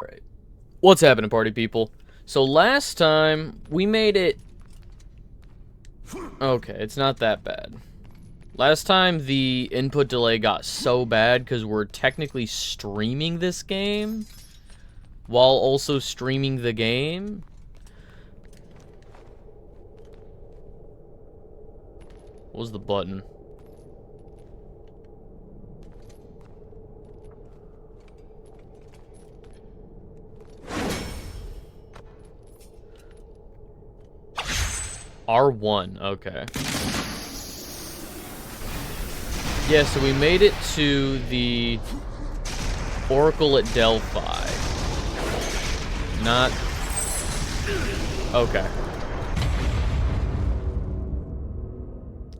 Right. What's happening, party people? So last time, we made it... Okay, it's not that bad. Last time, the input delay got so bad because we're technically streaming this game while also streaming the game. What was the button? R1, okay. Yeah, so we made it to the Oracle at Delphi. Not... Okay.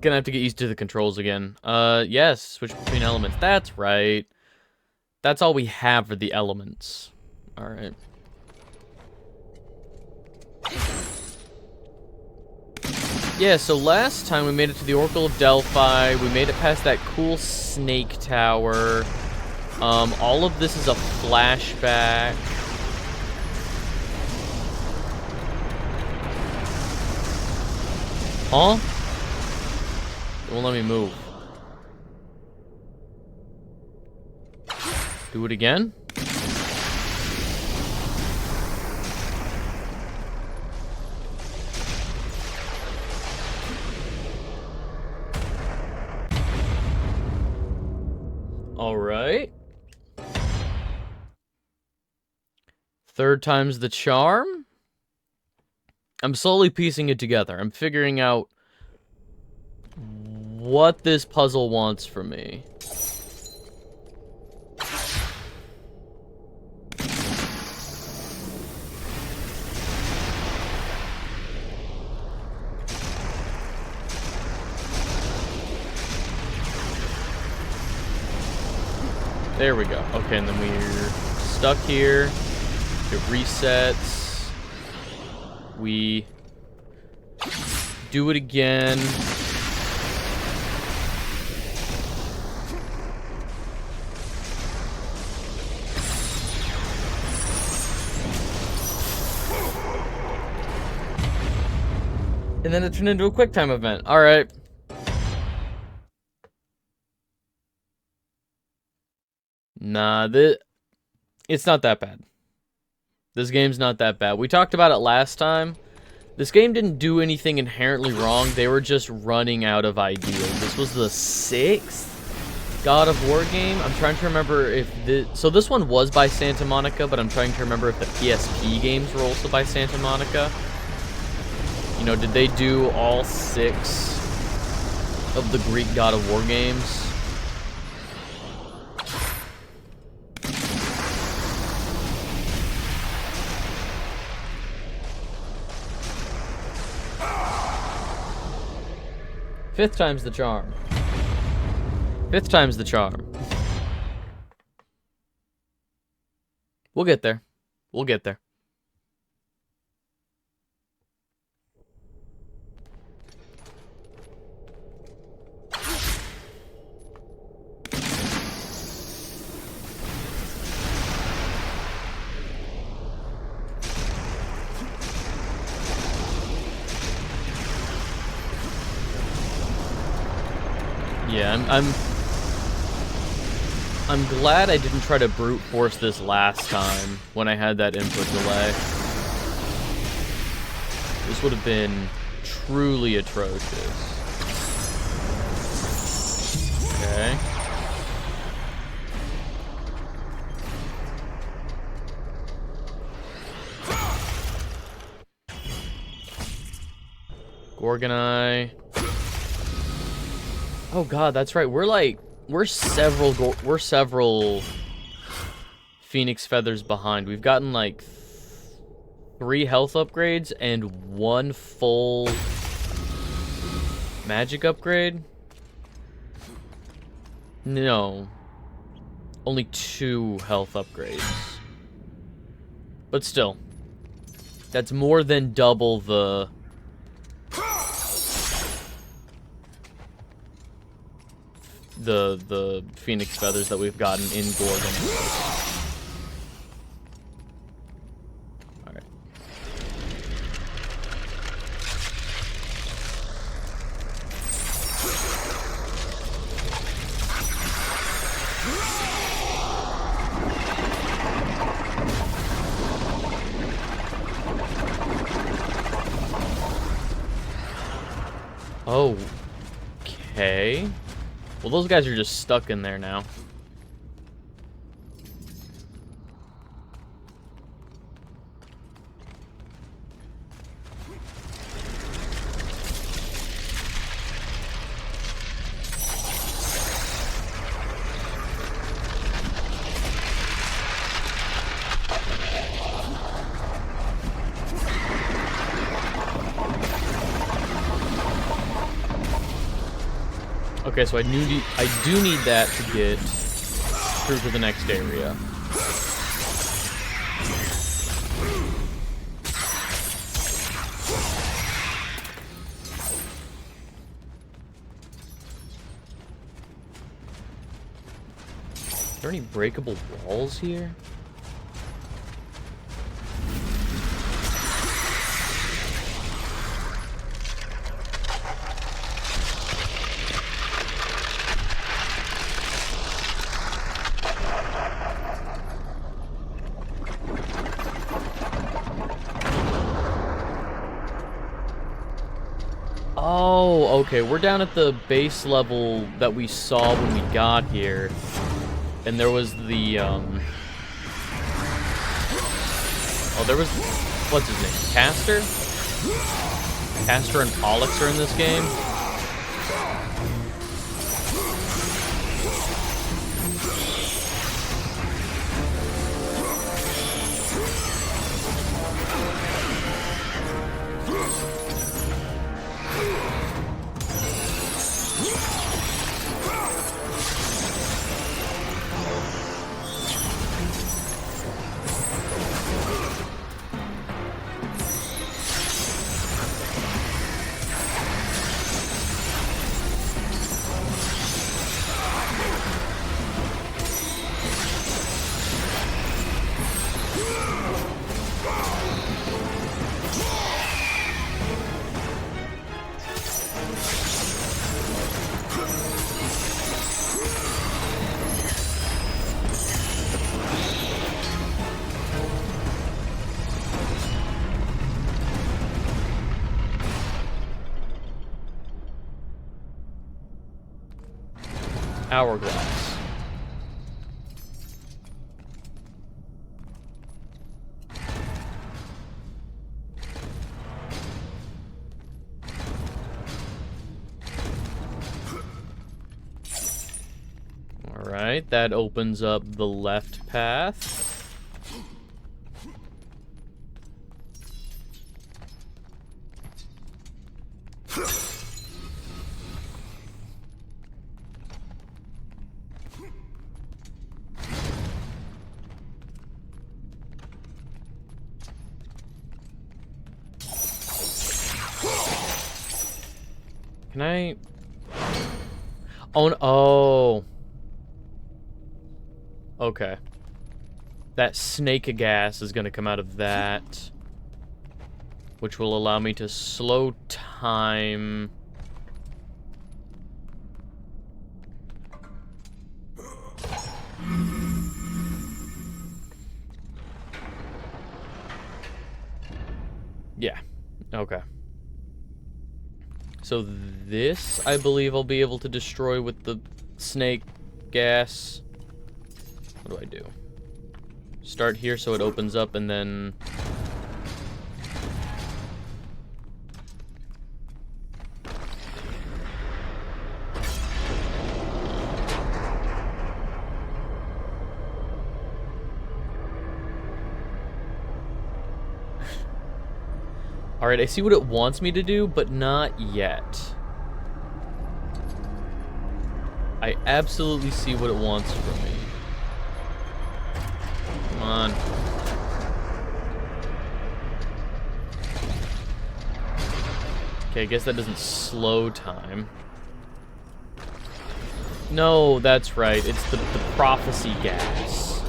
Gonna have to get used to the controls again. Yes, switch between elements. That's right. That's all we have for the elements. Alright. Yeah, so last time we made it to the Oracle of Delphi. We made it past that cool snake tower. All of this is a flashback. Huh? It won't let me move. Do it again? Alright. Third time's the charm? I'm slowly piecing it together. I'm figuring out what this puzzle wants from me. There we go. Okay, and then we're stuck here. It resets. We do it again. And then it turned into a quick time event. All right. Nah, it's not that bad. This game's not that bad. We talked about it last time. This game didn't do anything inherently wrong. They were just running out of ideas. This was the 6th God of War game. I'm trying to remember if so this one was by Santa Monica, but I'm trying to remember if the PSP games were also by Santa Monica. You know, did they do all 6 of the Greek God of War games? Fifth time's the charm. Fifth time's the charm. We'll get there. We'll get there. Yeah, I'm glad I didn't try to brute force this last time when I had that input delay. This would have been truly atrocious. Okay. Gorgonite. Oh god, that's right. We're several Phoenix Feathers behind. We've gotten like 3 health upgrades and 1 full magic upgrade. No. Only 2 health upgrades. But still. That's more than double the Phoenix Feathers that we've gotten in Gorgon. Oh, okay. Well, those guys are just stuck in there now. Okay, so I do need that to get through to the next area. Are there any breakable walls here? Oh, okay, we're down at the base level that we saw when we got here. And there was the, oh, there was, what's his name? Castor? Castor and Pollux are in this game. Hourglass. Alright, that opens up the left path. Can I... Oh, no. Oh. Okay. That snake gas is going to come out of that, which will allow me to slow time. Yeah. Okay. So this, I believe, I'll be able to destroy with the snake gas. What do I do? Start here so it opens up and then... Alright, I see what it wants me to do, but not yet. I absolutely see what it wants from me. Come on. Okay, I guess that doesn't slow time. No, that's right. It's the prophecy gas.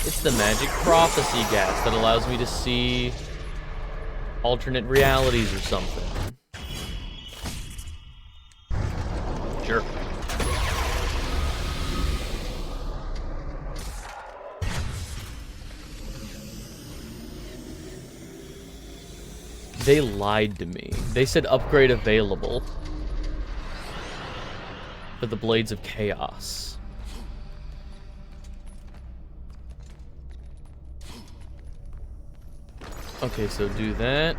It's the magic prophecy gas that allows me to see alternate realities or something. Sure. They lied to me. They said upgrade available. for the Blades of Chaos. Okay, so do that.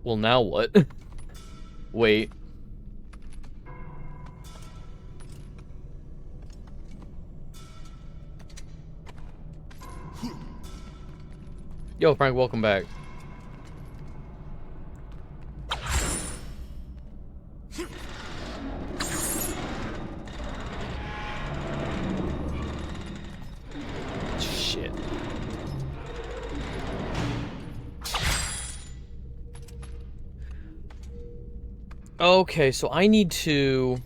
Well, now what? Wait. Yo, Frank, welcome back. Shit. Okay, so I need to...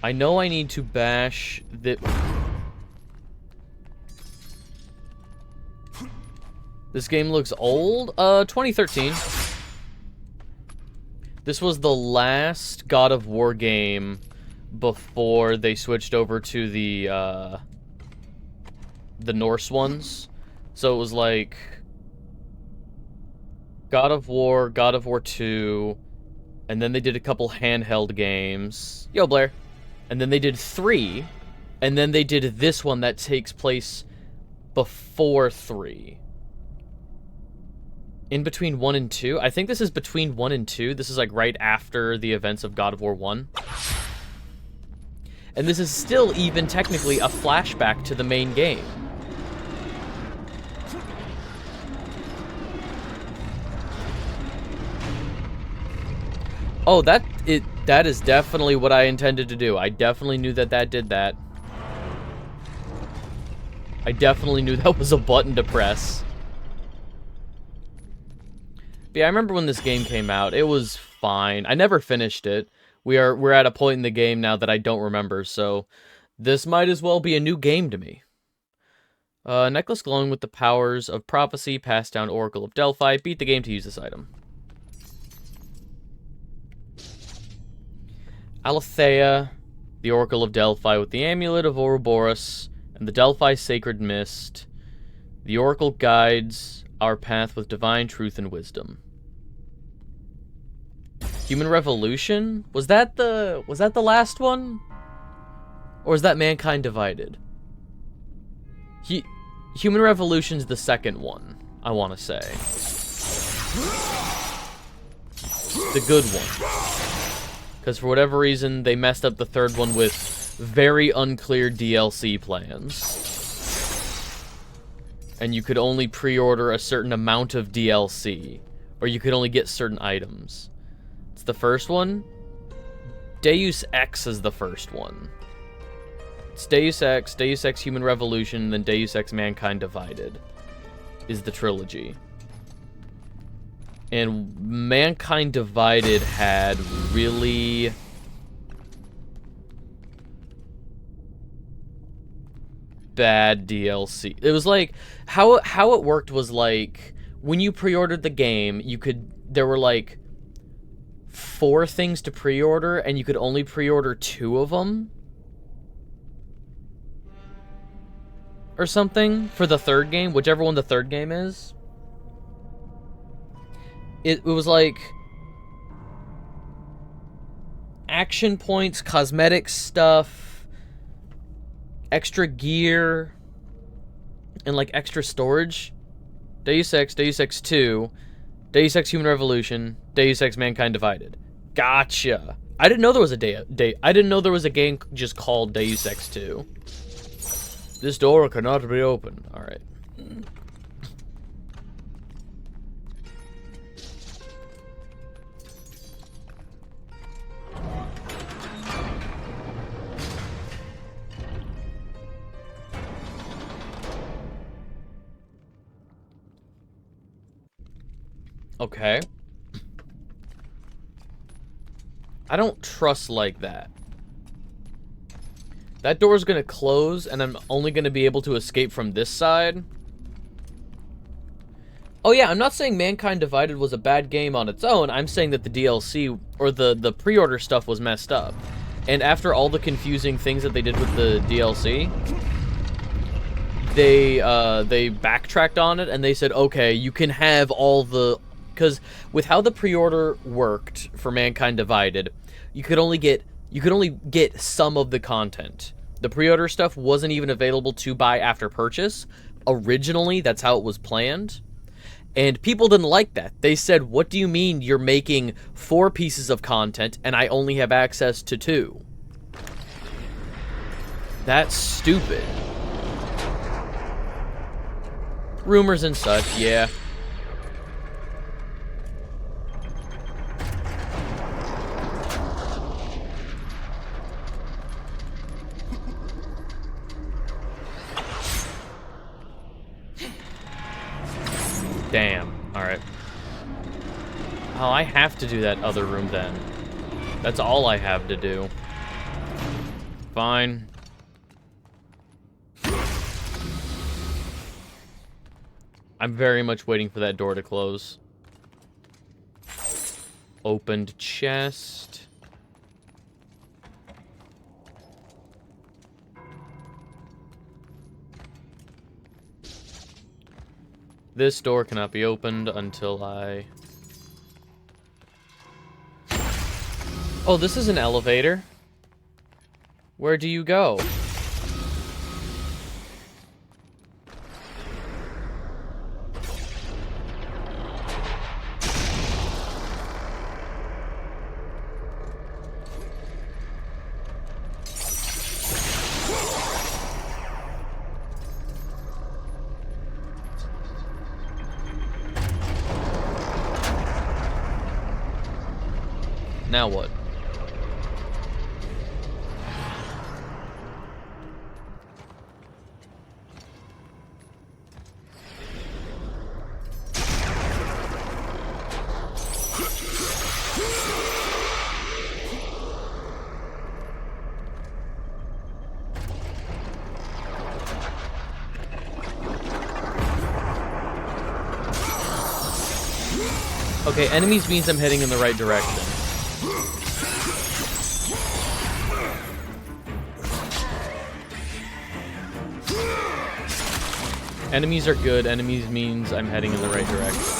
I know I need to bash the... This game looks old? 2013. This was the last God of War game before they switched over to the Norse ones. So it was like... God of War 2, and then they did a couple handheld games. Yo, Blair. And then they did 3, and then they did this one that takes place before 3. In between 1 and 2? I think this is between 1 and 2. This is like right after the events of God of War 1. And this is still even technically a flashback to the main game. Oh, that is definitely what I intended to do. I definitely knew that did that. I definitely knew that was a button to press. But yeah, I remember when this game came out. It was fine. I never finished it. We're at a point in the game now that I don't remember, so this might as well be a new game to me. Necklace glowing with the powers of prophecy, passed down Oracle of Delphi. Beat the game to use this item. Aletheia, the Oracle of Delphi with the Amulet of Ouroboros and the Delphi Sacred Mist. The Oracle guides our path with divine truth and wisdom. Human Revolution? Was that the last one? Or is that Mankind Divided? Human Revolution's the second one, I want to say. The good one. Because for whatever reason, they messed up the third one with very unclear DLC plans. And you could only pre-order a certain amount of DLC. Or you could only get certain items. It's the first one. Deus Ex is the first one. It's Deus Ex Human Revolution, then Deus Ex Mankind Divided is the trilogy. And Mankind Divided had really bad DLC. It was like how it worked was like when you pre-ordered the game, there were like 4 things to pre-order and you could only pre-order 2 of them or something for the third game, whichever one the third game is. It was like action points, cosmetic stuff, extra gear, and like extra storage. Deus Ex 2, Deus Ex Human Revolution, Deus Ex Mankind Divided. Gotcha. I didn't know there was I didn't know there was a game just called Deus Ex 2. This door cannot be opened. All right. Okay. I don't trust like that. That door's gonna close, and I'm only gonna be able to escape from this side. Oh yeah, I'm not saying Mankind Divided was a bad game on its own. I'm saying that the DLC, or the pre-order stuff was messed up. And after all the confusing things that they did with the DLC, they backtracked on it, and they said, okay, you can have all the... Because with how the pre-order worked for Mankind Divided, you could only get some of the content. The pre-order stuff wasn't even available to buy after purchase. Originally, that's how it was planned. And people didn't like that. They said, what do you mean you're making 4 pieces of content and I only have access to 2? That's stupid. Rumors and such, yeah. Damn. Alright. Oh, I have to do that other room then. That's all I have to do. Fine. I'm very much waiting for that door to close. Opened chest. This door cannot be opened until I... Oh, this is an elevator. Where do you go? Now what? Okay, enemies means I'm heading in the right direction. Enemies are good. Enemies means I'm heading in the right direction.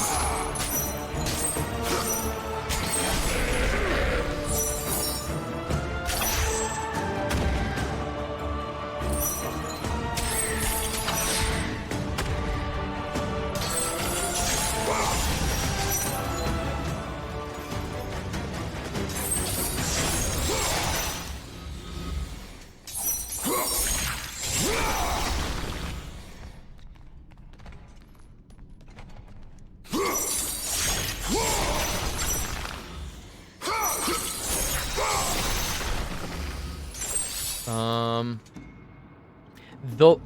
Though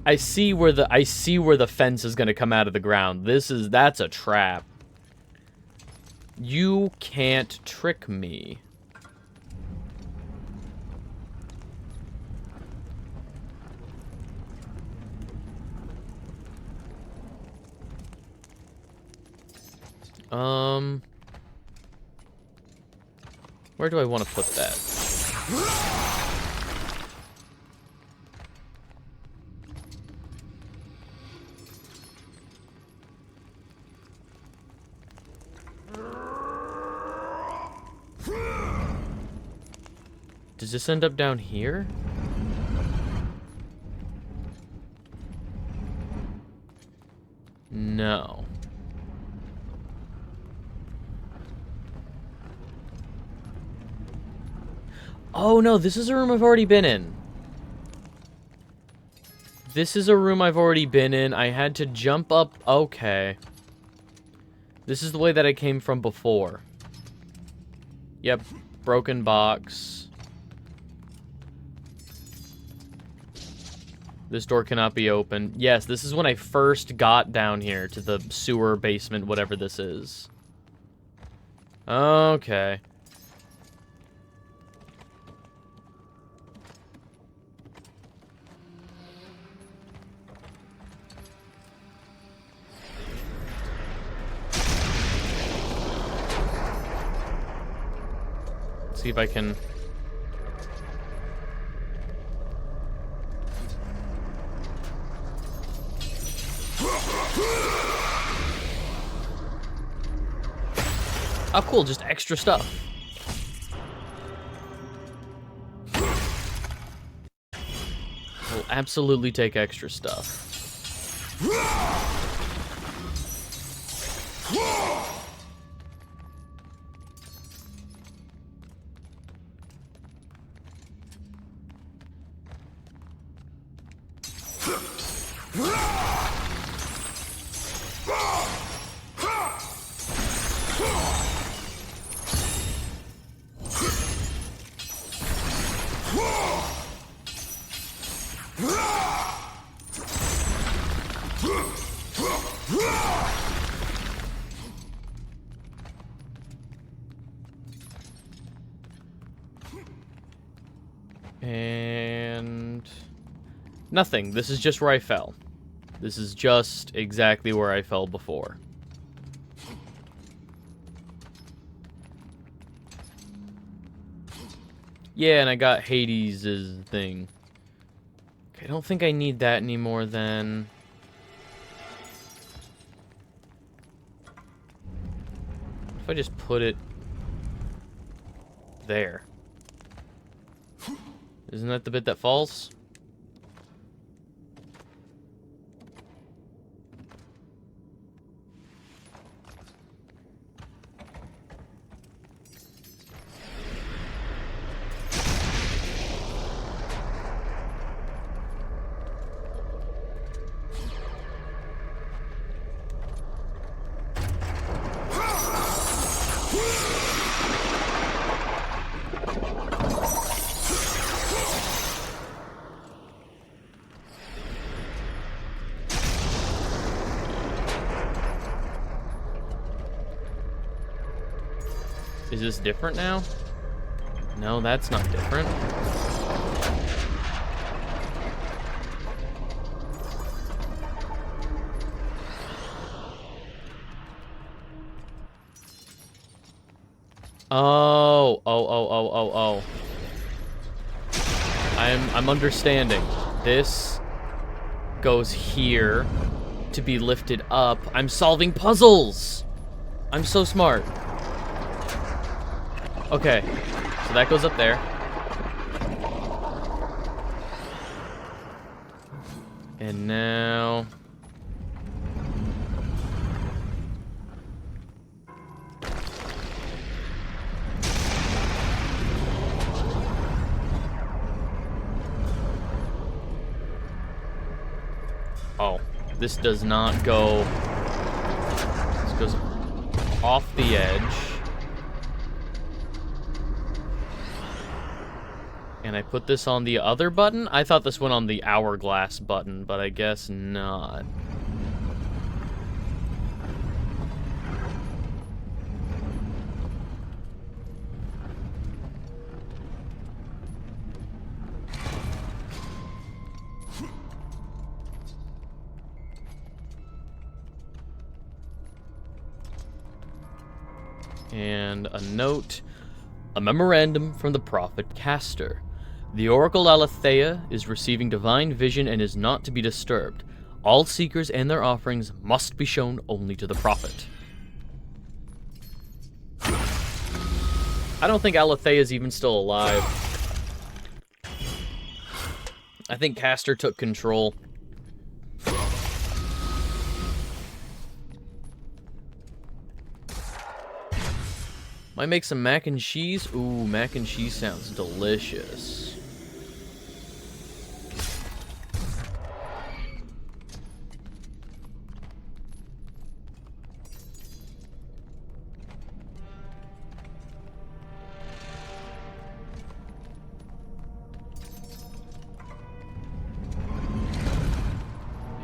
I see where the fence is gonna come out of the ground. That's a trap. You can't trick me. Where do I want to put that? Does this end up down here? No. Oh no, this is a room I've already been in. This is a room I've already been in. I had to jump up. Okay. This is the way that I came from before. Yep. Broken box. This door cannot be opened. Yes, this is when I first got down here to the sewer basement, whatever this is. Okay. See if I can... Oh, cool, just extra stuff. We'll absolutely take extra stuff. And... nothing. This is just where I fell. This is just exactly where I fell before. Yeah, and I got Hades' thing. Okay, I don't think I need that anymore then. If I just put it there. Isn't that the bit that falls? Is this different now? No, that's not different. Oh. I'm understanding. This goes here to be lifted up. I'm solving puzzles! I'm so smart. Okay, so that goes up there. And now... oh, this does not go... this goes off the edge. And I put this on the other button? I thought this went on the hourglass button, but I guess not. And a note, a memorandum from the prophet Castor. The Oracle Aletheia is receiving divine vision and is not to be disturbed. All seekers and their offerings must be shown only to the prophet. I don't think Aletheia is even still alive. I think Castor took control. Might make some mac and cheese. Ooh, mac and cheese sounds delicious.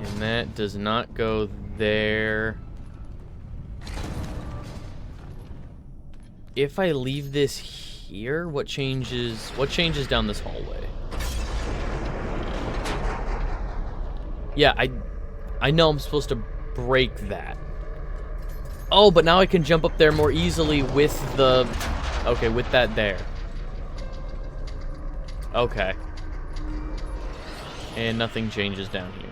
And that does not go there. If I leave this here, what changes down this hallway? Yeah, I know I'm supposed to break that. Oh, but now I can jump up there more easily with the... okay, with that there. Okay. And nothing changes down here.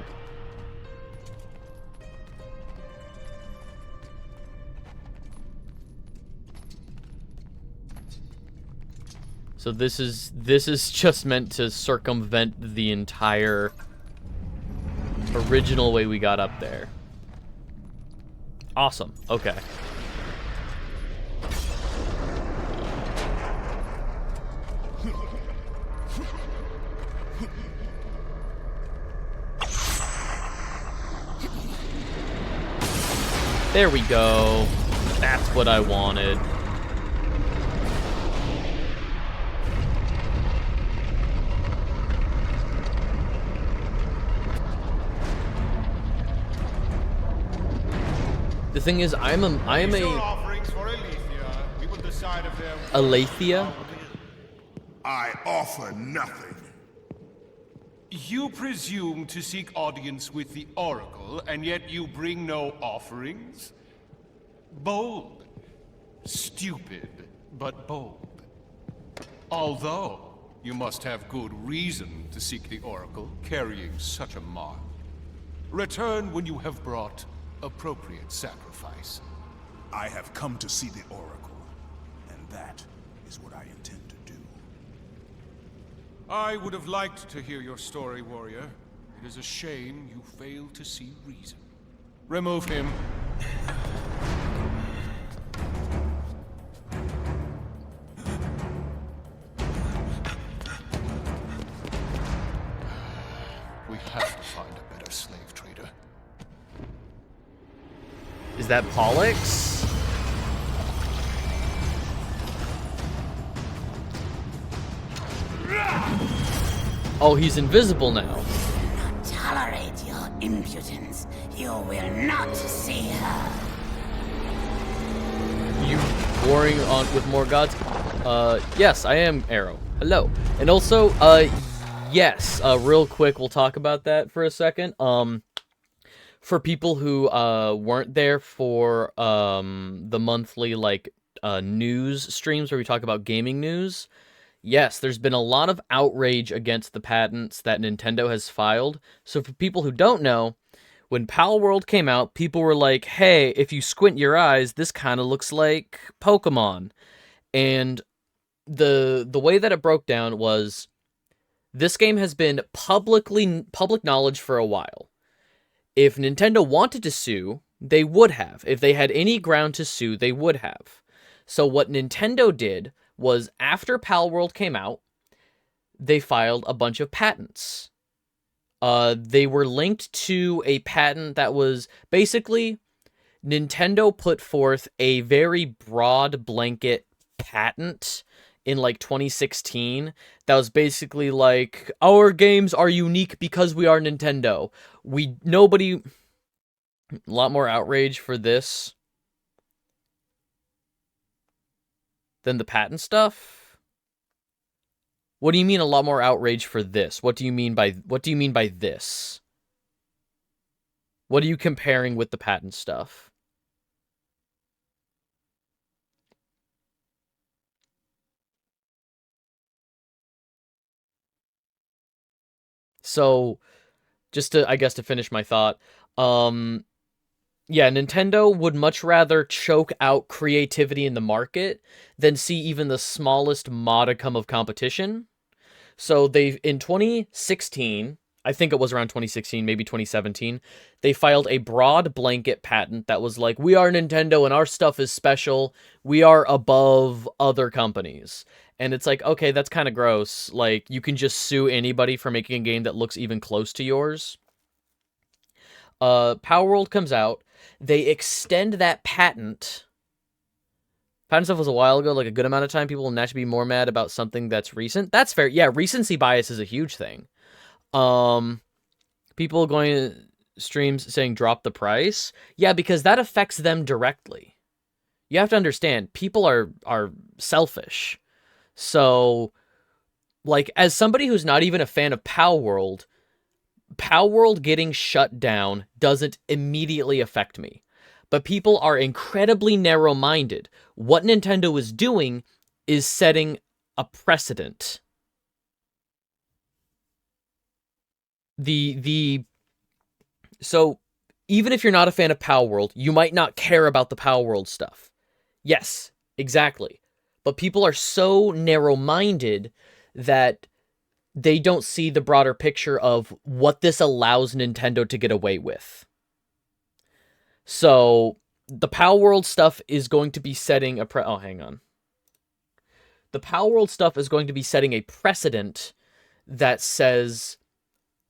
So this is just meant to circumvent the entire original way we got up there. Awesome. Okay. There we go. That's what I wanted. The thing is, I am a Aletheia. I offer nothing. You presume to seek audience with the Oracle, and yet you bring no offerings? Bold. Stupid, but bold. Although, you must have good reason to seek the Oracle, carrying such a mark. Return when you have brought appropriate sacrifice. I have come to see the Oracle, and that is what I intend to do. I would have liked to hear your story, warrior. It is a shame you failed to see reason. Remove him. We have to find a better slave trader. Is that Pollux? Oh, he's invisible now. Not tolerate your impudence. You will not see her. You warring on with more gods? Yes, I am Arrow. Hello. And also, yes, real quick, we'll talk about that for a second. For people who weren't there for the monthly news streams where we talk about gaming news, yes, there's been a lot of outrage against the patents that Nintendo has filed. So for people who don't know, when Pal World came out, people were like, hey, if you squint your eyes, this kind of looks like Pokemon. And the way that it broke down was, this game has been public knowledge for a while. If Nintendo wanted to sue, they would have. If they had any ground to sue, they would have. So what Nintendo did was, after Pal World came out, they filed a bunch of patents. They were linked to a patent that was basically, Nintendo put forth a very broad blanket patent in 2016 that was basically like, our games are unique because we are Nintendo. A lot more outrage for this than the patent stuff. What do you mean a lot more outrage for this? What do you mean by this? What are you comparing with the patent stuff? So, just to finish my thought, yeah, Nintendo would much rather choke out creativity in the market than see even the smallest modicum of competition. So in 2016, I think it was around 2016, maybe 2017, they filed a broad blanket patent that was like, we are Nintendo and our stuff is special. We are above other companies. And it's like, okay, that's kind of gross. Like, you can just sue anybody for making a game that looks even close to yours. Power World comes out. They extend that patent. Patent stuff was a while ago, like a good amount of time. People will naturally be more mad about something that's recent. That's fair. Yeah, recency bias is a huge thing. People going to streams saying drop the price. Yeah, because that affects them directly. You have to understand, people are selfish. So, like, as somebody who's not even a fan of Power World getting shut down doesn't immediately affect me. But people are incredibly narrow-minded. What Nintendo is doing is setting a precedent. So even if you're not a fan of Power World, you might not care about the Power World stuff. Yes, exactly. But people are so narrow-minded that they don't see the broader picture of what this allows Nintendo to get away with. So the Power World stuff is going to be setting a oh, hang on. The Power World stuff is going to be setting a precedent that says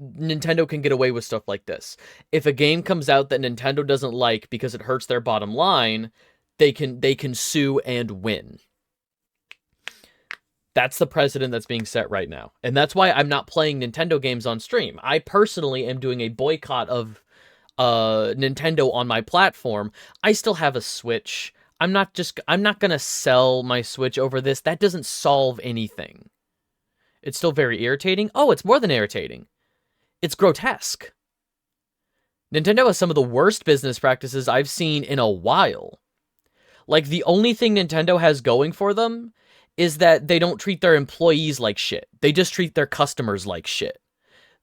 Nintendo can get away with stuff like this. If a game comes out that Nintendo doesn't like because it hurts their bottom line, they can sue and win. That's the precedent that's being set right now. And that's why I'm not playing Nintendo games on stream. I personally am doing a boycott of Nintendo on my platform. I still have a Switch. I'm not going to sell my Switch over this. That doesn't solve anything. It's still very irritating. Oh, it's more than irritating. It's grotesque. Nintendo has some of the worst business practices I've seen in a while. Like, the only thing Nintendo has going for them is that they don't treat their employees like shit. They just treat their customers like shit.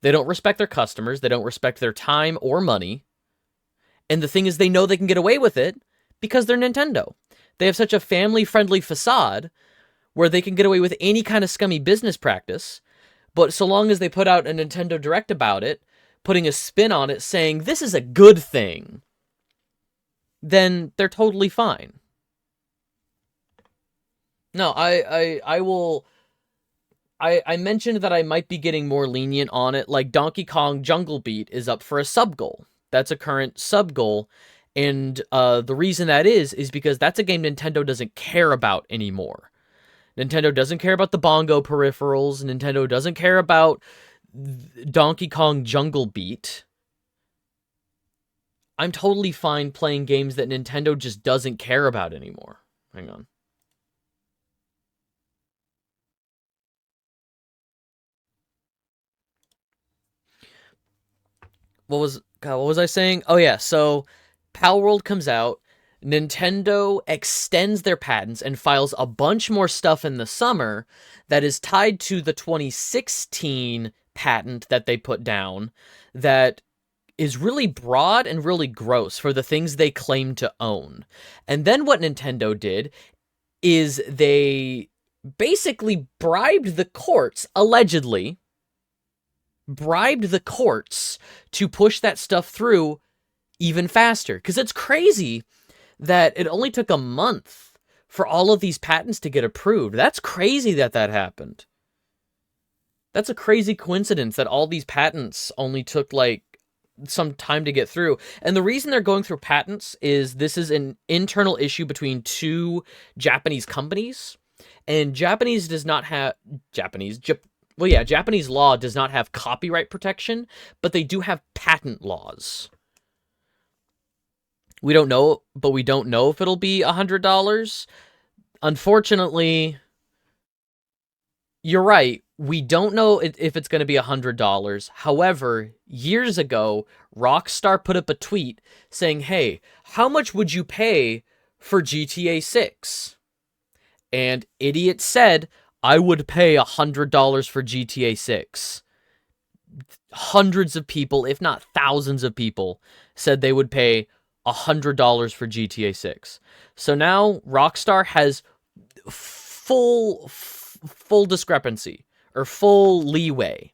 They don't respect their customers. They don't respect their time or money. And the thing is, they know they can get away with it because they're Nintendo. They have such a family-friendly facade where they can get away with any kind of scummy business practice. But so long as they put out a Nintendo Direct about it, putting a spin on it, saying this is a good thing, then they're totally fine. No, I will... I mentioned that I might be getting more lenient on it, like Donkey Kong Jungle Beat is up for a sub-goal. That's a current sub-goal, and the reason that is because that's a game Nintendo doesn't care about anymore. Nintendo doesn't care about the bongo peripherals. Nintendo doesn't care about Donkey Kong Jungle Beat. I'm totally fine playing games that Nintendo just doesn't care about anymore. Hang on. What was I saying? Oh yeah, so Power World comes out. Nintendo extends their patents and files a bunch more stuff in the summer that is tied to the 2016 patent that they put down that is really broad and really gross for the things they claim to own. And then what Nintendo did is they basically bribed the courts, allegedly, bribed the courts to push that stuff through even faster. Because it's crazy that it only took a month for all of these patents to get approved. That's crazy that happened. That's a crazy coincidence that all these patents only took, like, some time to get through. And the reason they're going through patents is this is an internal issue between two Japanese companies. And Japanese law does not have copyright protection, but they do have patent laws. We don't know if it'll be $100. Unfortunately, you're right. We don't know if it's going to be $100. However, years ago, Rockstar put up a tweet saying, hey, how much would you pay for GTA 6? And Idiot said, I would pay $100 for GTA 6. Hundreds of people, if not thousands of people, said they would pay $100 for GTA 6. So now Rockstar has full discrepancy, or full leeway,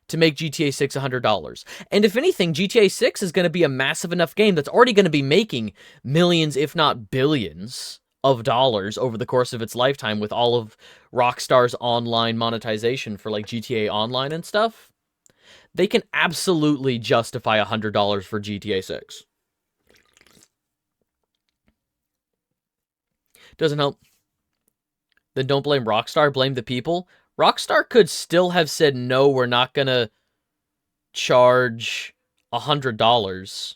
to make GTA 6 $100. And if anything, GTA 6 is going to be a massive enough game that's already going to be making millions, if not billions, of dollars over the course of its lifetime with all of Rockstar's online monetization for, like, GTA Online and stuff. They can absolutely justify $100 for GTA 6. Doesn't help. Then don't blame Rockstar, blame the people. Rockstar could still have said, no, we're not gonna charge $100.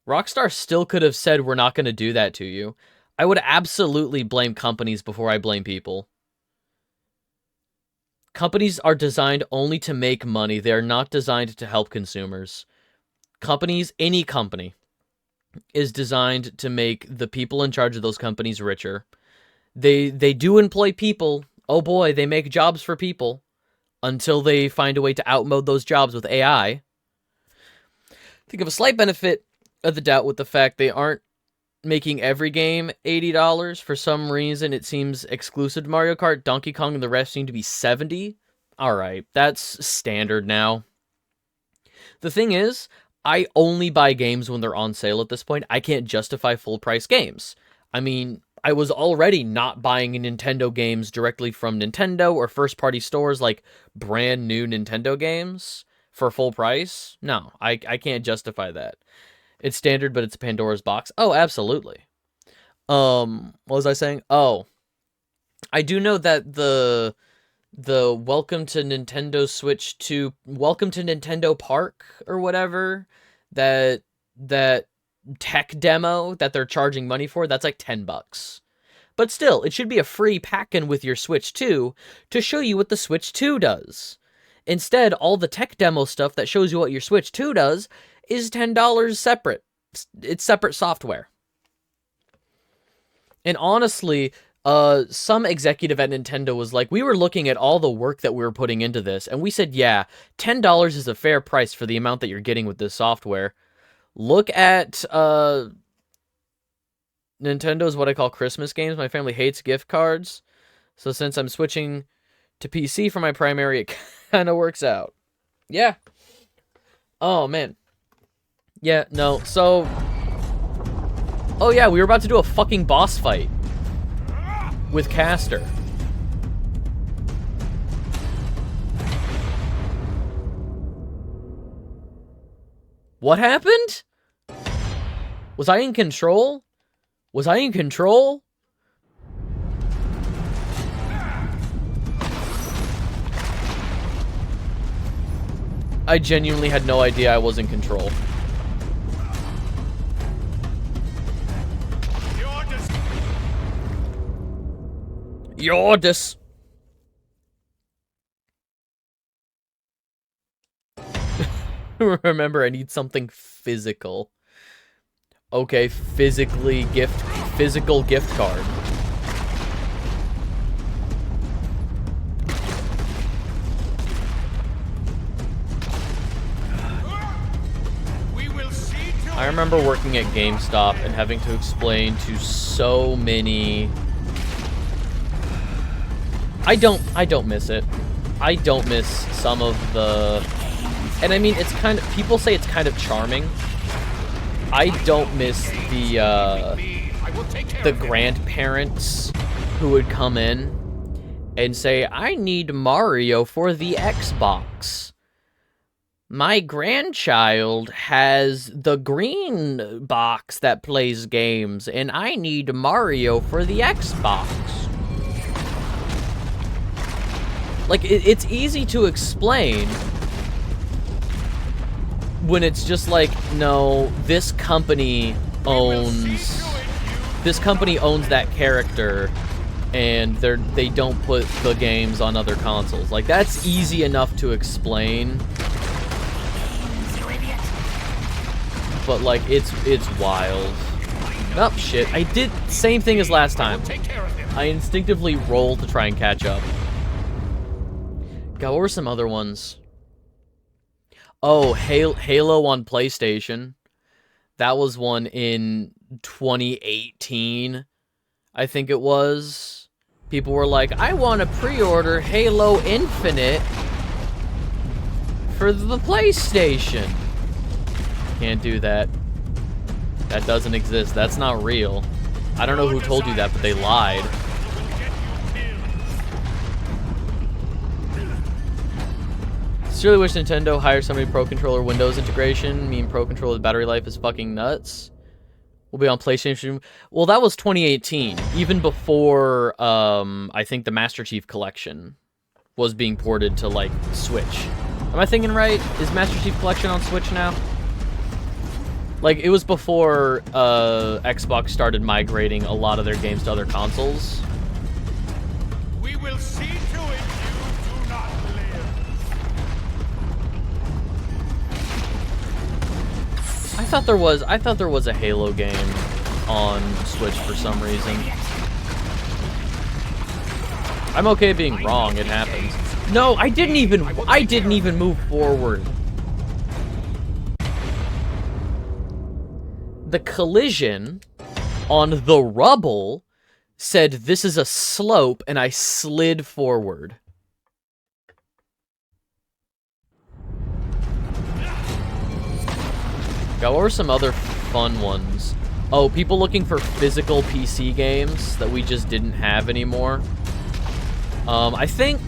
Rockstar still could have said, we're not gonna do that to you. I would absolutely blame companies before I blame people. Companies are designed only to make money. They are not designed to help consumers. Companies, any company, is designed to make the people in charge of those companies richer. They do employ people. Oh boy, they make jobs for people. until they find a way to outmode those jobs with AI. Think of a slight benefit of the doubt with the fact they aren't making every game $80. For some reason, it seems exclusive to Mario Kart. Donkey Kong and the rest seem to be $70. Alright, that's standard now. The thing is, I only buy games when they're on sale at this point. I can't justify full-price games. I mean, I was already not buying Nintendo games directly from Nintendo or first-party stores, like brand new Nintendo games for full price. No, I can't justify that. It's standard, but it's Pandora's box. Oh, absolutely. What was I saying? Oh, I do know that the Welcome to Nintendo Switch 2, Welcome to Nintendo Park or whatever, that tech demo that they're charging money for, that's like $10. But still, it should be a free pack-in with your Switch 2 to show you what the Switch 2 does. Instead, all the tech demo stuff that shows you what your Switch 2 does is $10 separate. It's separate software. And honestly, some executive at Nintendo was like, we were looking at all the work that we were putting into this, and we said, yeah, $10 is a fair price for the amount that you're getting with this software. Look at Nintendo's what I call Christmas games. My family hates gift cards, so since I'm switching to PC for my primary, it kind of works out. Yeah. Oh, man. Yeah, no, so... Oh, yeah, we were about to do a fucking boss fight with Castor. What happened? Was I in control? Was I in control? I genuinely had no idea I was in control. Yordis. Remember, I need something physical. Okay, physical gift card. I remember working at GameStop and having to explain to so many... I don't miss it. I don't miss some of the... And I mean, it's kind of... People say it's kind of charming. I don't miss the grandparents who would come in and say, I need Mario for the Xbox. My grandchild has the green box that plays games, and I need Mario for the Xbox. Like, it's easy to explain when it's just like, no, this company owns that character, and they don't put the games on other consoles. Like, that's easy enough to explain. But like, it's wild. Oh, shit. I did the same thing as last time. I instinctively rolled to try and catch up. God, what were some other ones? Oh, Halo on PlayStation. That was one in 2018, I think it was. People were like, I want to pre-order Halo Infinite for the PlayStation. Can't do that. That doesn't exist. That's not real. I don't know who told you that, but they lied. Sincerely wish Nintendo hire somebody Pro Controller Windows integration. I mean, Pro Controller's battery life is fucking nuts. We'll be on PlayStation. Well, that was 2018. Even before, I think the Master Chief Collection was being ported to, like, Switch. Am I thinking right? Is Master Chief Collection on Switch now? Like, it was before Xbox started migrating a lot of their games to other consoles. We will see to it you do not live. I thought there was a Halo game on Switch for some reason. I'm okay being wrong, it happens. No, I didn't even move forward. The collision on the rubble said this is a slope, and I slid forward. God, what were some other fun ones? Oh, people looking for physical PC games that we just didn't have anymore. I think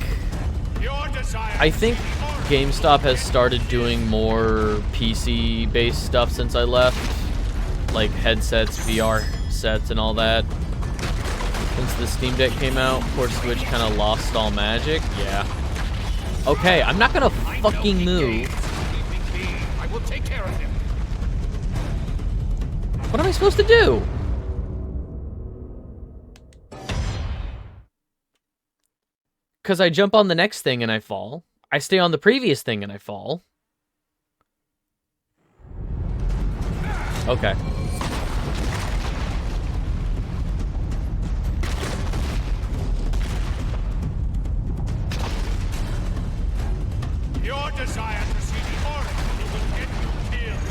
GameStop has started doing more PC-based stuff since I left. Like headsets, VR sets, and all that. Since the Steam Deck came out, of course, Switch kind of lost all magic. Yeah. Okay, I'm not gonna fucking move. I will take care of him. What am I supposed to do? Because I jump on the next thing and I fall. I stay on the previous thing and I fall. Okay. Your desire to see the Oracle will get you killed.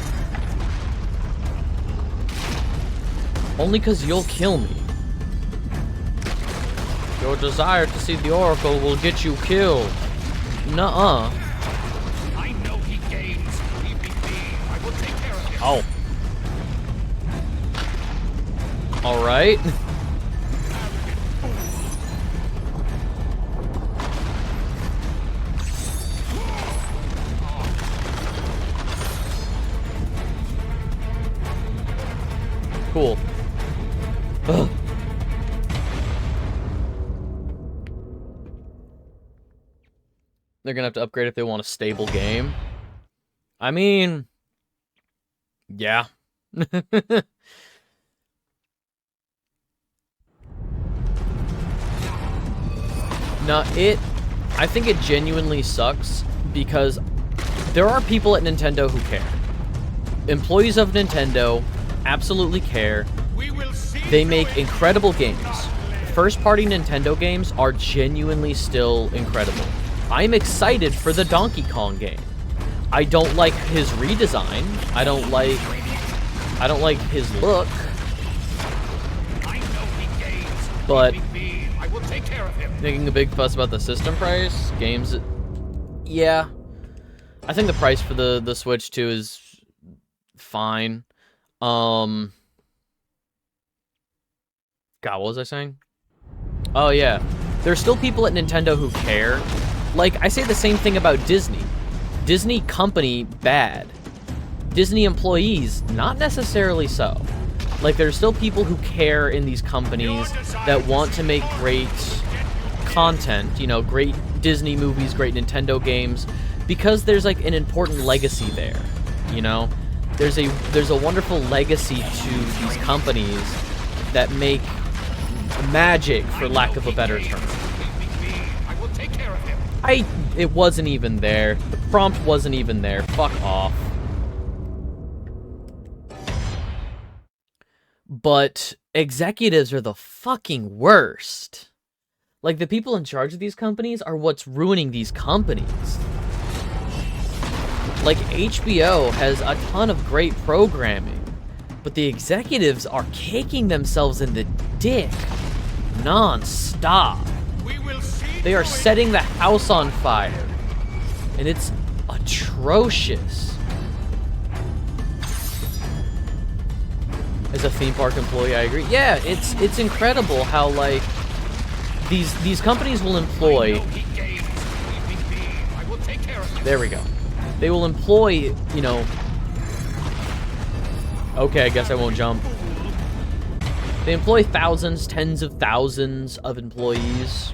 Only because you'll kill me. Your desire to see the Oracle will get you killed. Nuh-uh. I know he gains. Leave me be. I will take care of him. Oh. Alright. Cool. Ugh. They're gonna have to upgrade if they want a stable game. I mean, yeah. No, I think it genuinely sucks because there are people at Nintendo who care. Employees of Nintendo absolutely care. They make incredible games. First-party Nintendo games are genuinely still incredible. I'm excited for the Donkey Kong game. I don't like his redesign. I don't like his look. But making a big fuss about the system price, games, yeah. I think the price for the Switch 2 is fine. God, what was I saying? Oh yeah, there's still people at Nintendo who care. Like, I say the same thing about Disney. Disney company, bad. Disney employees, not necessarily so. Like, there's still people who care in these companies that want to make great content, you know, great Disney movies, great Nintendo games, because there's, like, an important legacy there, you know? There's a wonderful legacy to these companies that make magic, for lack of a better term. It wasn't even there. The prompt wasn't even there. Fuck off. But executives are the fucking worst. Like, the people in charge of these companies are what's ruining these companies. Like, HBO has a ton of great programming, but the executives are kicking themselves in the dick non-stop. They are setting the house on fire, and it's atrocious. As a theme park employee, I agree. Yeah, it's incredible how, like, these companies will employ... There we go. They will employ, you know... Okay, I guess I won't jump. They employ thousands, tens of thousands of employees.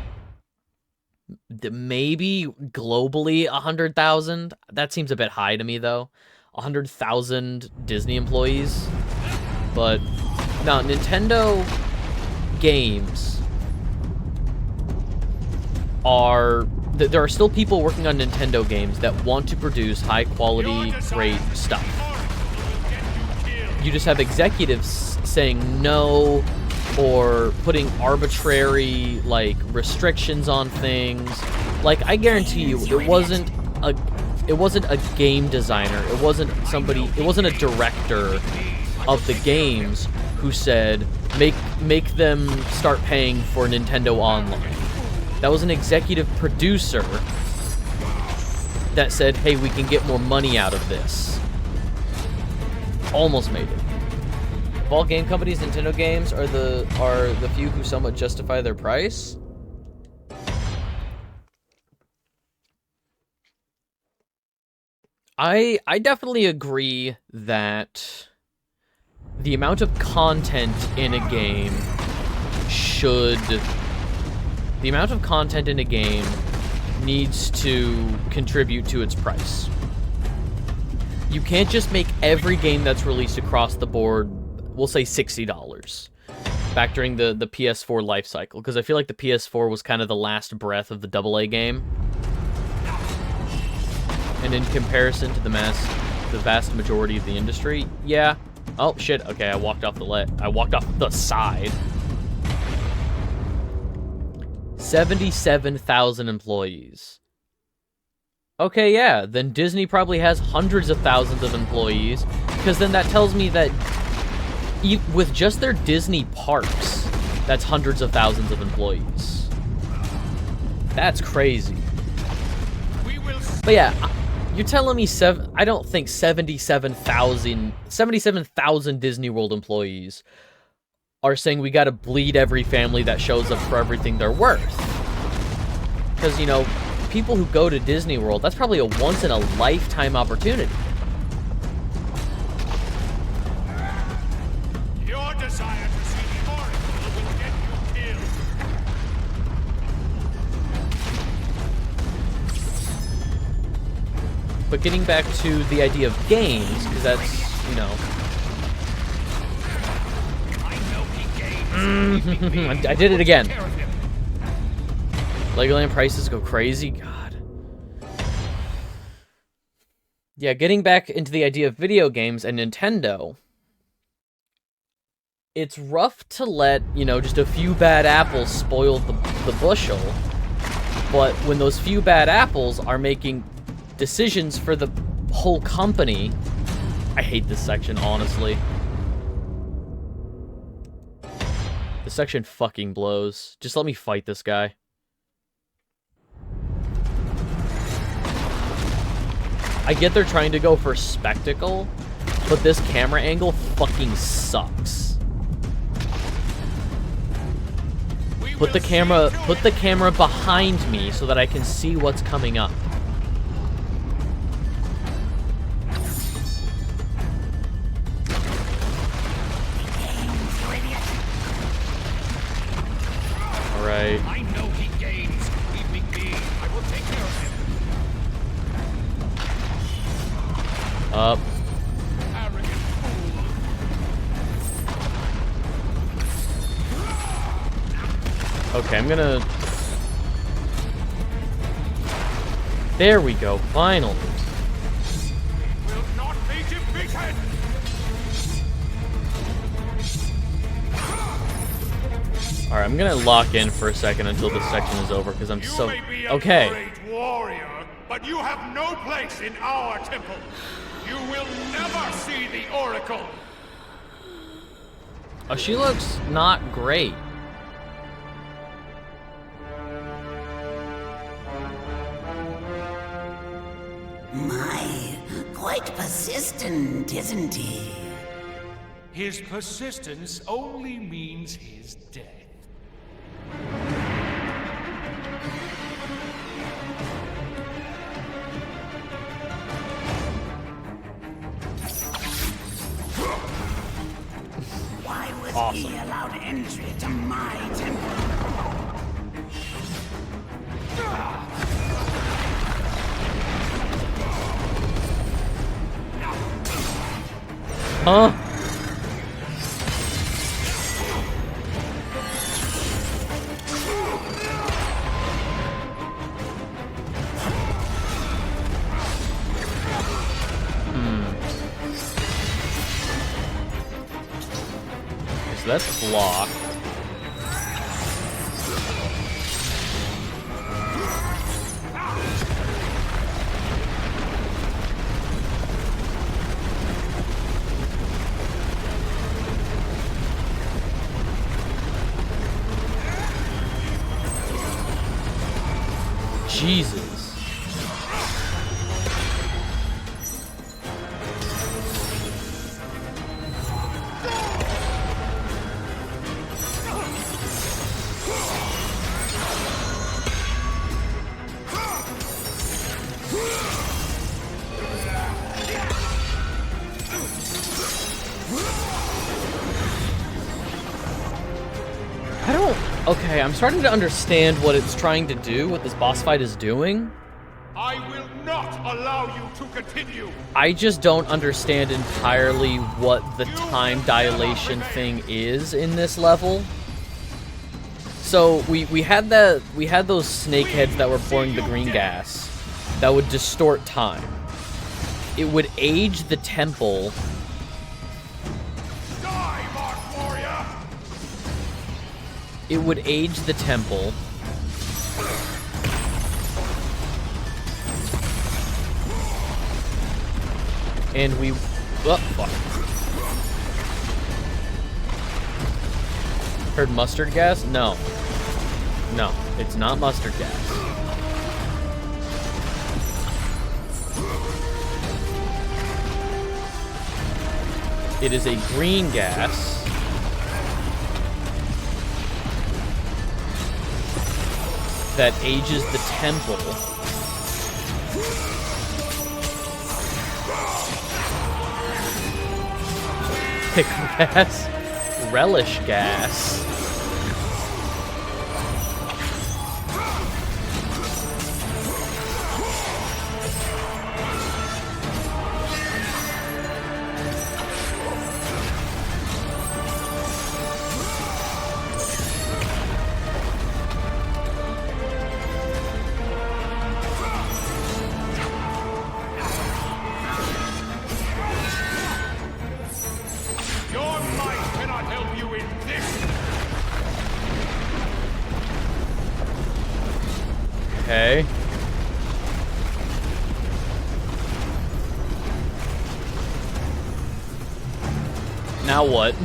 Maybe globally 100,000. That seems a bit high to me, though. 100,000 Disney employees. But, no, Nintendo games are... There are still people working on Nintendo games that want to produce high-quality, great stuff. You just have executives saying, no, or putting arbitrary, like, restrictions on things. Like, I guarantee you, it wasn't a game designer, it wasn't a director of the games who said, make them start paying for Nintendo Online. That was an executive producer that said, hey, we can get more money out of this. Almost made it. Of all game companies, Nintendo games are the few who somewhat justify their price. I definitely agree that the amount of content in a game needs to contribute to its price. You can't just make every game that's released across the board, we'll say $60, back during the PS4 life cycle, because I feel like the PS4 was kind of the last breath of the AA game. And in comparison to the vast majority of the industry, yeah. Oh shit! Okay, I walked off the side. 77,000 employees. Okay, yeah, then Disney probably has hundreds of thousands of employees, because then that tells me that with just their Disney parks, that's hundreds of thousands of employees. That's crazy. But yeah, you're telling me I don't think 77,000 Disney World employees are saying we gotta bleed every family that shows up for everything they're worth. Because, you know, people who go to Disney World, that's probably a once-in-a-lifetime opportunity. Your desire to see the Oracle will get you killed. But getting back to the idea of games, because that's, you know... I did it again. Legoland prices go crazy? God. Yeah, getting back into the idea of video games and Nintendo, it's rough to let, you know, just a few bad apples spoil the bushel, but when those few bad apples are making decisions for the whole company... I hate this section, honestly. This section fucking blows. Just let me fight this guy. I get they're trying to go for spectacle, but this camera angle fucking sucks. Put the camera behind me so that I can see what's coming up. All right. I know he gains. Leave me be. I will take care of him. Up. Arrogant fool. Okay, I'm gonna... There we go, finally. Will not be defeated. Alright, I'm gonna lock in for a second until this section is over, because I'm so... You may be a Okay. great warrior, but you have no place in our temple. You will never see the Oracle. Oh, she looks not great. My, quite persistent, isn't he? His persistence only means his death. Why was Awesome. he allowed entry to my temple? Huh? So that's blocked. Jesus. Okay, I'm starting to understand what it's trying to do, what this boss fight is doing. I will not allow you to continue. I just don't understand entirely what the time dilation thing is in this level. So we had those snakeheads that were pouring the green gas that would distort time. It would age the temple. It would age the temple. And we... Oh, fuck. Heard mustard gas? No. No, it's not mustard gas. It is a green gas. That ages the temple. Pickle gas. Relish gas. Okay. Now what?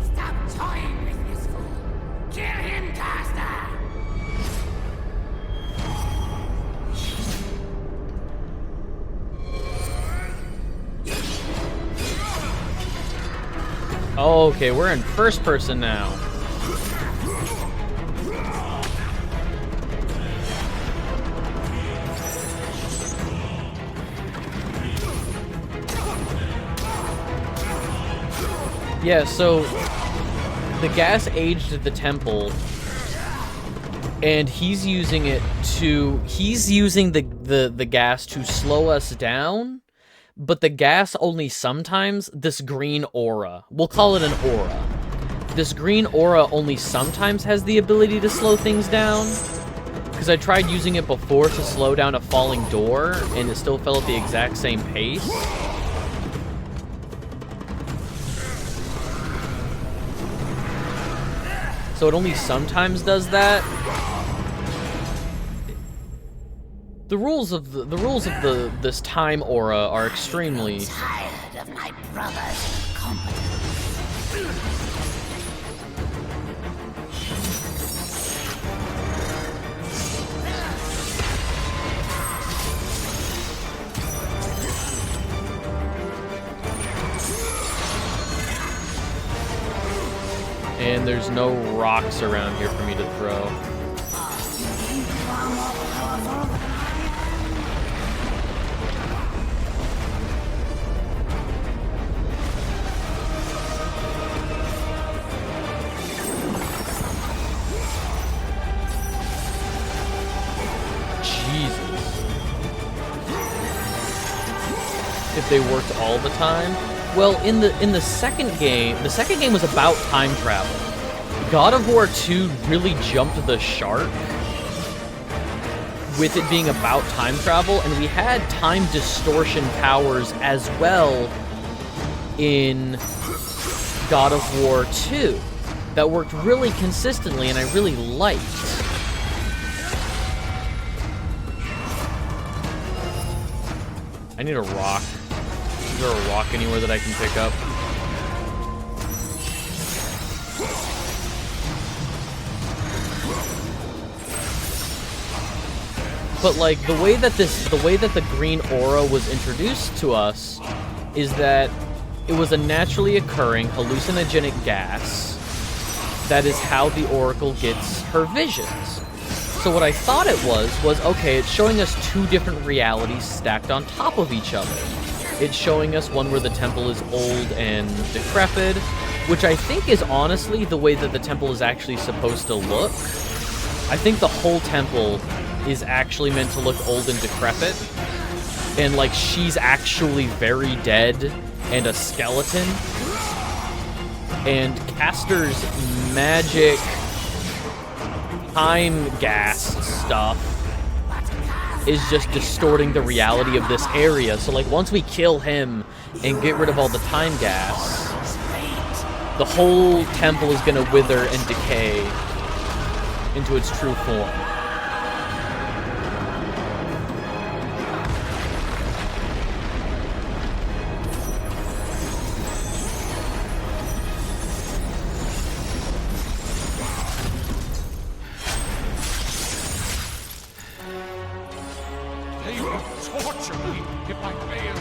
Stop toying with this fool. Kill him, Castor. Oh, okay, we're in first person now. Yeah, so the gas aged at the temple, and he's using it to... He's using the gas to slow us down, but the gas only sometimes... This green aura. We'll call it an aura. This green aura only sometimes has the ability to slow things down, because I tried using it before to slow down a falling door, and it still fell at the exact same pace. So it only sometimes does that. The rules of this time aura are extremely... I'm tired of my brother's incompetence. And there's no rocks around here for me to throw. Jesus. If they worked all the time. Well, in the second game was about time travel. God of War 2 really jumped the shark with it being about time travel, and we had time distortion powers as well in God of War 2 that worked really consistently, and I really liked. I need a rock. Is there a rock anywhere that I can pick up? But like the way that the green aura was introduced to us is that it was a naturally occurring hallucinogenic gas. That is how the Oracle gets her visions. So what I thought it was okay, it's showing us two different realities stacked on top of each other. It's showing us one where the temple is old and decrepit, which I think is honestly the way that the temple is actually supposed to look. I think the whole temple is actually meant to look old and decrepit, and like she's actually very dead and a skeleton. And Castor's magic time gas stuff is just distorting the reality of this area. So like once we kill him and get rid of all the time gas, the whole temple is gonna wither and decay into its true form. They will torture me if I fail.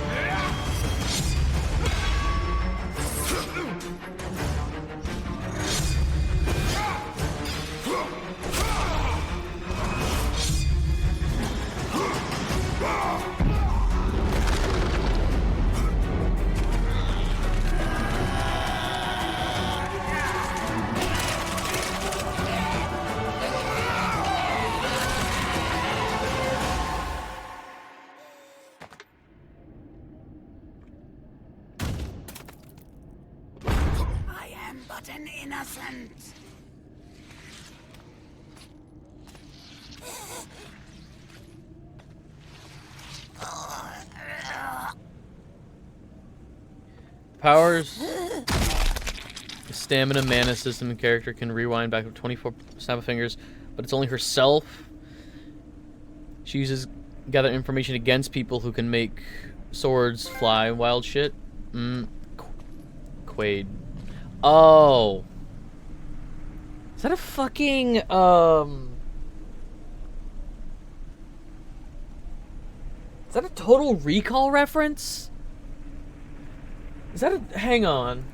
I am but an innocent. Powers. The stamina, mana system, and character can rewind back with 24 snap of fingers, but it's only herself. She uses gather information against people who can make swords fly. Wild shit. Quaid. Oh. Is that a fucking, Is that a Total Recall reference? Is that a... Hang on.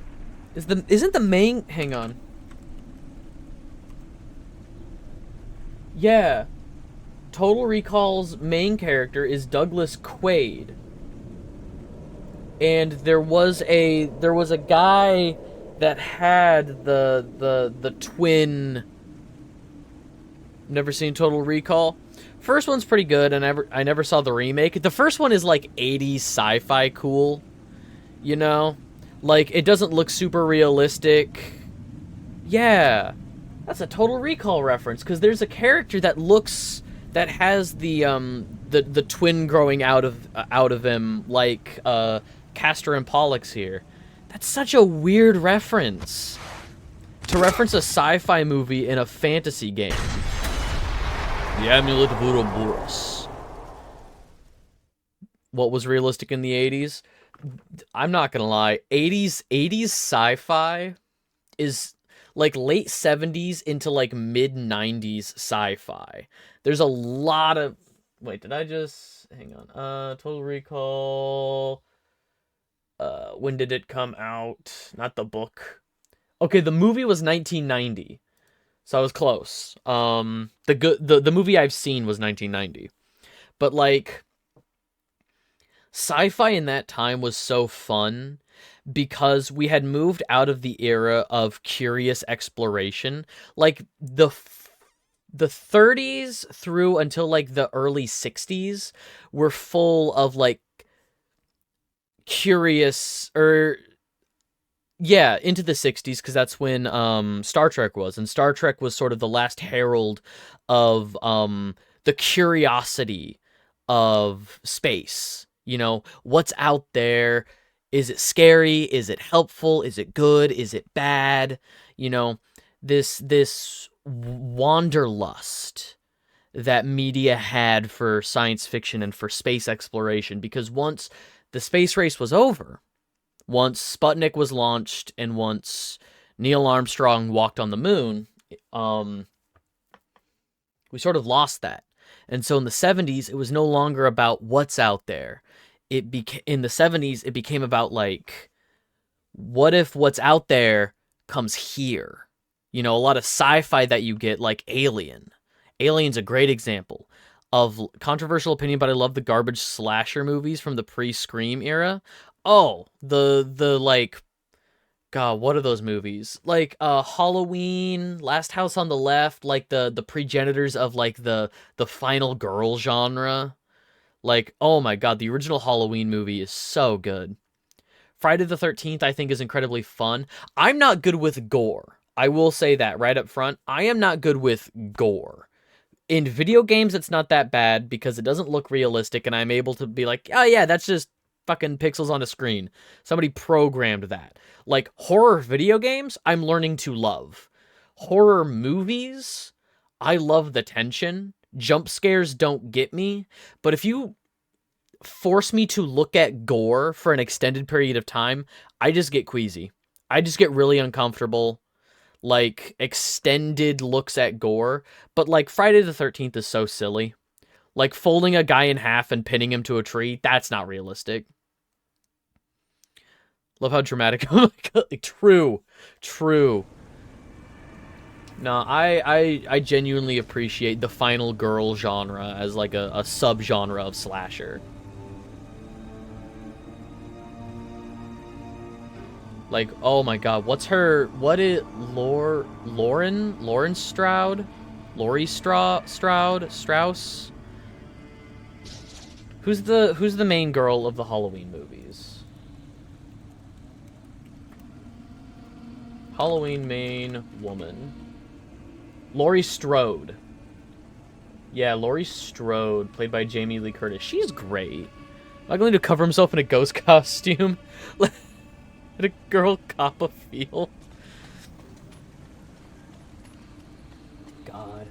Isn't the main... Hang on. Yeah. Total Recall's main character is Douglas Quaid. And there was a guy that had the twin... Never seen Total Recall? First one's pretty good, and I never saw the remake. The first one is like 80s sci-fi cool. You know? Like, it doesn't look super realistic. Yeah. That's a Total Recall reference, because there's a character that has the twin growing out of him, like Castor and Pollux here. That's such a weird reference. To reference a sci-fi movie in a fantasy game. The Amulet of Ouroboros. What was realistic in the 80s? I'm not gonna lie, 80s sci-fi is like late 70s into like mid 90s sci-fi. There's a lot of... Wait, did I just... Hang on. Total Recall... when did it come out? Not the book. Okay, the movie was 1990. So I was close. The movie I've seen was 1990. But like... Sci-fi in that time was so fun because we had moved out of the era of curious exploration. Like the 30s through until like the early 60s were full of like curious, or yeah, into the 60s, because that's when Star Trek was, and Star Trek was sort of the last herald of the curiosity of space. You know, what's out there? Is it scary? Is it helpful? Is it good? Is it bad? You know, this wanderlust that media had for science fiction and for space exploration, because once the space race was over, once Sputnik was launched, and once Neil Armstrong walked on the moon, we sort of lost that. And so in the 70s, it was no longer about what's out there. In the 70s, it became about, like, what if what's out there comes here? You know, a lot of sci-fi that you get, like Alien. Alien's a great example of controversial opinion, but I love the garbage slasher movies from the pre-Scream era. Oh, the like, God, what are those movies? Like Halloween, Last House on the Left, like the progenitors of like the final girl genre. Like, oh my God, the original Halloween movie is so good. Friday the 13th, I think, is incredibly fun. I'm not good with gore. I will say that right up front. I am not good with gore. In video games, it's not that bad because it doesn't look realistic, and I'm able to be like, oh yeah, that's just fucking pixels on a screen. Somebody programmed that. Like, horror video games, I'm learning to love. Horror movies, I love the tension. Jump scares don't get me, but if you force me to look at gore for an extended period of time, I just get queasy. I just get really uncomfortable. Like, extended looks at gore. But, like, Friday the 13th is so silly. Like, folding a guy in half and pinning him to a tree, that's not realistic. Love how dramatic. Oh my God, like, true. No, I genuinely appreciate the final girl genre as, like, a sub-genre of slasher. Like, oh my God, Lauren Stroud? Laurie Strauss? Who's the main girl of the Halloween movies? Halloween main woman. Laurie Strode. Yeah, Laurie Strode, played by Jamie Lee Curtis. She's great. Am I going to cover himself in a ghost costume? Let a girl cop a field? God.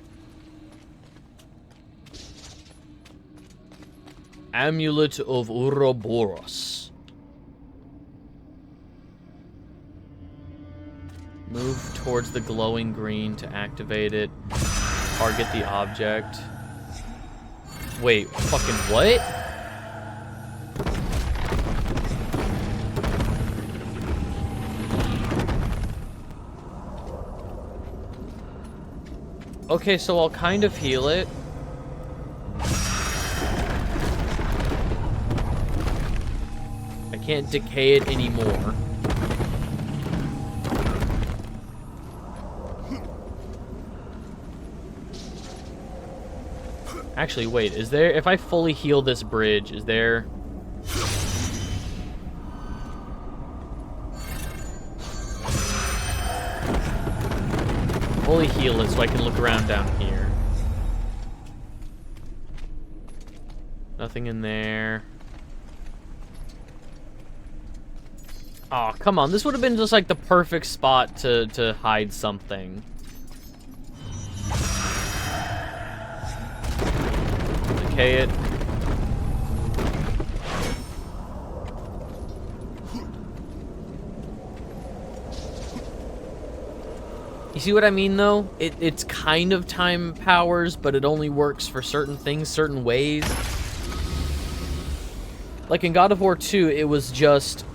Amulet of Ouroboros. Move towards the glowing green to activate it. Target the object. Wait, fucking what? Okay, so I'll kind of heal it. I can't decay it anymore. Actually, wait, is there... If I fully heal this bridge, is there... Fully heal it so I can look around down here. Nothing in there. Oh, come on. This would have been just like the perfect spot to hide something. Decay it. You see what I mean, though? It's kind of time powers, but it only works for certain things, certain ways. Like in God of War 2, it was just...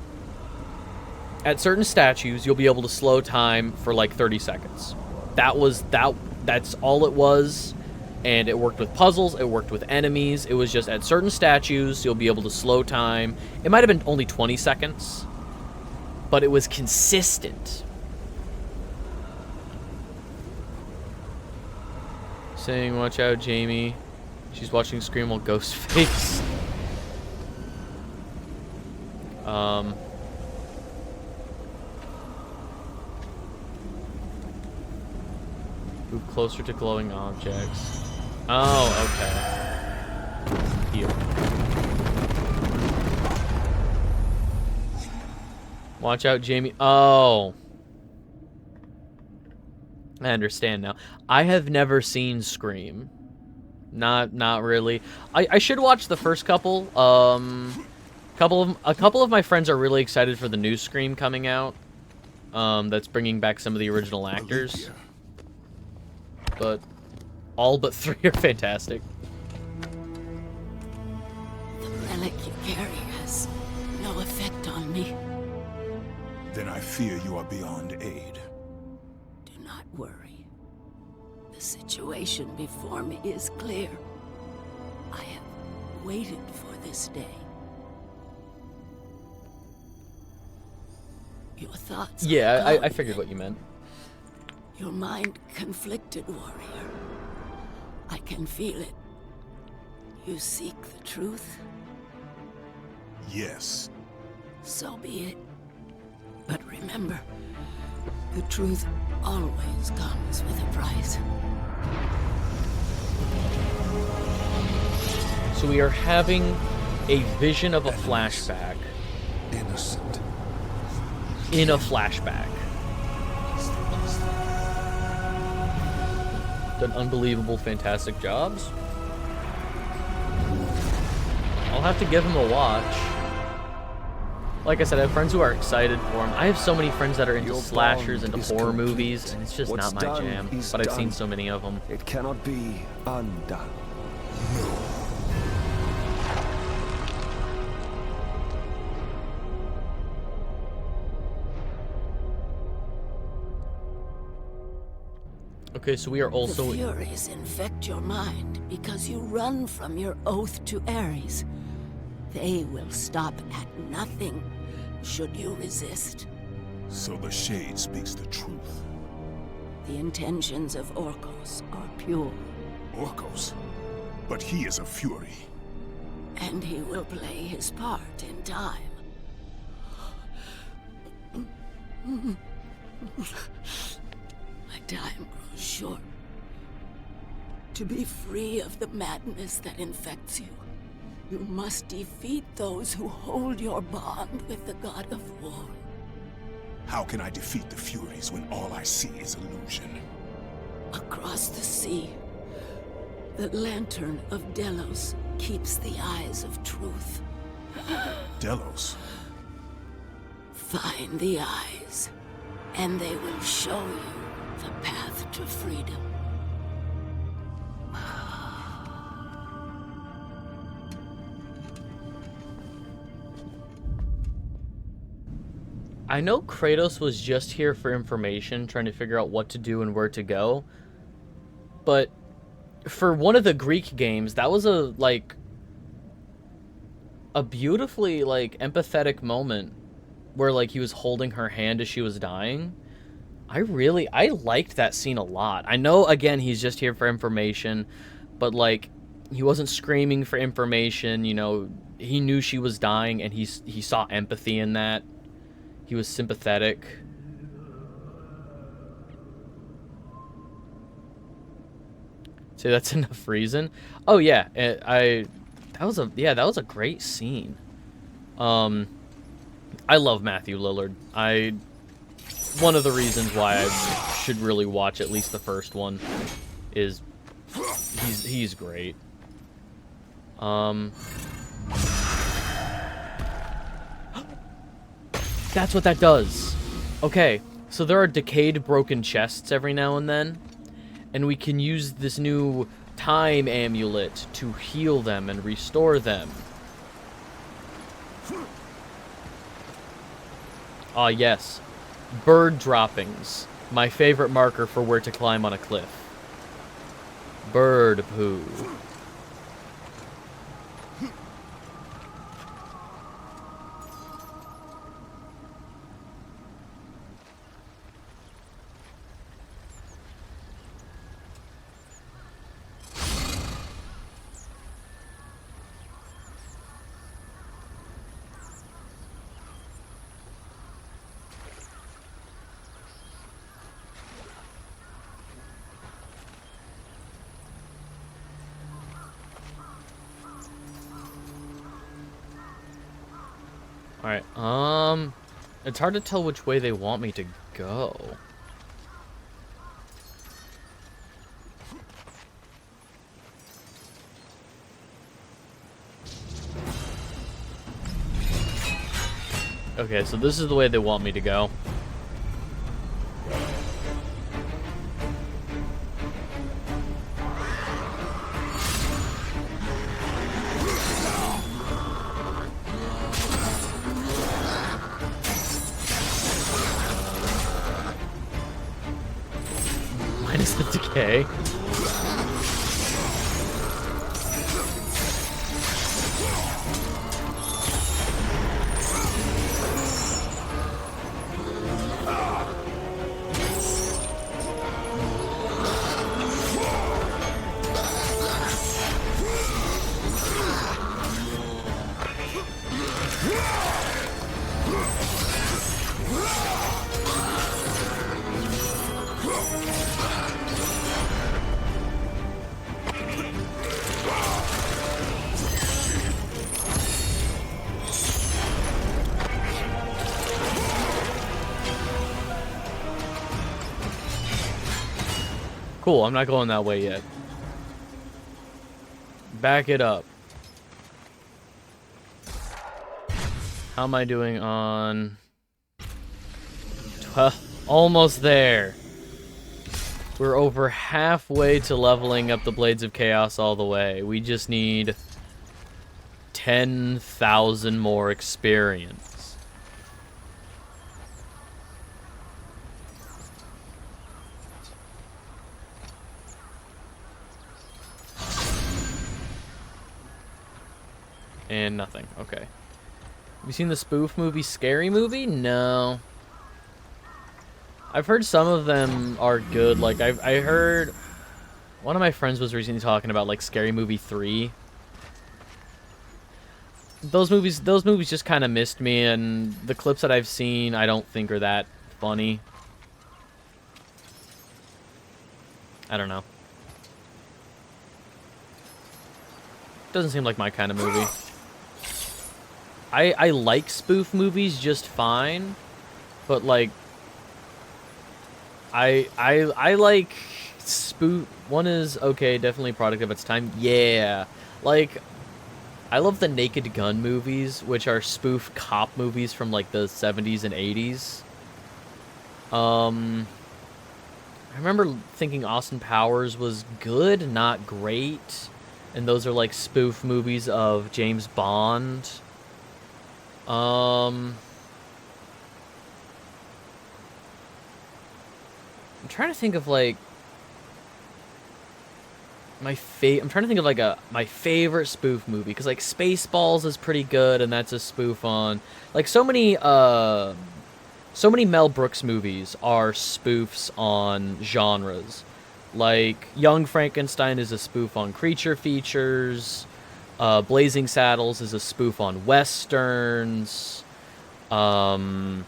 At certain statues, you'll be able to slow time for like 30 seconds. That's all it was. And it worked with puzzles, it worked with enemies. It was just at certain statues, you'll be able to slow time. It might have been only 20 seconds. But it was consistent. Saying, watch out, Jamie. She's watching Scream while Ghostface. Move closer to glowing objects. Oh, okay. Heal. Watch out, Jamie. Oh. I understand now. I have never seen Scream. Not really. I should watch the first couple. A couple of my friends are really excited for the new Scream coming out. That's bringing back some of the original actors. But all but 3 are fantastic. relic you carry has no effect on me. Then I fear you are beyond aid. Do not worry. The situation before me is clear. I have waited for this day. Your thoughts. Yeah, are I figured what you meant. Your mind conflicted, warrior. I can feel it. You seek the truth? Yes. So be it. But remember, the truth always comes with a price. So we are having a vision of a flashback. Innocent. In a flashback. Done unbelievable, fantastic jobs. I'll have to give him a watch. Like I said, I have friends who are excited for him. I have so many friends that are into slashers, into horror movies, and it's just not my jam. But I've seen so many of them. It cannot be undone. Okay, so we are also... The Furies infect your mind because you run from your oath to Ares. They will stop at nothing should you resist. So the Shade speaks the truth. The intentions of Orcos are pure. Orcos? But he is a Fury. And he will play his part in time. My time grows short. To be free of the madness that infects you, you must defeat those who hold your bond with the god of war. How can I defeat the Furies when all I see is illusion? Across the sea, the lantern of Delos keeps the eyes of truth. Delos? Find the eyes, and they will show you the path to freedom. I know Kratos was just here for information, trying to figure out what to do and where to go. But for one of the Greek games, that was a beautifully empathetic moment where he was holding her hand as she was dying. I liked that scene a lot. I know again he's just here for information, but he wasn't screaming for information, he knew she was dying and he saw empathy in that. He was sympathetic. So that's enough reason. Oh yeah, that was a great scene. I love Matthew Lillard. One of the reasons why I should really watch at least the first one is he's great. That's what that does. Okay, so there are decayed, broken chests every now and then, and we can use this new time amulet to heal them and restore them. Ah, yes. Bird droppings. My favorite marker for where to climb on a cliff. Bird poo. Alright, it's hard to tell which way they want me to go. Okay, so this is the way they want me to go. Okay. Cool, I'm not going that way yet. Back it up. How am I doing on... 12? Almost there. We're over halfway to leveling up the Blades of Chaos all the way. We just need 10,000 more experience. And nothing. Okay. Have you seen the spoof movie Scary Movie? No. I've heard some of them are good. Like, I heard... One of my friends was recently talking about, like, Scary Movie 3. Those movies just kind of missed me, and the clips that I've seen I don't think are that funny. I don't know. Doesn't seem like my kind of movie. I like spoof movies just fine, but like I like spoof. One is okay, definitely a product of its time. Yeah, like I love the Naked Gun movies, which are spoof cop movies from like the 70s and 80s. I remember thinking Austin Powers was good, not great, and those are like spoof movies of James Bond. I'm trying to think of like my my favorite spoof movie, because like Spaceballs is pretty good, and that's a spoof on like so many Mel Brooks movies are spoofs on genres. Like Young Frankenstein is a spoof on creature features. Blazing Saddles is a spoof on westerns. Trying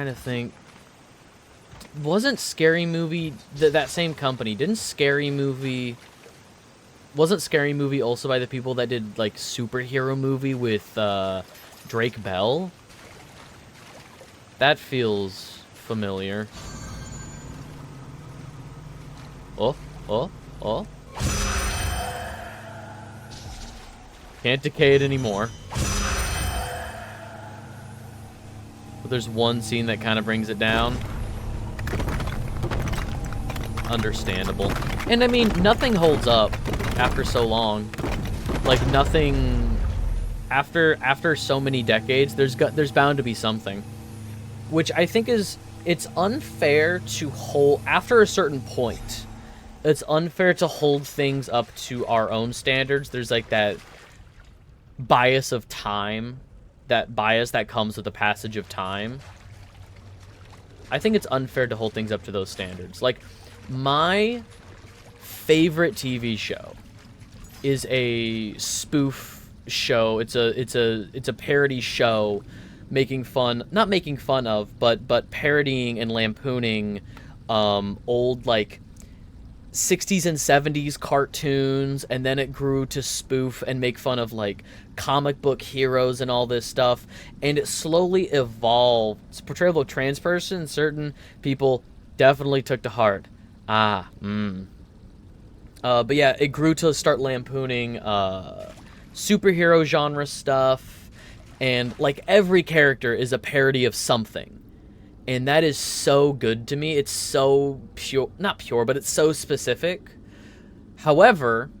to think. Wasn't Scary Movie that same company? Wasn't Scary Movie also by the people that did like Superhero Movie with Drake Bell? That feels familiar. Oh. Can't decay it anymore. But there's one scene that kind of brings it down. Understandable. And I mean, nothing holds up after so long. Like nothing after so many decades, there's bound to be something. Which I think it's unfair to hold, after a certain point, it's unfair to hold things up to our own standards. There's like that bias of time, that bias that comes with the passage of time. I think it's unfair to hold things up to those standards. Like, my favorite TV show is a spoof show. It's a parody show not making fun of, but parodying and lampooning old like 60s and 70s cartoons, and then it grew to spoof and make fun of like comic book heroes and all this stuff, and it slowly evolved. Its portrayal of trans person, certain people definitely took to heart. But yeah, it grew to start lampooning superhero genre stuff. And, like, every character is a parody of something. And that is so good to me. It's so pure. Not pure, but it's so specific. However,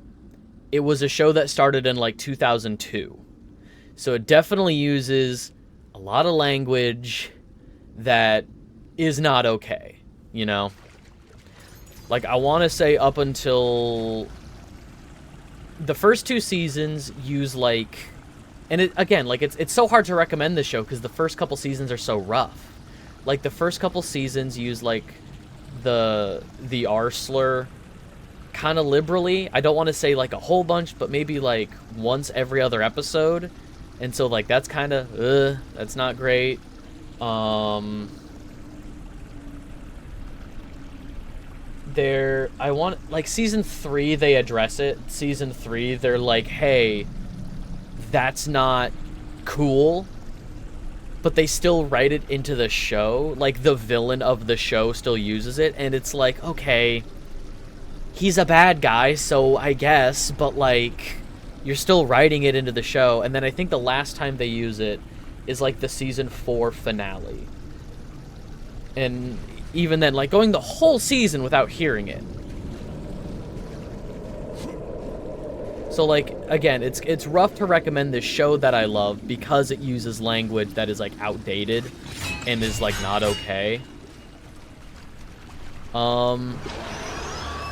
it was a show that started in, like, 2002. So it definitely uses a lot of language that is not okay, you know? Like, I want to say up until the first 2 seasons use, like... And, again, like, it's so hard to recommend this show because the first couple seasons are so rough. Like, the first couple seasons use, like, the R slur kind of liberally. I don't want to say, like, a whole bunch, but maybe, like, once every other episode. And so, like, that's kind of, that's not great. Season 3, they address it. Season 3, they're like, hey, that's not cool. But they still write it into the show. Like, the villain of the show still uses it. And it's like, okay, he's a bad guy, so I guess. But, like, you're still writing it into the show. And then I think the last time they use it is, like, the Season 4 finale. And even then, like, going the whole season without hearing it. So, like, again, it's rough to recommend this show that I love because it uses language that is, like, outdated and is, like, not okay.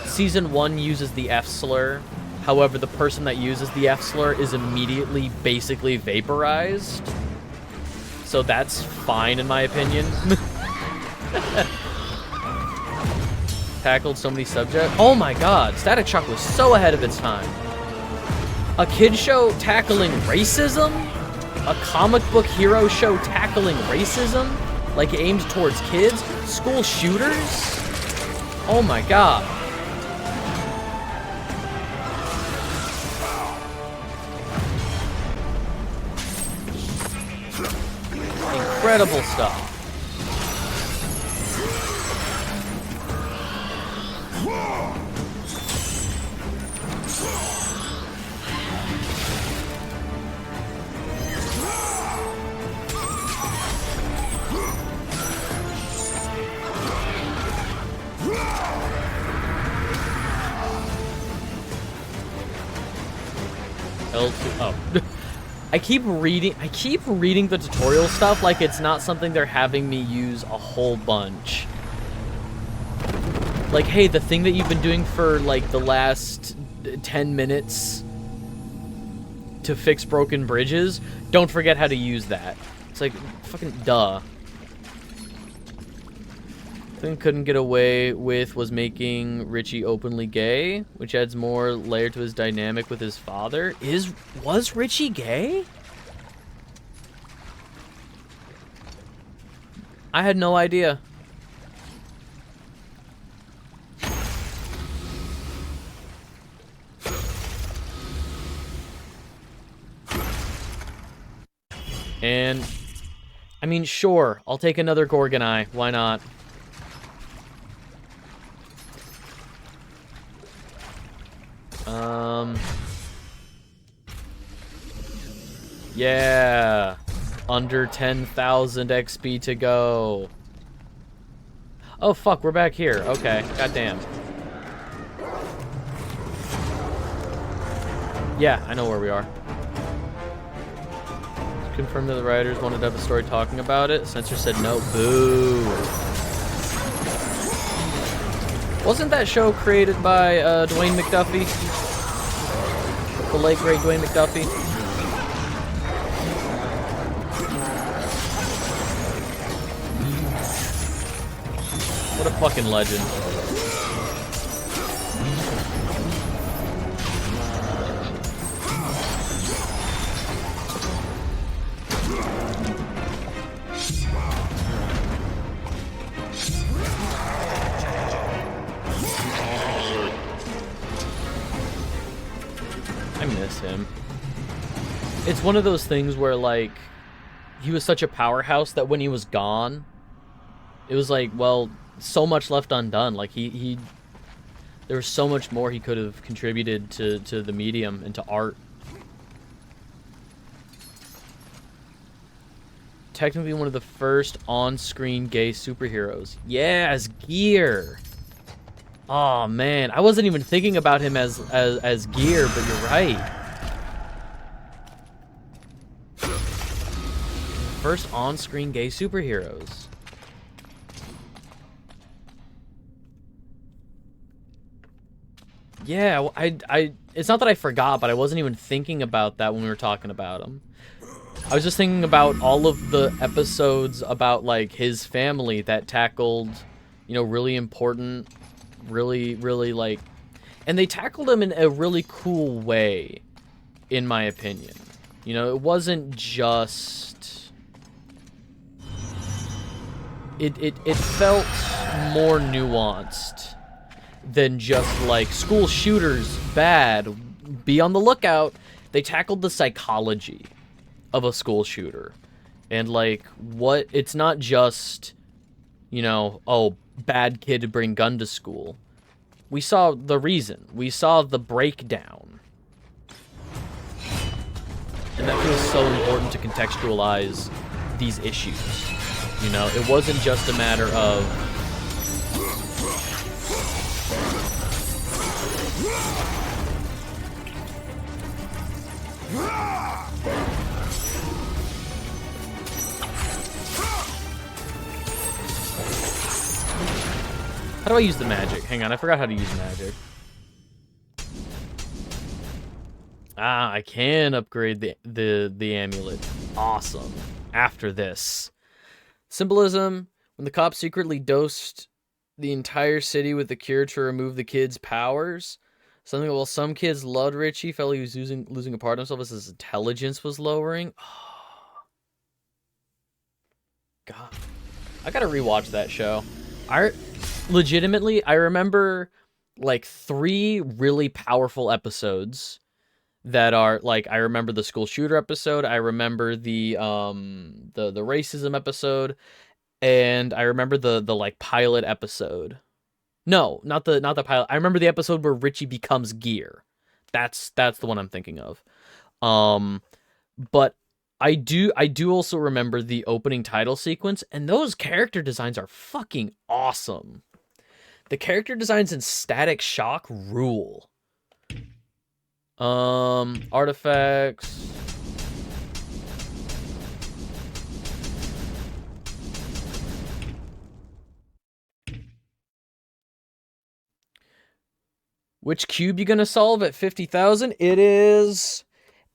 Season 1 uses the F slur. However, the person that uses the F slur is immediately basically vaporized. So that's fine in my opinion. Tackled so many subjects. Oh my god, Static Shock was so ahead of its time. A kid show tackling racism? A comic book hero show tackling racism? Like aimed towards kids? School shooters? Oh my god. Incredible stuff. Oh. I keep reading the tutorial stuff like it's not something they're having me use a whole bunch. Like, hey, the thing that you've been doing for, like, the last 10 minutes to fix broken bridges, don't forget how to use that. It's like, fucking duh. Thing couldn't get away with was making Richie openly gay, which adds more layer to his dynamic with his father. Was Richie gay? I had no idea. And I mean, sure, I'll take another Gorgon Eye. Why not? Yeah. Under 10,000 XP to go. Oh, fuck, we're back here. Okay, goddamn. Yeah, I know where we are. Confirmed that the writers wanted to have a story talking about it. Censor said no. Boo. Wasn't that show created by Dwayne McDuffie? The late great Dwayne McDuffie? What a fucking legend. I miss him. It's one of those things where, like, he was such a powerhouse that when he was gone, it was like, well, so much left undone. Like, there was so much more he could have contributed to the medium and to art. Technically one of the first on-screen gay superheroes. Yeah, as Gear. Oh man, I wasn't even thinking about him as Gear, but you're right. first on-screen gay superheroes. Yeah, it's not that I forgot, but I wasn't even thinking about that when we were talking about him. I was just thinking about all of the episodes about, like, his family that tackled, you know, really important, really, like... And they tackled him in a really cool way, in my opinion. You know, it wasn't just... It felt more nuanced than just, like, school shooters, bad, be on the lookout. They tackled the psychology of a school shooter. And, like, what... It's not just, you know, oh, bad kid to bring gun to school. We saw the reason. We saw the breakdown. And that feels so important to contextualize these issues. You know, it wasn't just a matter of... How do I use the magic? Hang on, I forgot how to use magic. Ah, I can upgrade the amulet. Awesome. After this. Symbolism. When the cops secretly dosed the entire city with the cure to remove the kid's powers. Something, well, some kids loved Richie, felt he was losing a part of himself as his intelligence was lowering. Oh. God. I gotta rewatch that show. Legitimately, I remember, like, 3 really powerful episodes that are, like, I remember the school shooter episode, I remember the racism episode, and I remember the like, pilot episode. No, not the pilot. I remember the episode where Richie becomes Gear. That's the one I'm thinking of. But I do also remember the opening title sequence, and those character designs are fucking awesome. The character designs in Static Shock rule. Artifacts. Which cube you gonna solve at 50,000? It is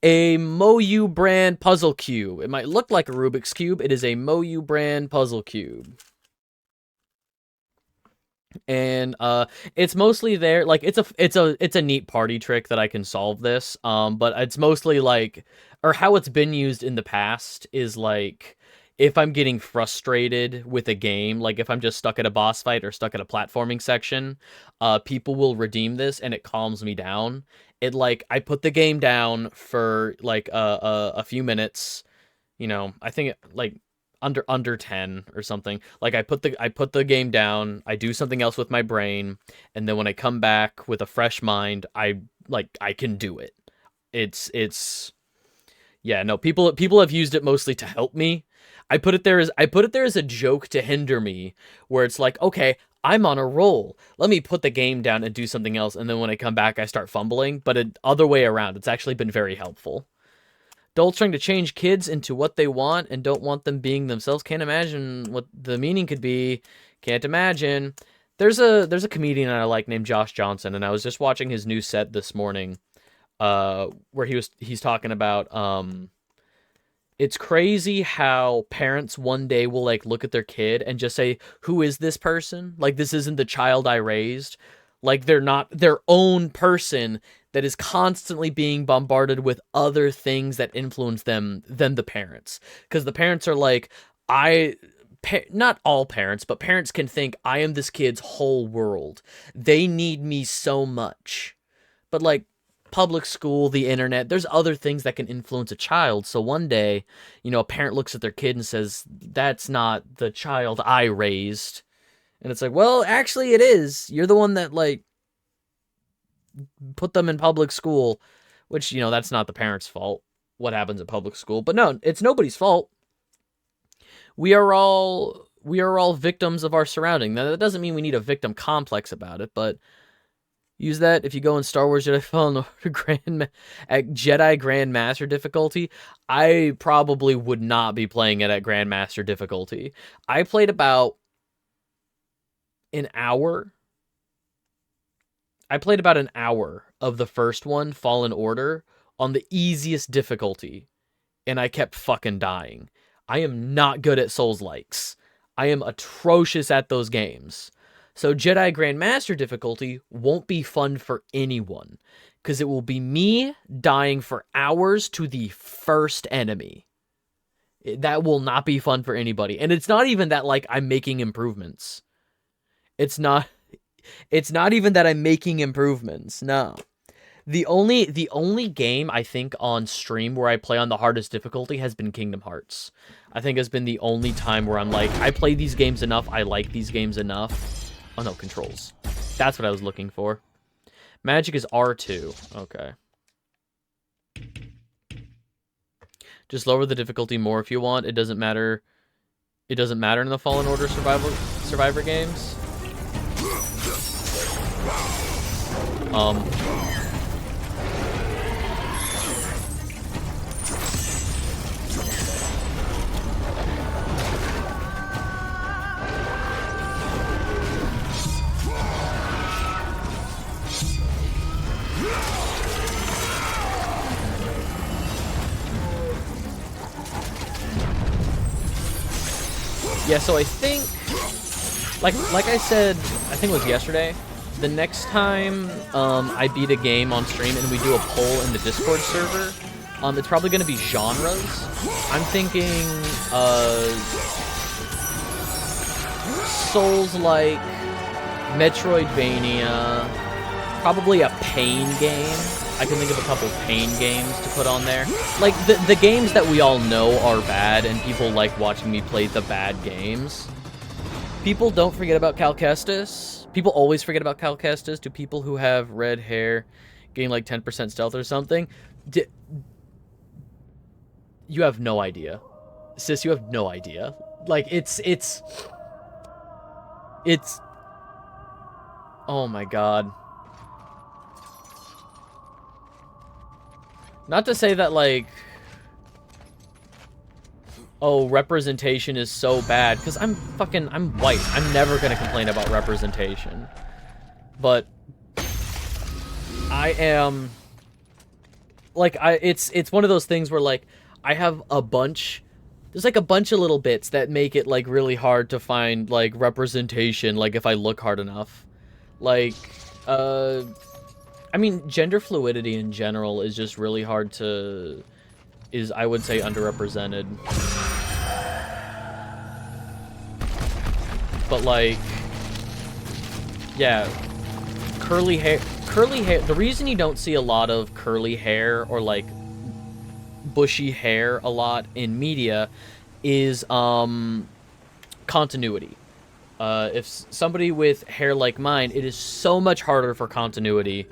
a Moyu brand puzzle cube. It might look like a Rubik's Cube. It is a Moyu brand puzzle cube. And it's mostly there, like, it's a neat party trick that I can solve this, but it's mostly like, or how it's been used in the past is like, if I'm getting frustrated with a game, like if I'm just stuck at a boss fight or stuck at a platforming section, people will redeem this and it calms me down. It, like, I put the game down for like a few minutes, you know, I think like under 10 or something. Like, I put the game down, I do something else with my brain, and then when I come back with a fresh mind, I can do it. It's yeah, no, people have used it mostly to help me. I put it there as a joke to hinder me, where it's like, okay, I'm on a roll. Let me put the game down and do something else, and then when I come back, I start fumbling. But other way around, it's actually been very helpful. Adults trying to change kids into what they want and don't want them being themselves. Can't imagine what the meaning could be. Can't imagine. There's a comedian I like named Josh Johnson, and I was just watching his new set this morning, where he's talking about it's crazy how parents one day will, like, look at their kid and just say, who is this person? Like, this isn't the child I raised. Like, they're not their own person that is constantly being bombarded with other things that influence them than the parents. Because the parents are like, not all parents, but parents can think, I am this kid's whole world. They need me so much. But, like, public school, the internet, there's other things that can influence a child. So one day, you know, a parent looks at their kid and says, that's not the child I raised. And it's like, well, actually it is. You're the one that, like, put them in public school, which, you know, that's not the parents' fault, what happens at public school. But no, it's nobody's fault. We are all victims of our surrounding. Now, that doesn't mean we need a victim complex about it, but, use that if you go in Star Wars Jedi Fallen Order at Jedi Grandmaster difficulty. I probably would not be playing it at Grandmaster difficulty. I played about an hour. I played about an hour of the first one, Fallen Order, on the easiest difficulty, and I kept fucking dying. I am not good at Souls-likes. I am atrocious at those games. So Jedi Grandmaster difficulty won't be fun for anyone, because it will be me dying for hours to the first enemy. That will not be fun for anybody. And it's not even that, like, I'm making improvements. It's not even that I'm making improvements. No. The only game I think on stream where I play on the hardest difficulty has been Kingdom Hearts. I think has been the only time where I'm like, I play these games enough, I like these games enough. Oh no, controls. That's what I was looking for. Magic is R2. Okay. Just lower the difficulty more if you want. It doesn't matter. It doesn't matter in the Fallen Order Survivor games. Yeah, so I think, like I said, I think it was yesterday, the next time I beat a game on stream and we do a poll in the Discord server, it's probably going to be genres. I'm thinking Souls-like, Metroidvania, probably a Pain game. I can think of a couple Pain games to put on there. Like, the games that we all know are bad, and people like watching me play the bad games. People don't forget about Cal Kestis. People always forget about Cal Kestis. Do people who have red hair gain like 10% stealth or something? You have no idea. Sis, you have no idea. Like, it's... Oh my god. Not to say that, like, oh, representation is so bad, because I'm white. I'm never going to complain about representation. But I am, like, it's one of those things where, like, I have a bunch, there's, like, a bunch of little bits that make it, like, really hard to find, like, representation, like, if I look hard enough. Like, I mean, gender fluidity in general is just really hard to, I would say, underrepresented. But, like, yeah, curly hair, the reason you don't see a lot of curly hair or, like, bushy hair a lot in media is, continuity. If somebody with hair like mine, it is so much harder for continuity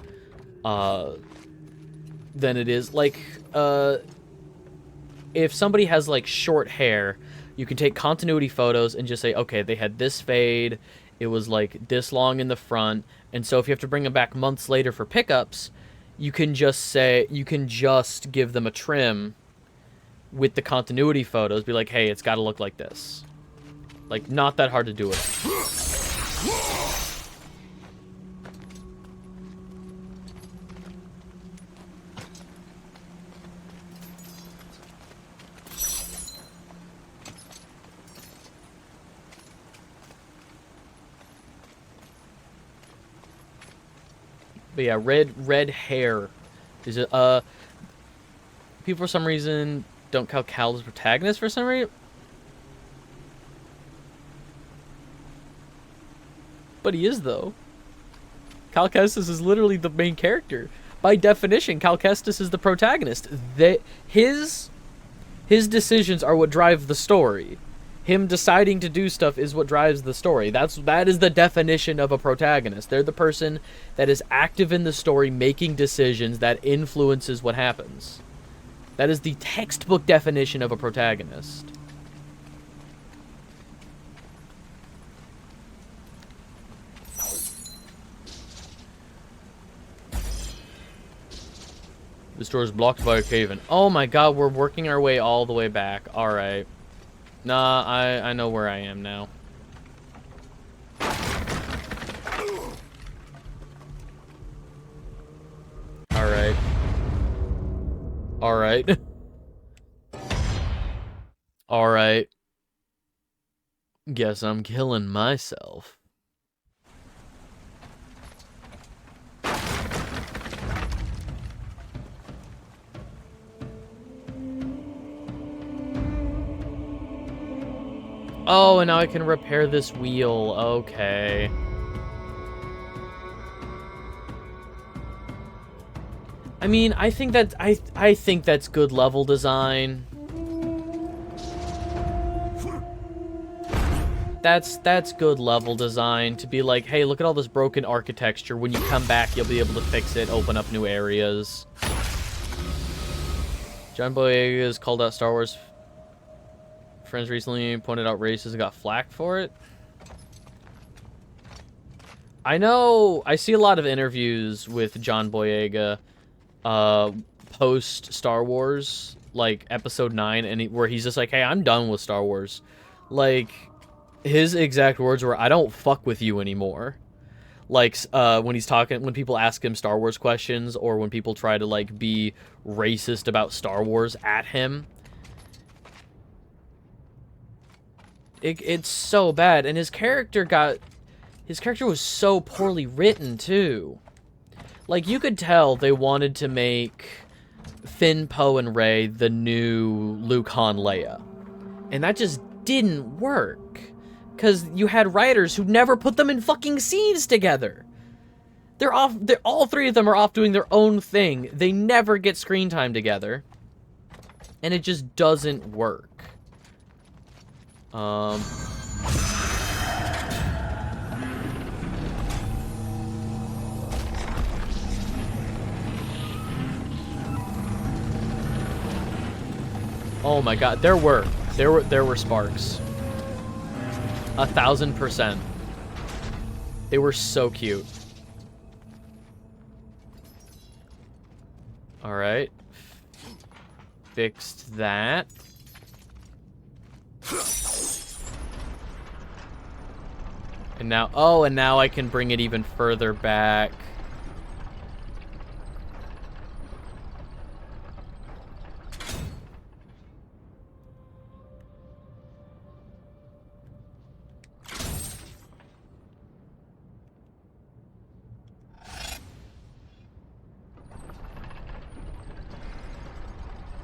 than it is, like, if somebody has, like, short hair, you can take continuity photos and just say, okay, they had this fade, it was, like, this long in the front, and so if you have to bring them back months later for pickups, you can just give them a trim with the continuity photos, be like, hey, it's got to look like this. Like, not that hard to do it. But yeah, red hair is it, people for some reason don't count Cal as protagonist for some reason. But he is, though. Cal Kestis is literally the main character. By definition, Cal Kestis is the protagonist. His decisions are what drive the story. Him deciding to do stuff is what drives the story. That is the definition of a protagonist. They're the person that is active in the story, making decisions that influences what happens. That is the textbook definition of a protagonist. This door is blocked by a cave-in. Oh my god, we're working our way all the way back. Alright. Nah, I know where I am now. Alright. Alright. Alright. Guess I'm killing myself. Oh, and now I can repair this wheel. Okay. I mean, I think that I think that's good level design. That's good level design to be like, hey, look at all this broken architecture. When you come back, you'll be able to fix it, open up new areas. John Boyega has called out Star Wars friends recently, pointed out races and got flack for it. I know, I see a lot of interviews with John Boyega post Star Wars, like Episode 9, and where he's just like, hey, I'm done with Star Wars. Like, his exact words were, I don't fuck with you anymore. Like, when he's talking, when people ask him Star Wars questions, or when people try to, like, be racist about Star Wars at him. It's so bad, and his character was so poorly written, too. Like, you could tell they wanted to make Finn, Poe, and Rey the new Luke, Han, Leia. And that just didn't work. Because you had writers who never put them in fucking scenes together. All three of them are off doing their own thing. They never get screen time together. And it just doesn't work. Oh my god, there were sparks. 1000%. They were so cute. Alright. Fixed that. And now, oh, and now I can bring it even further back.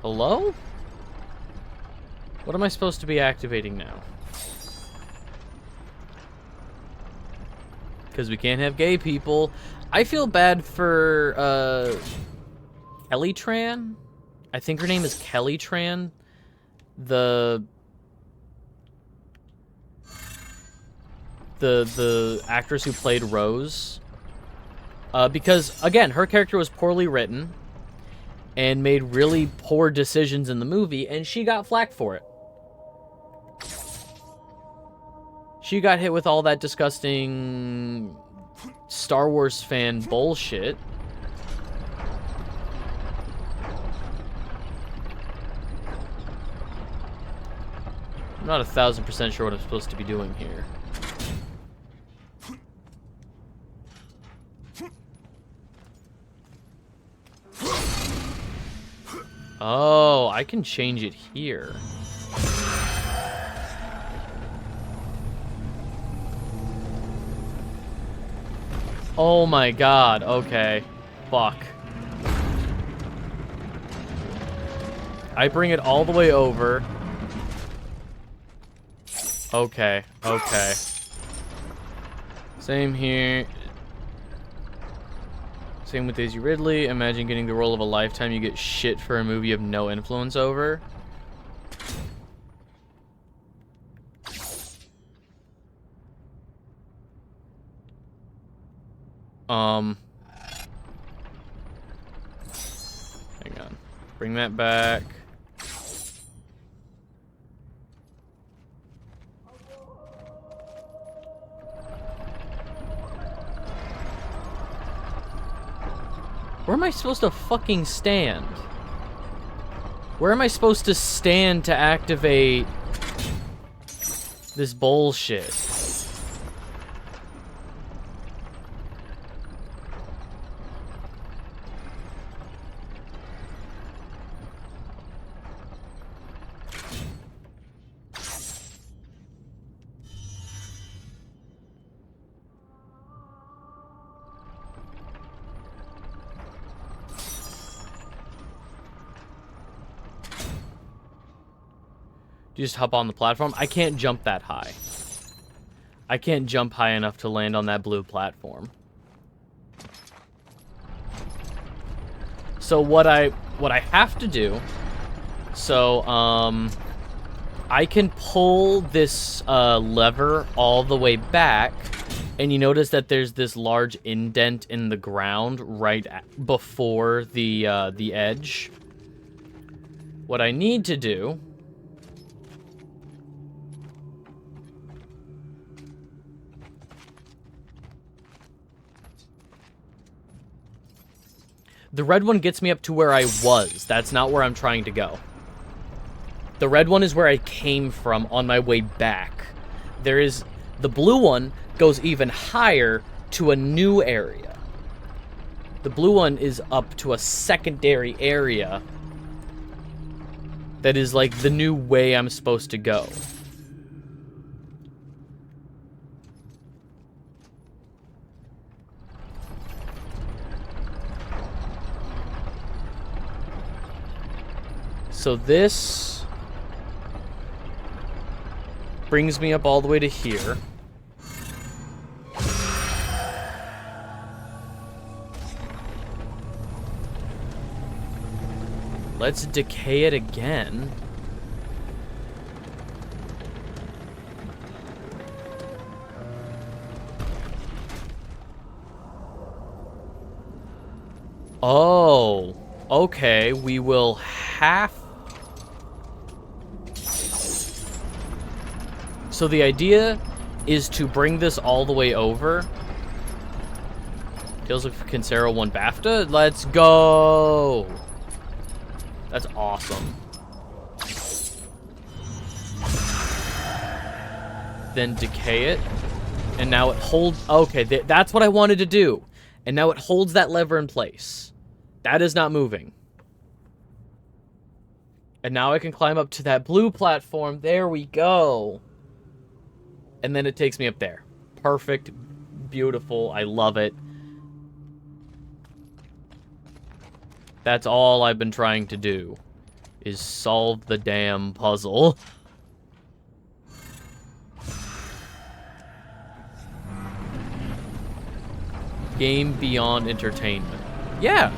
Hello? What am I supposed to be activating now? Because we can't have gay people. I feel bad for, Kelly Tran? I think her name is Kelly Tran. The actress who played Rose. Because, again, her character was poorly written and made really poor decisions in the movie, and she got flack for it. She got hit with all that disgusting Star Wars fan bullshit. I'm not 1000% sure what I'm supposed to be doing here. Oh, I can change it here. Oh my god, okay. Fuck. I bring it all the way over. Okay, okay. Same here. Same with Daisy Ridley. Imagine getting the role of a lifetime you get shit for a movie you have no influence over. Hang on. Bring that back. Where am I supposed to fucking stand? Where am I supposed to stand to activate this bullshit? Do you just hop on the platform? I can't jump that high. I can't jump high enough to land on that blue platform. So what I have to do, I can pull this lever all the way back, and you notice that there's this large indent in the ground right before the edge. What I need to do the red one gets me up to where I was. That's not where I'm trying to go. The red one is where I came from on my way back. The blue one goes even higher to a new area. The blue one is up to a secondary area that is like the new way I'm supposed to go. So this brings me up all the way to here. Let's decay it again. Oh, okay, we will have... So the idea is to bring this all the way over. Tales of Kinsera won BAFTA? Let's go! That's awesome. Then decay it. And now it holds... Okay, that's what I wanted to do. And now it holds that lever in place. That is not moving. And now I can climb up to that blue platform. There we go. And then it takes me up there. Perfect. Beautiful. I love it. That's all I've been trying to do. Is solve the damn puzzle. Game beyond entertainment. Yeah.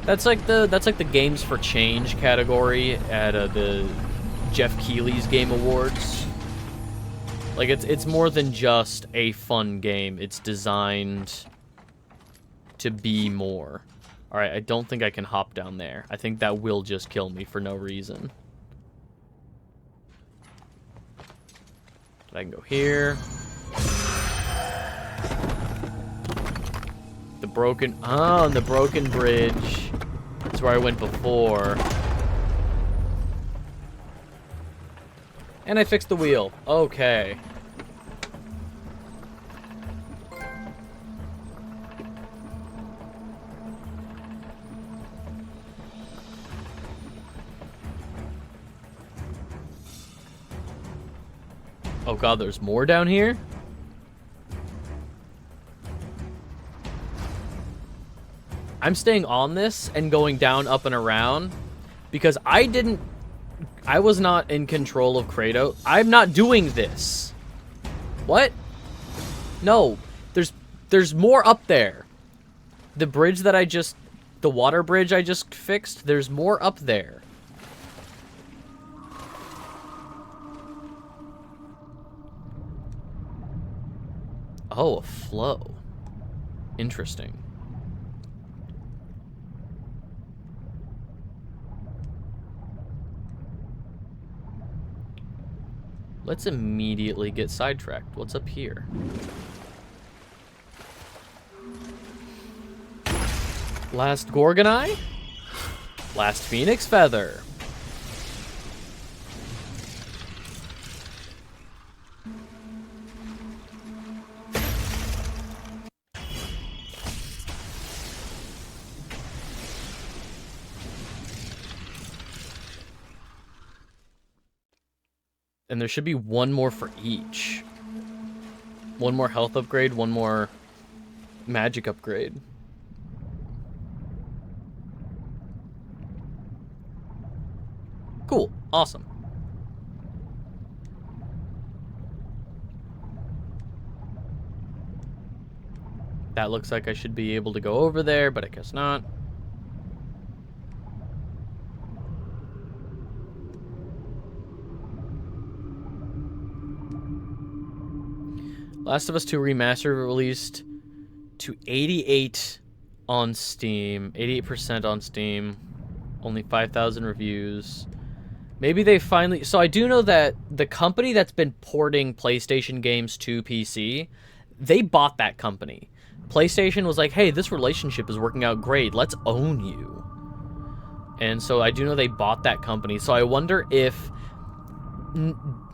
That's like the Games for Change category at the Jeff Keighley's Game Awards. Like, it's more than just a fun game. It's designed to be more. Alright, I don't think I can hop down there. I think that will just kill me for no reason. I can go here. The broken bridge. That's where I went before. And I fixed the wheel. Okay. Oh god, there's more down here? I'm staying on this and going down, up, and around because I was not in control of Kratos. I'm not doing this. What? No. There's more up there. The bridge that the water bridge I just fixed, there's more up there. Oh, a flow. Interesting. Let's immediately get sidetracked. What's up here? Last Gorgon Eye. Last Phoenix Feather. And there should be one more for each. One more health upgrade, one more magic upgrade. Cool. Awesome. That looks like I should be able to go over there, but I guess not. Last of Us 2 Remastered released to 88 on Steam. 88% on Steam. Only 5,000 reviews. Maybe they finally... So I do know that the company that's been porting PlayStation games to PC, they bought that company. PlayStation was like, hey, this relationship is working out great. Let's own you. And so I do know they bought that company. So I wonder if...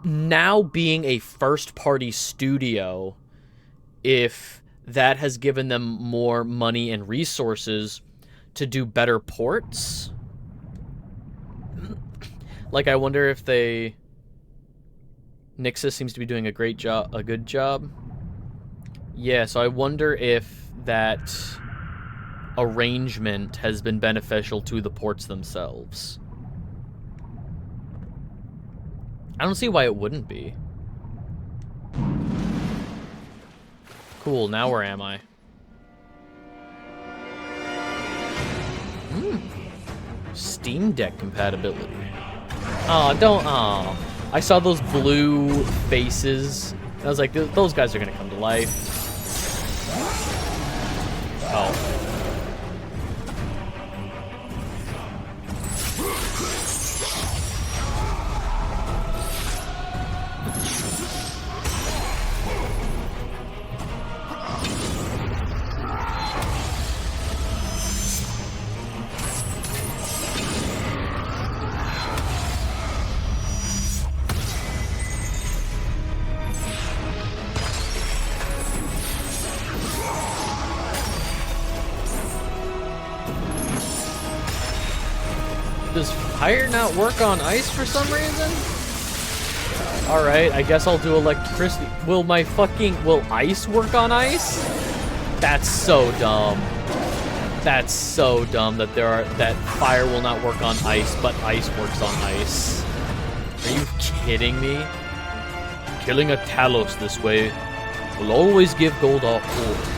now being a first-party studio, if that has given them more money and resources to do better ports. Like, I wonder if they... Nixus seems to be doing a good job. Yeah, so I wonder if that arrangement has been beneficial to the ports themselves. I don't see why it wouldn't be. Cool, now where am I? Steam Deck compatibility. Oh, don't... Oh. I saw those blue faces. And I was like, those guys are gonna come to life. Oh. Does fire not work on ice for some reason? Alright, I guess I'll do electricity. Will ice work on ice? That's so dumb. That's so dumb that that fire will not work on ice, but ice works on ice. Are you kidding me? Killing a Talos this way will always give gold off orbs.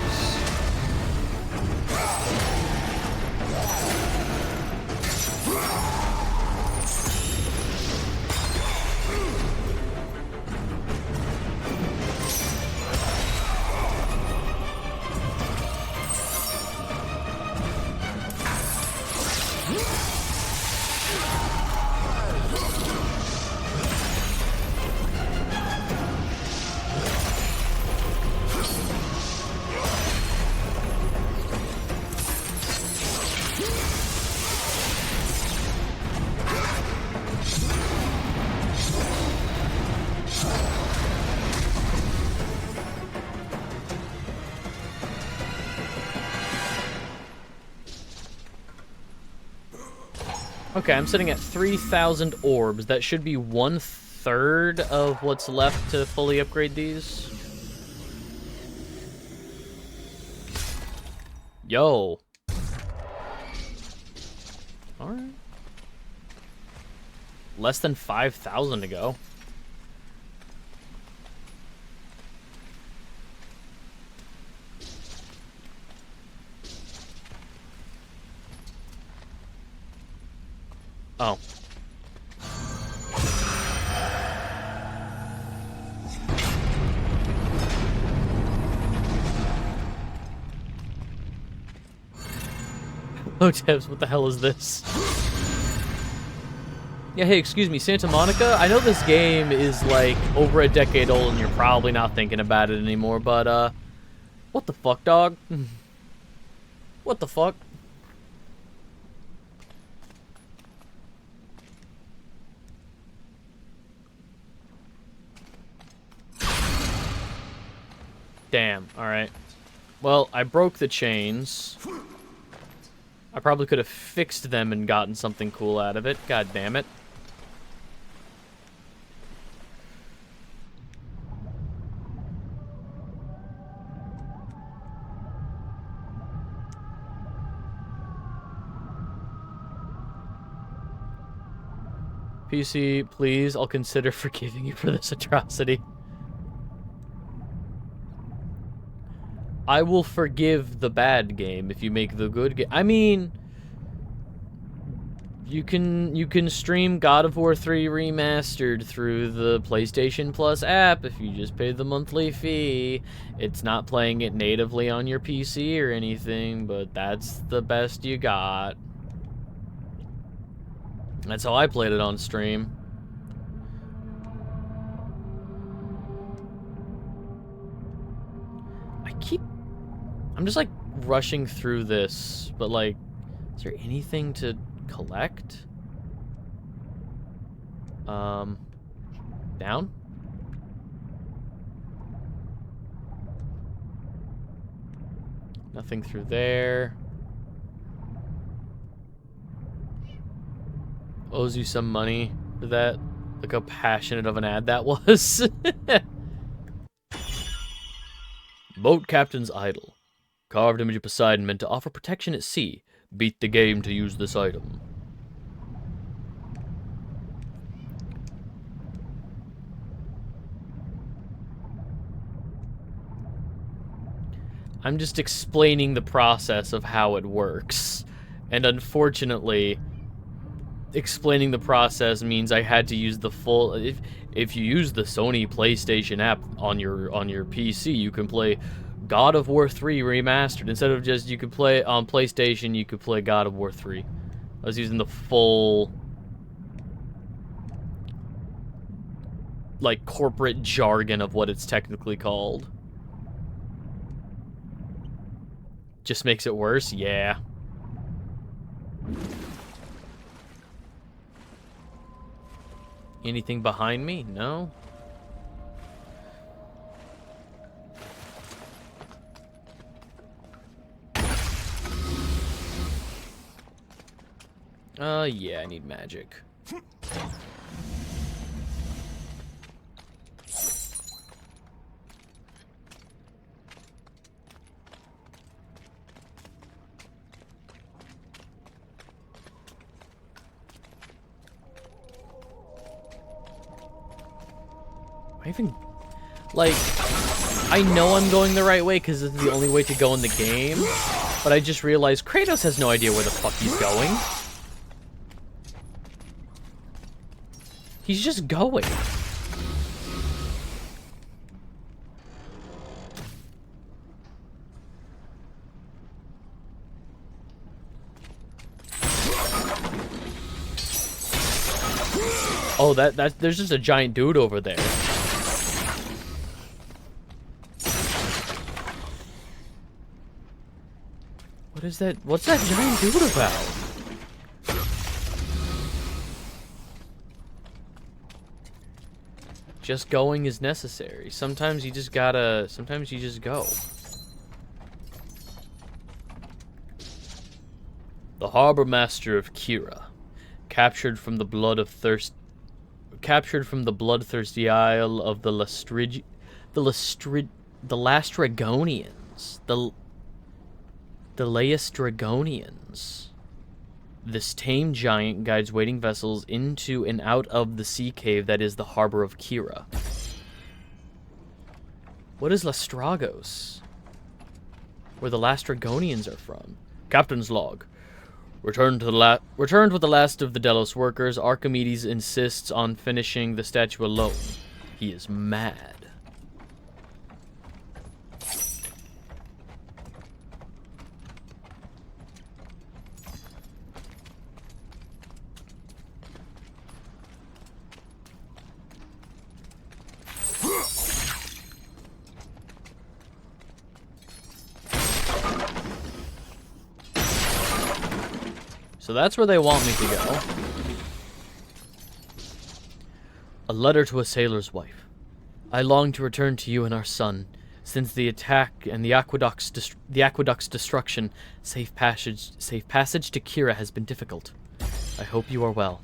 Okay, I'm sitting at 3,000 orbs. That should be 1/3 of what's left to fully upgrade these. Yo. Alright. Less than 5,000 to go. Oh. Oh, Tebs, what the hell is this? Yeah, hey, excuse me, Santa Monica? I know this game is, like, over a decade old and you're probably not thinking about it anymore, but, what the fuck, dog? What the fuck? Damn, alright. Well, I broke the chains. I probably could have fixed them and gotten something cool out of it. God damn it. PC, please, I'll consider forgiving you for this atrocity. I will forgive the bad game if you make the good game. I mean, you can stream God of War 3 Remastered through the PlayStation Plus app if you just pay the monthly fee. It's not playing it natively on your PC or anything, but that's the best you got. That's how I played it on stream. I'm just like rushing through this, but like, is there anything to collect? Down? Nothing through there. Owes you some money for that. Look how passionate of an ad that was. Boat Captain's Idol. Carved image of Poseidon meant to offer protection at sea. Beat the game to use this item. I'm just explaining the process of how it works. And unfortunately, explaining the process means I had to use the full... If you use the Sony PlayStation app on your PC, you can play God of War 3 Remastered. Instead of just you could play on PlayStation, you could play God of War 3. I was using the full, like, corporate jargon of what it's technically called. Just makes it worse? Yeah. Anything behind me? No? Yeah, I need magic. I even, like, I know I'm going the right way because it's the only way to go in the game, but I just realized Kratos has no idea where the fuck he's going. He's just going. Oh, there's just a giant dude over there. What is that? What's that giant dude about? Just going is necessary. Sometimes you just gotta... Sometimes you just go. The Harbor Master of Kira. Captured from the bloodthirsty isle of the Lastragonians. The Laestragonians. This tame giant guides waiting vessels into and out of the sea cave that is the harbor of Kira. What is Lastragos? Where the Lastragonians are from. Captain's log. Returned with the last of the Delos workers, Archimedeez insists on finishing the statue alone. He is mad. So that's where they want me to go. A letter to a sailor's wife. I long to return to you and our son. Since the attack and the aqueduct's destruction, safe passage to Kira has been difficult. I hope you are well.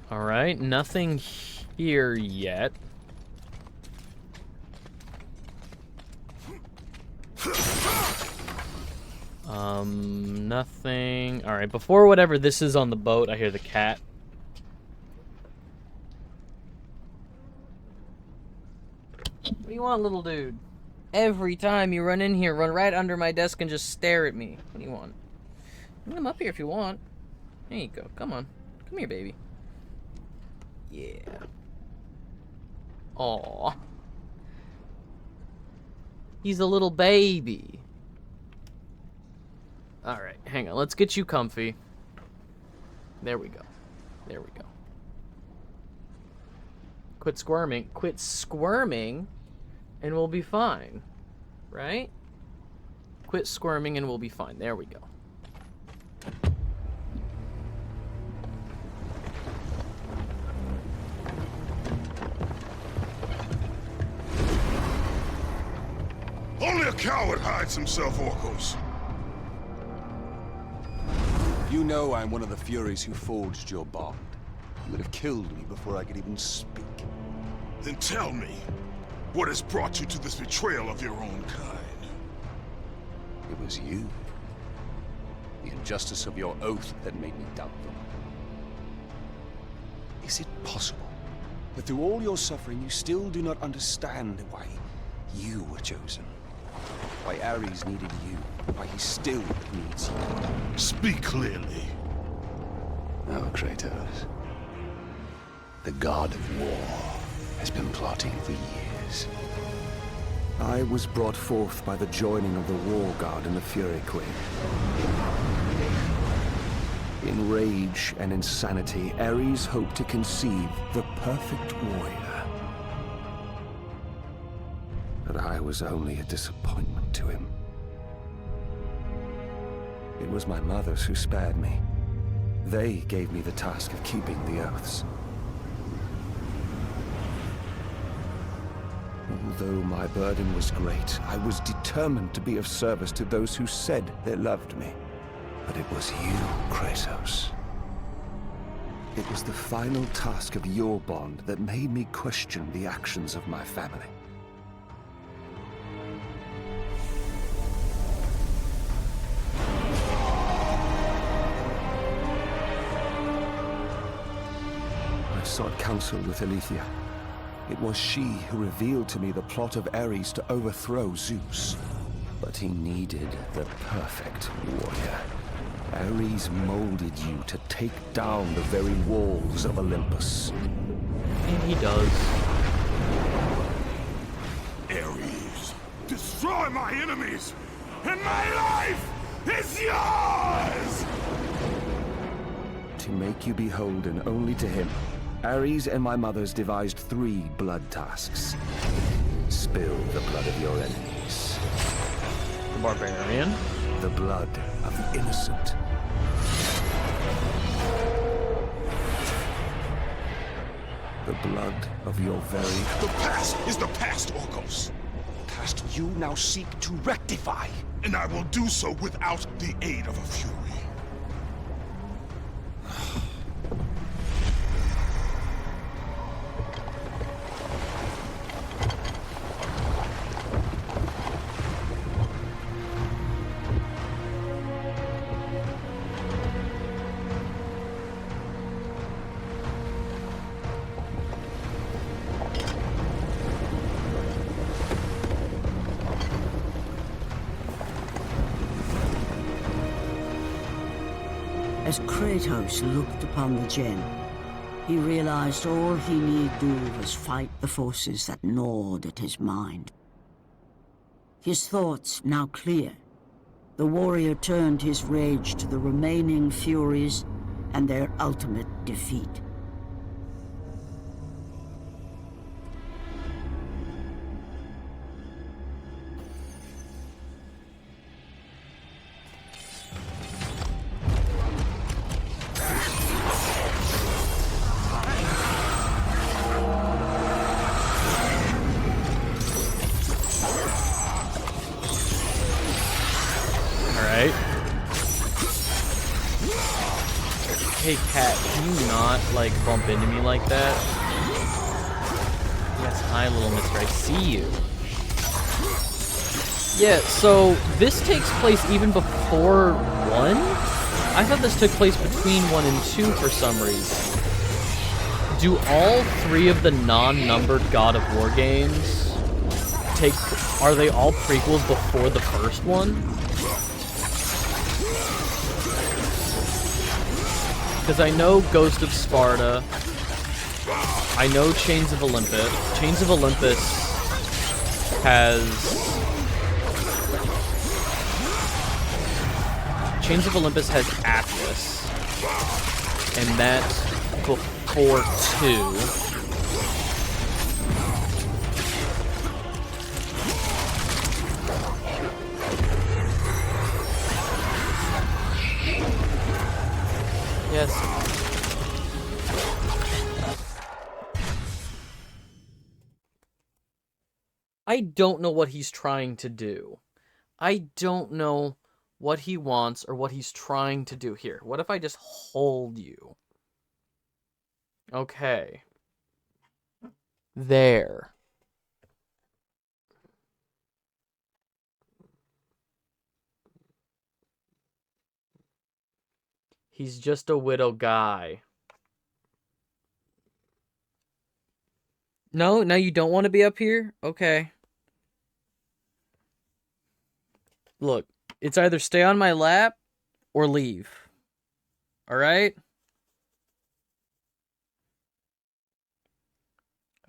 Alright, nothing here yet. Nothing. Alright, before whatever this is on the boat, I hear the cat. What do you want, little dude? Every time you run in here, run right under my desk and just stare at me. What do you want? Come up here if you want. There you go. Come on. Come here, baby. Yeah. Aw. He's a little baby. Alright, hang on. Let's get you comfy. There we go. There we go. Quit squirming. Quit squirming, and we'll be fine. Right? Quit squirming, and we'll be fine. There we go. Only a coward hides himself, Orcos. You know I'm one of the Furies who forged your bond. You would have killed me before I could even speak. Then tell me, what has brought you to this betrayal of your own kind? It was you. The injustice of your oath that made me doubt them. Is it possible that through all your suffering you still do not understand why you were chosen? Why Ares needed you, why he still needs you? Speak clearly. Oh, Kratos. The god of war has been plotting for years. I was brought forth by the joining of the War God and the Fury Queen. In rage and insanity, Ares hoped to conceive the perfect warrior. But I was only a disappointment to him. It was my mothers who spared me. They gave me the task of keeping the oaths. Although my burden was great, I was determined to be of service to those who said they loved me. But it was you, Kratos. It was the final task of your bond that made me question the actions of my family. I sought counsel with Alethea. It was she who revealed to me the plot of Ares to overthrow Zeus. But he needed the perfect warrior. Ares molded you to take down the very walls of Olympus. And he does. Ares, destroy my enemies, and my life is yours! To make you beholden only to him, Ares and my mothers devised 3 blood tasks. Spill the blood of your enemies. The barbarian. The blood of the innocent. The blood of your very... The past is the past, Orcos. past you now seek to rectify. And I will do so without the aid of a Fury. As Kratos looked upon the gem, he realized all he need do was fight the forces that gnawed at his mind. His thoughts now clear, the warrior turned his rage to the remaining Furies and their ultimate defeat. Alright. Hey, cat, can you not, like, bump into me like that? Yes, hi, little mister, I see you. Yeah, so this takes place even before 1? I thought this took place between 1 and 2 for some reason. Do all 3 of the non-numbered God of War games are they all prequels before the first one? Because I know Ghost of Sparta, I know Chains of Olympus. Chains of Olympus has Atlas, and that's before 2. Yes. I don't know what he's trying to do. I don't know what he wants or what he's trying to do here. What if I just hold you? Okay. There. He's just a widow guy. No, now you don't want to be up here? Okay. Look, it's either stay on my lap or leave. Alright?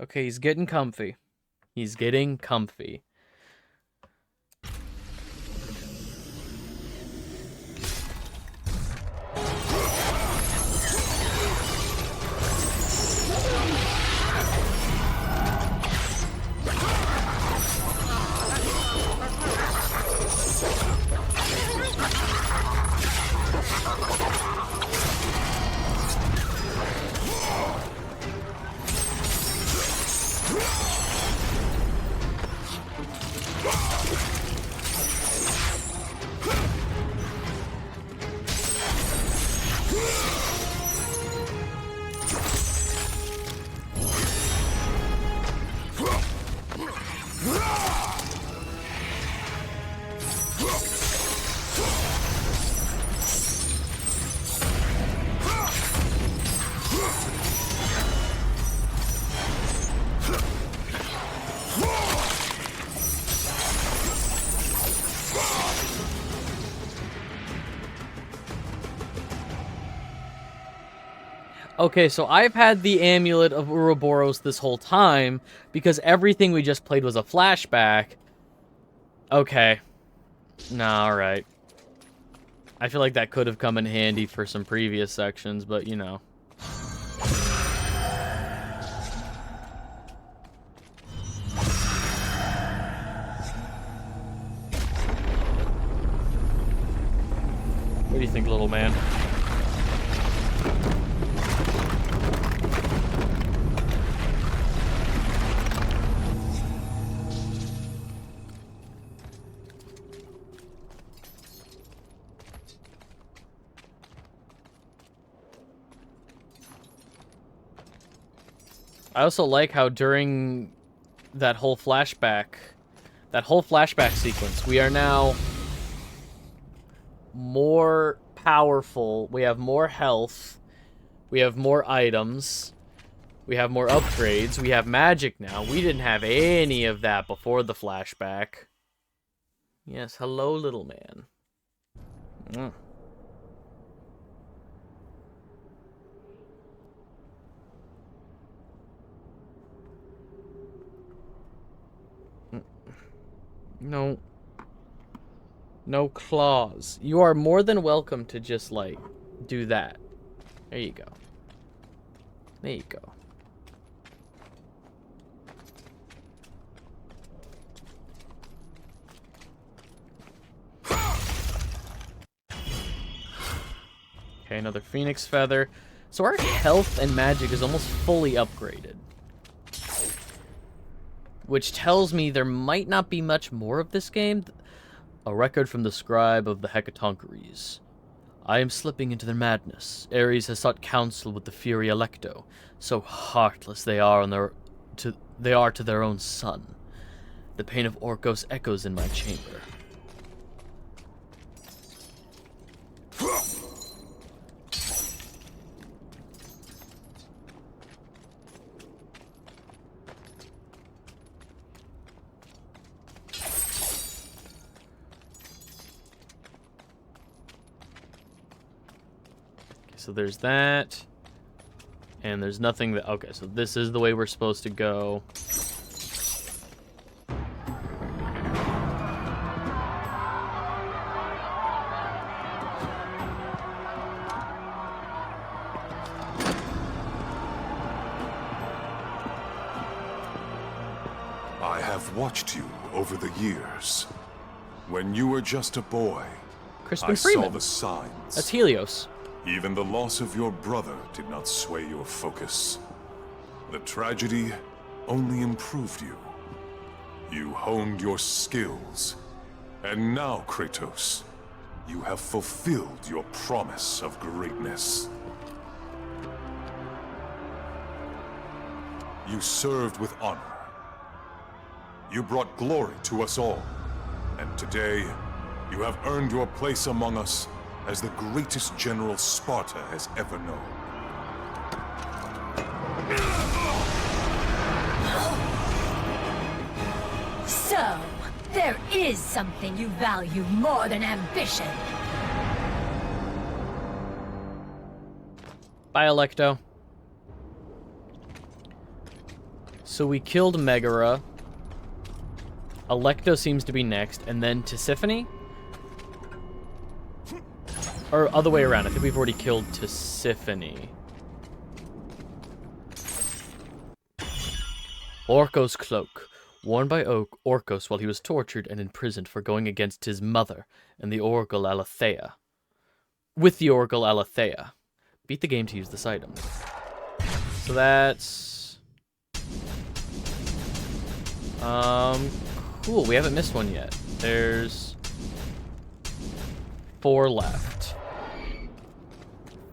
Okay, he's getting comfy. He's getting comfy. Okay, so I've had the Amulet of Ouroboros this whole time, because everything we just played was a flashback. Okay. Nah, alright. I feel like that could have come in handy for some previous sections, but you know. What do you think, little man? I also like how during that whole flashback sequence, we are now more powerful, we have more health, we have more items, we have more upgrades, we have magic now. We didn't have any of that before the flashback. Yes, hello, little man. Mm. No. No claws. You are more than welcome to just, like, do that. There you go. There you go. Okay, another Phoenix Feather. So our health and magic is almost fully upgraded. Which tells me there might not be much more of this game. A record from the scribe of the Hecatoncheires. I am slipping into their madness. Ares has sought counsel with the Fury Electo. So heartless they are to their own son. The pain of Orcos echoes in my chamber. So there's that. And there's nothing that... Okay, so this is the way we're supposed to go. I have watched you over the years. When you were just a boy, Crispin I Freeman. saw the signs. That's Helios. Even the loss of your brother did not sway your focus. The tragedy only improved you. You honed your skills. And now, Kratos, you have fulfilled your promise of greatness. You served with honor. You brought glory to us all. And today, you have earned your place among us as the greatest general Sparta has ever known. So, there is something you value more than ambition. Bye, Electo. So we killed Megara. Electo seems to be next, and then Tisiphone? Or other way around. I think we've already killed Tisiphone. Orcos' cloak, worn by Orcos while he was tortured and imprisoned for going against his mother and the Oracle Aletheia. With the Oracle Aletheia. Beat the game to use this item. So that's... Cool, we haven't missed one yet. There's 4 left.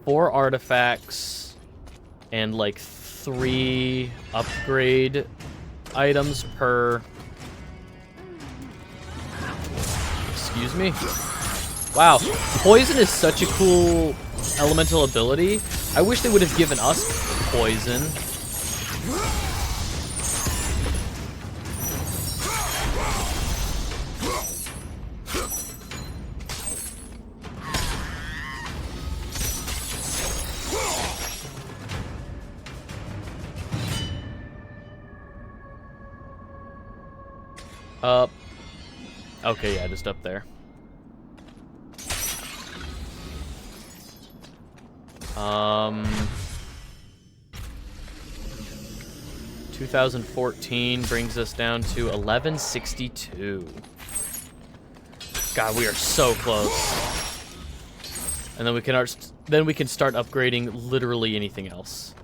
4 artifacts and like 3 upgrade items per... Excuse me? Wow, poison is such a cool elemental ability. I wish they would have given us poison. Okay, yeah, just up there. 2014 brings us down to 1162. God, we are so close. And then we can start upgrading literally anything else.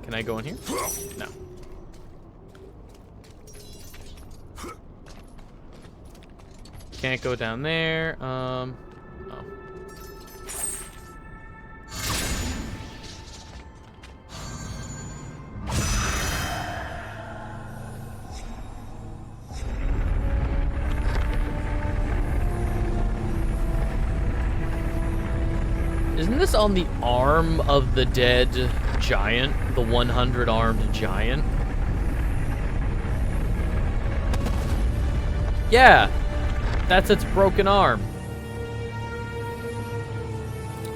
Can I go in here? No. Can't go down there. Oh. Isn't this on the arm of the dead giant? The 100-armed giant? Yeah! That's its broken arm.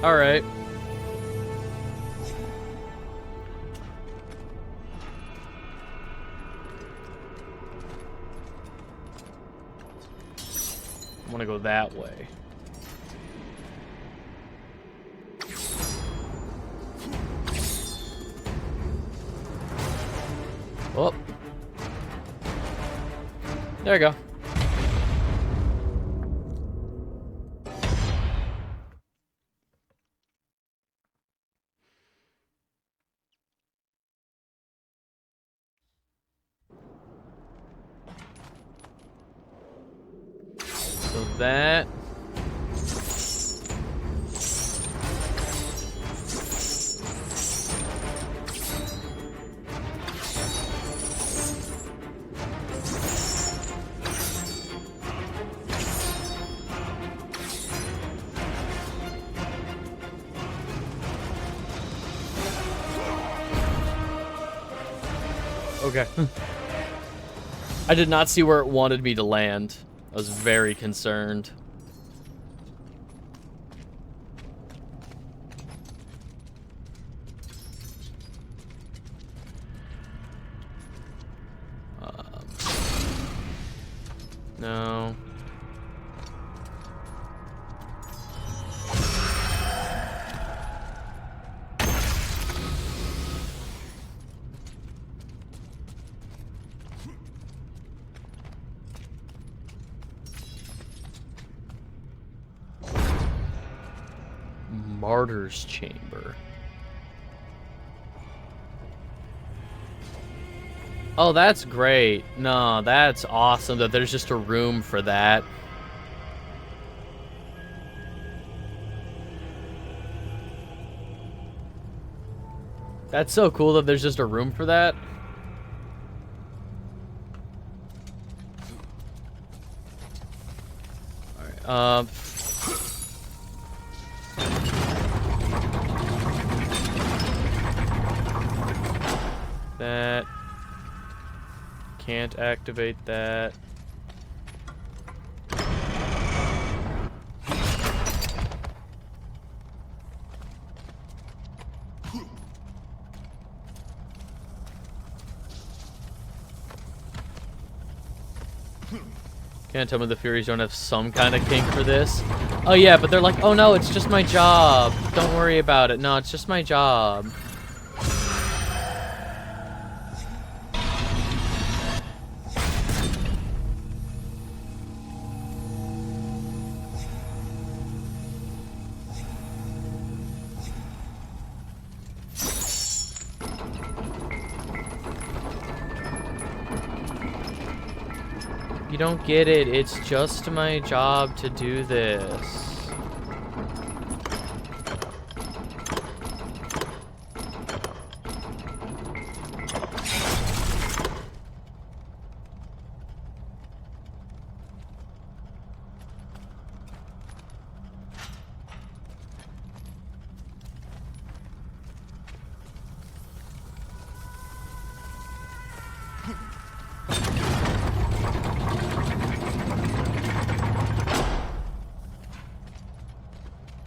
Alright. I want to go that way. Oh. There we go. So that. Okay. I did not see where it wanted me to land. I was very concerned. No. Martyr's Chamber. Oh, that's great. No, that's awesome that there's just a room for that. That's so cool that there's just a room for that. Alright, that. Can't activate that. Can't tell me the Furies don't have some kind of kink for this. Oh yeah, but they're like, oh no, it's just my job. Don't worry about it. No, it's just my job. You don't get it. It's just my job to do this.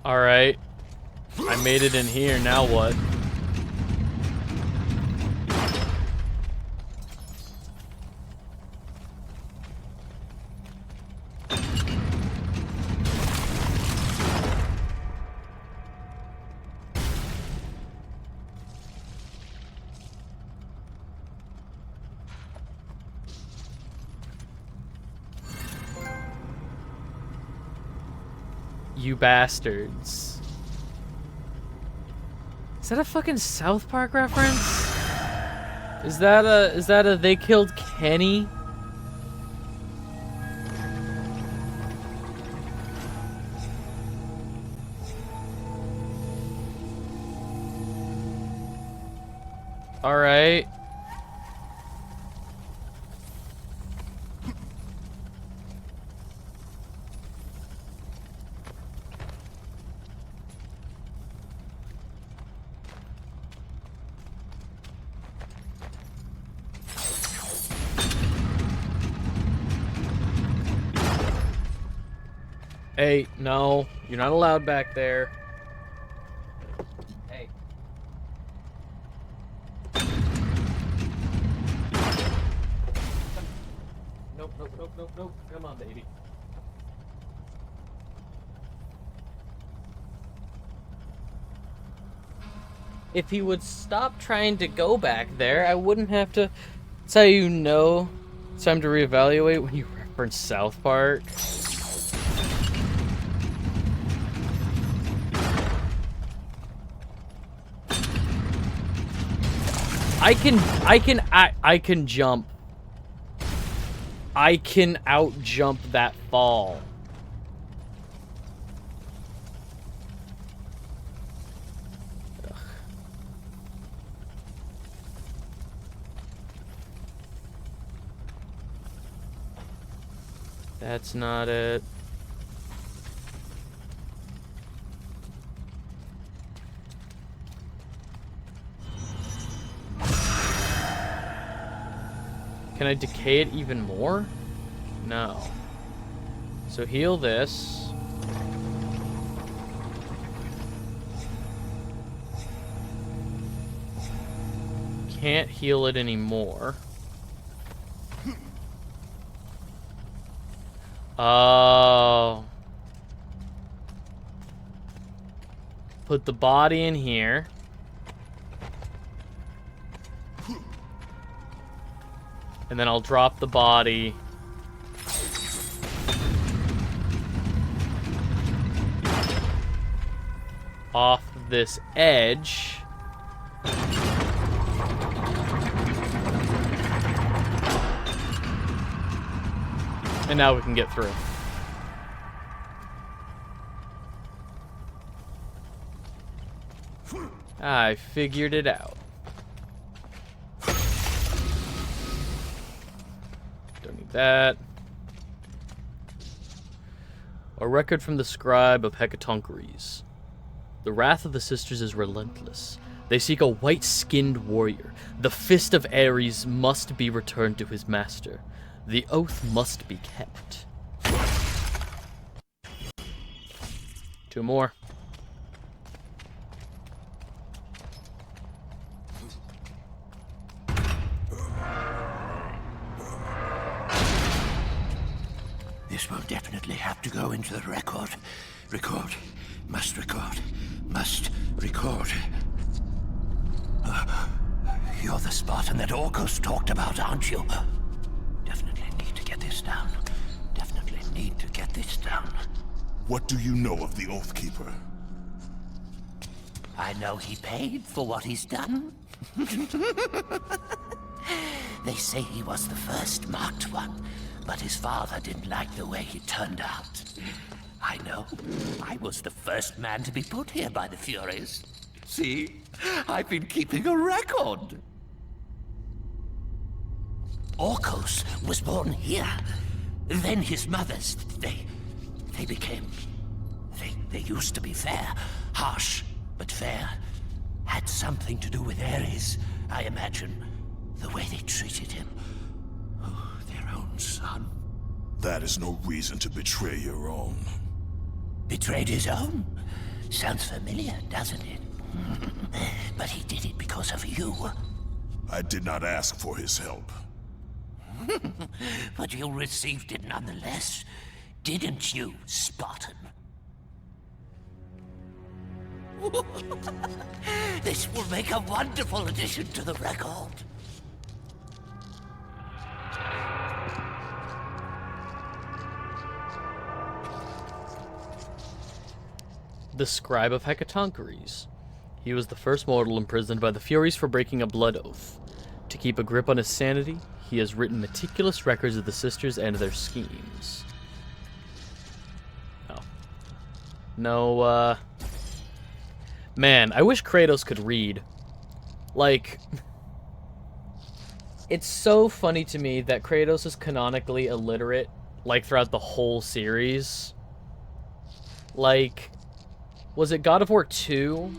Alright. I made it in here, now what? You bastards. Is that a fucking South Park reference? Is that a they killed Kenny? All right. Hey, no, you're not allowed back there. Hey. Nope, nope, nope, nope, nope. Come on, baby. If he would stop trying to go back there, I wouldn't have to... That's how you know it's time to reevaluate when you reference South Park. I can jump. I can out jump that fall. Ugh. That's not it. Can I decay it even more? No. So heal this. Can't heal it anymore. Oh. Put the body in here. And then I'll drop the body. Off this edge. And now we can get through. I figured it out. That. A record from the scribe of Hecatoncheires. The wrath of the sisters is relentless. They seek a white-skinned warrior. The fist of Ares must be returned to his master. The oath must be kept. 2 more. This will definitely have to go into the record. Record. Must record. Must record. You're the Spartan that Orcus talked about, aren't you? Definitely need to get this down. Definitely need to get this down. What do you know of the Oathkeeper? I know he paid for what he's done. They say he was the first marked one, but his father didn't like the way he turned out. I know. I was the first man to be put here by the Furies. See? I've been keeping a record. Orcus was born here. Then his mothers, they became... They used to be fair. Harsh, but fair. Had something to do with Ares, I imagine. The way they treated him. Oh, their own son. That is no reason to betray your own. Betrayed his own? Sounds familiar, doesn't it? But he did it because of you. I did not ask for his help. But you received it nonetheless, didn't you, Spartan? This will make a wonderful addition to the record. the scribe of Hecatoncheires. He was the first mortal imprisoned by the Furies for breaking a blood oath. To keep a grip on his sanity, he has written meticulous records of the sisters and their schemes. Oh. No, Man, I wish Kratos could read. Like... It's so funny to me that Kratos is canonically illiterate, like, throughout the whole series. Like, was it God of War 2?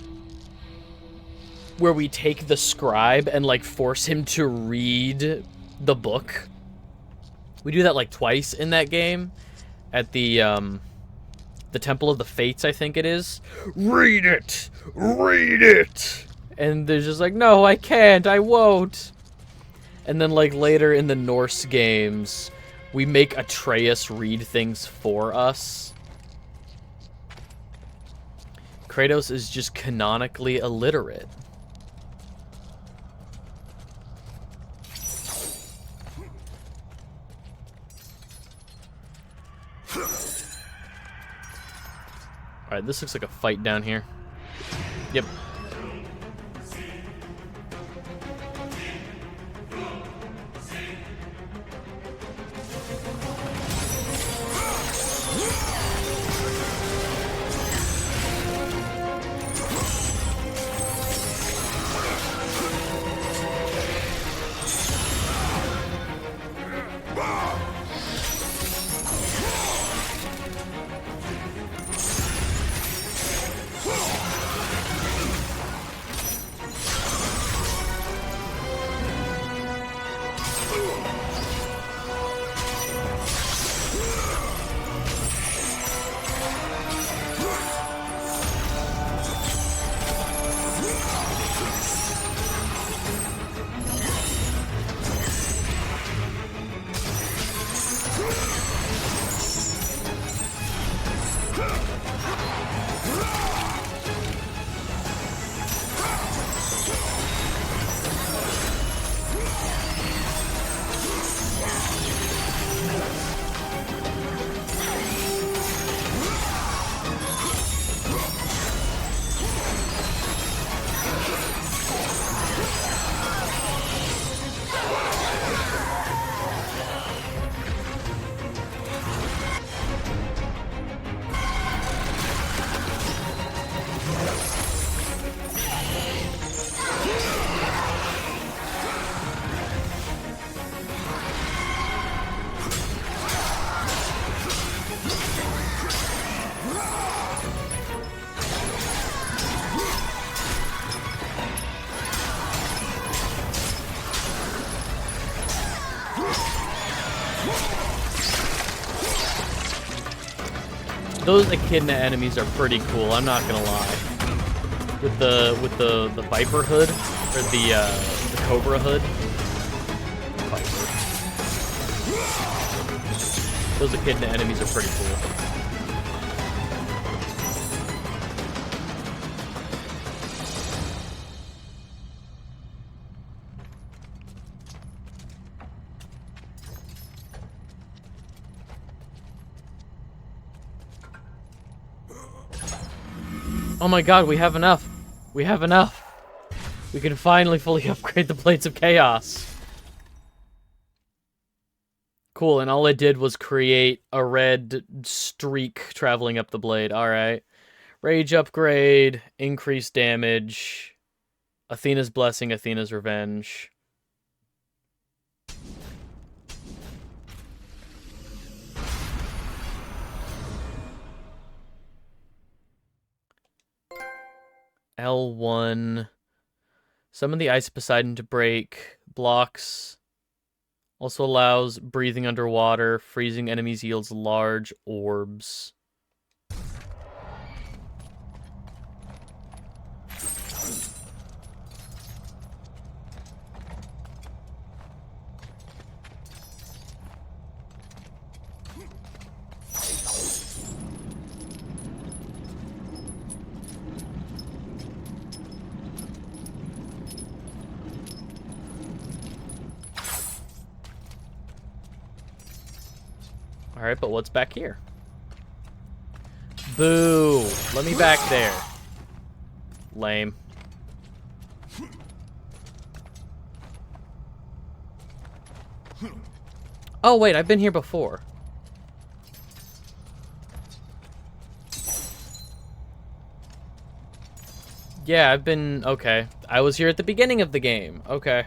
Where we take the scribe and, like, force him to read the book? We do that, like, twice in that game. At the Temple of the Fates, I think it is. Read it! Read it! And they're just like, no, I can't, I won't. And then, like, later in the Norse games, we make Atreus read things for us. Kratos is just canonically illiterate. Alright, this looks like a fight down here. Yep. Those echidna enemies are pretty cool, I'm not gonna lie. With the Viper hood, or the Cobra hood. Viper. Those echidna enemies are pretty cool. Oh my god, we have enough. We have enough. We can finally fully upgrade the Blades of Chaos. Cool, and all it did was create a red streak traveling up the blade. Alright. Rage upgrade, increased damage, Athena's Blessing, Athena's Revenge. L1. Summon the Ice of Poseidon to break. Blocks. Also allows breathing underwater. Freezing enemies yields large orbs. Alright, but what's back here? Boo! Let me back there. Lame. Oh, wait, I've been here before. Yeah, I've been... Okay. I was here at the beginning of the game. Okay.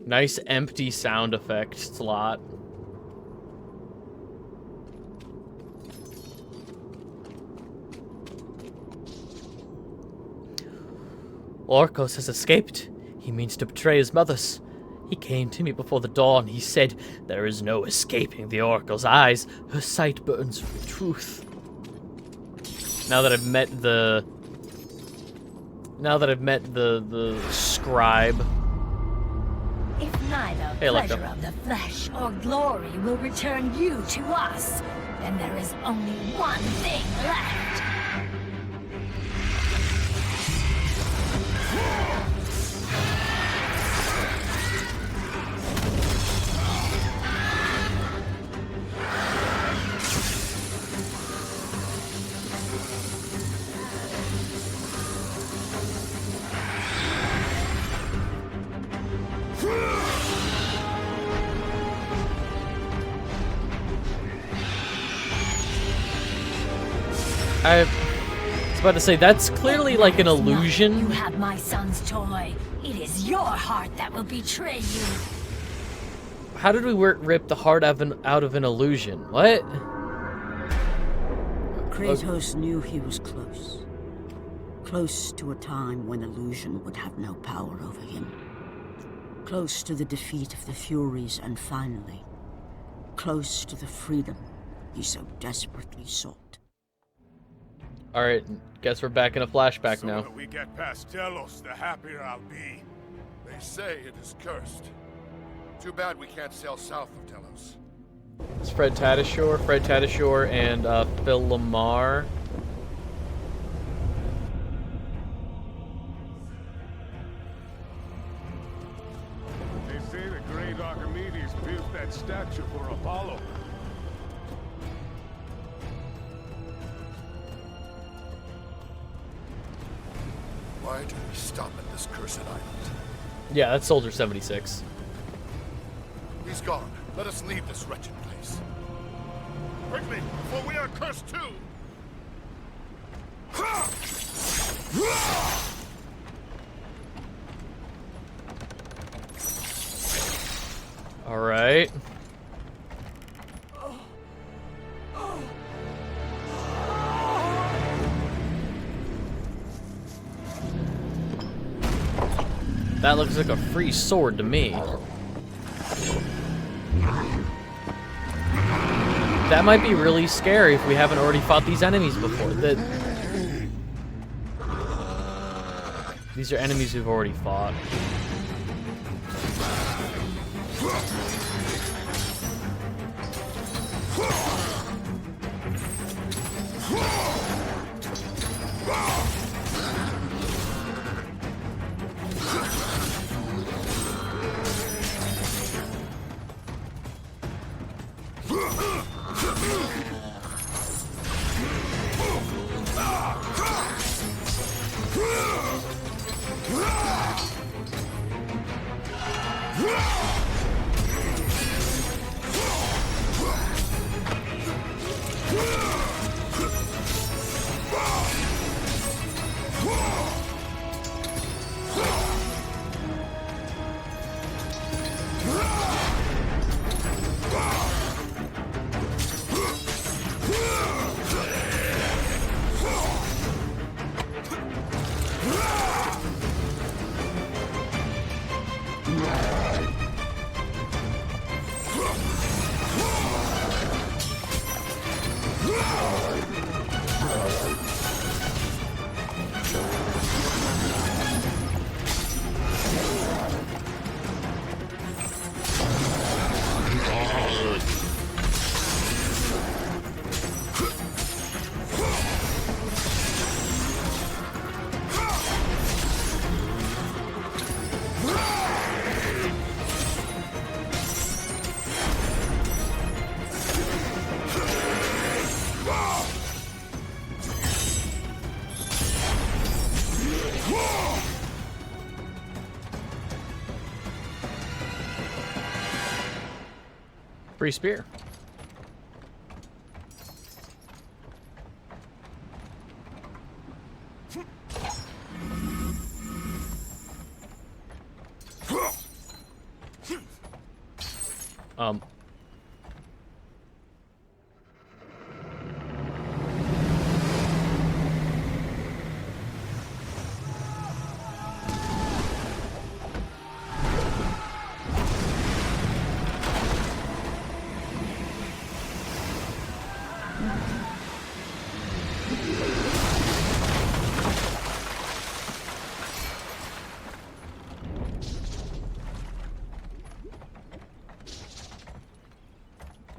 Nice empty sound effect slot. Orcos has escaped. He means to betray his mothers. He came to me before the dawn. He said, there is no escaping the Oracle's eyes. Her sight burns with truth. Now that I've met the... the scribe. If neither pleasure of the flesh or glory will return you to us, then there is only one thing left. I was about to say, that's clearly like an illusion. You have my son's toy. It is your heart that will betray you. How did we rip the heart out of an illusion? What? Kratos knew he was close. Close to a time when illusion would have no power over him. Close to the defeat of the Furies, and finally, close to the freedom he so desperately sought. Alright, guess we're back in a flashback now. The sooner we get past Delos, the happier I'll be. They say it is cursed. Too bad we can't sail south of Delos. It's Fred Tatasciore, and Phil Lamar. They say the great Archimedeez built that statue for Apollo. Why do we stop at this cursed island? Yeah, that's Soldier 76. He's gone. Let us leave this wretched place. Quickly, before we are cursed too! Alright. That looks like a free sword to me. That might be really scary if we haven't already fought these enemies before. These are enemies we've already fought. Free spear.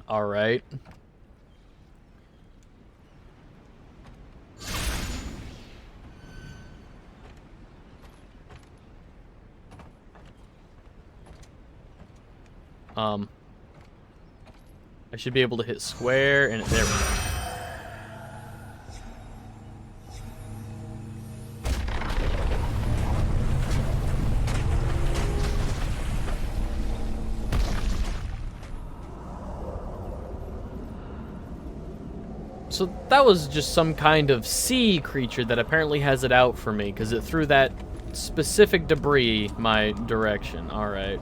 All right. I should be able to hit square and there we go. So that was just some kind of sea creature that apparently has it out for me because it threw that specific debris my direction. All right.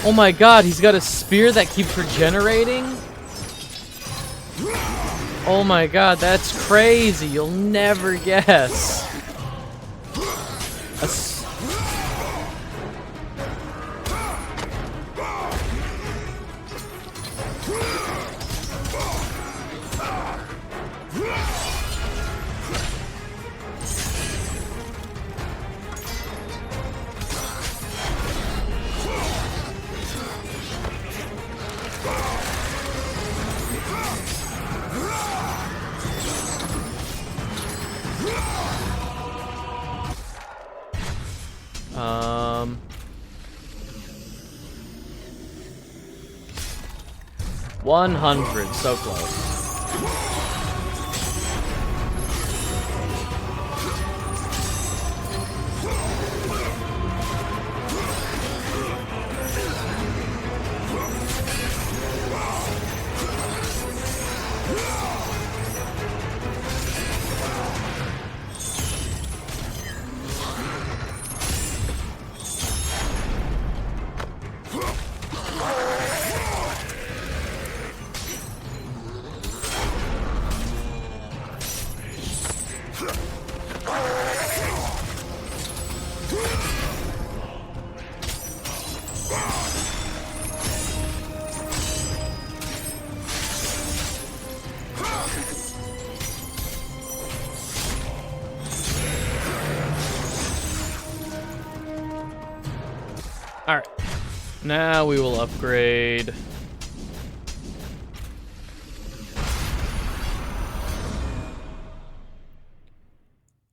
Oh my god, he's got a spear that keeps regenerating? Oh my god, that's crazy. You'll never guess. Um... 100, so close. Alright, now we will upgrade.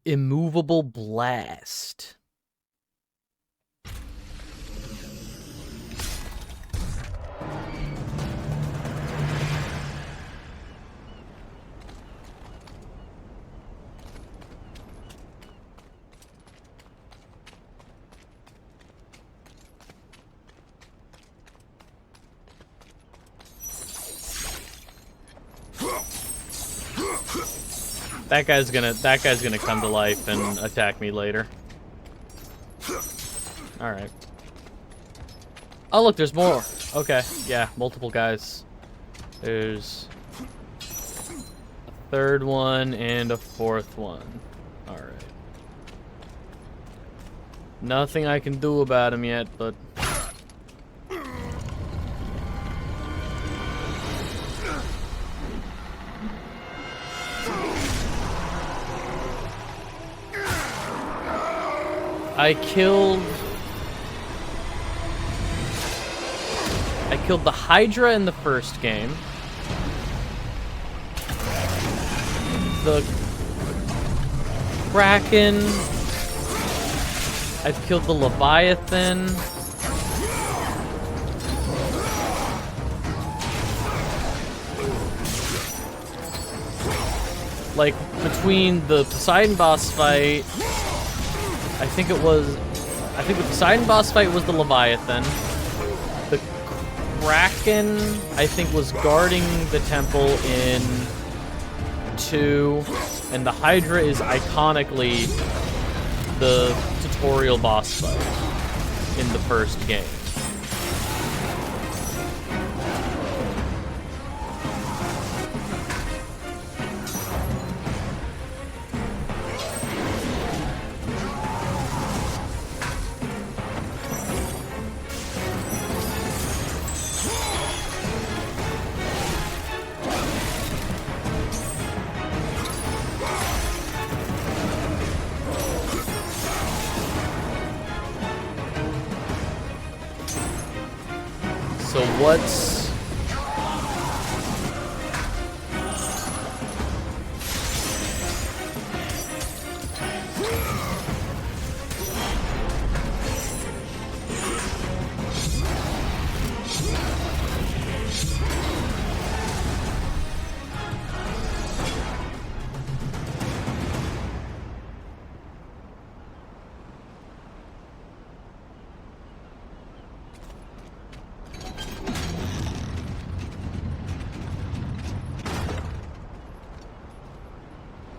Immovable Blast. That guy's gonna come to life and attack me later. Alright. Oh look, there's more. Okay, yeah, multiple guys. There's a third one and a fourth one. Alright. Nothing I can do about him yet, but... I killed the Hydra in the first game. The Kraken. I've killed the Leviathan. Like, between the Poseidon boss fight, I think the Poseidon boss fight was the Leviathan. The Kraken, I think, was guarding the temple in 2. And the Hydra is iconically the tutorial boss fight in the first game. So what's...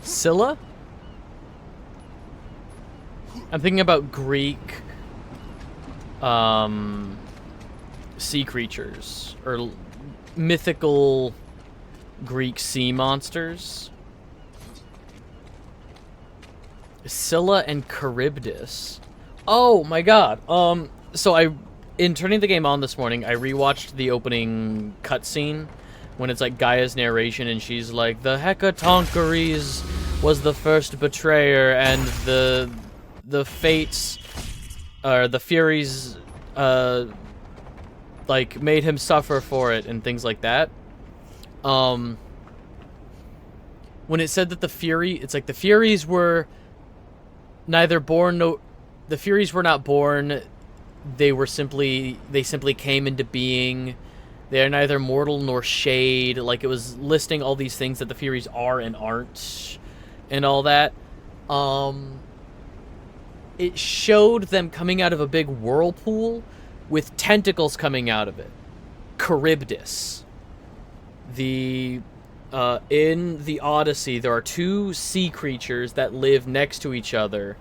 Scylla? I'm thinking about Greek sea creatures, or mythical Greek sea monsters. Scylla and Charybdis. Oh my god. So in turning the game on this morning, I rewatched the opening cutscene when it's like Gaia's narration and she's like, the Hecatoncheires was the first betrayer, and the fates, or the Furies, like, made him suffer for it, and things like that. When it said that the Furies were neither born, the Furies were not born, they simply came into being. They are neither mortal nor shade. Like, it was listing all these things that the Furies are and aren't, and all that. It showed them coming out of a big whirlpool with tentacles coming out of it. Charybdis. In the Odyssey, there are two sea creatures that live next to each other.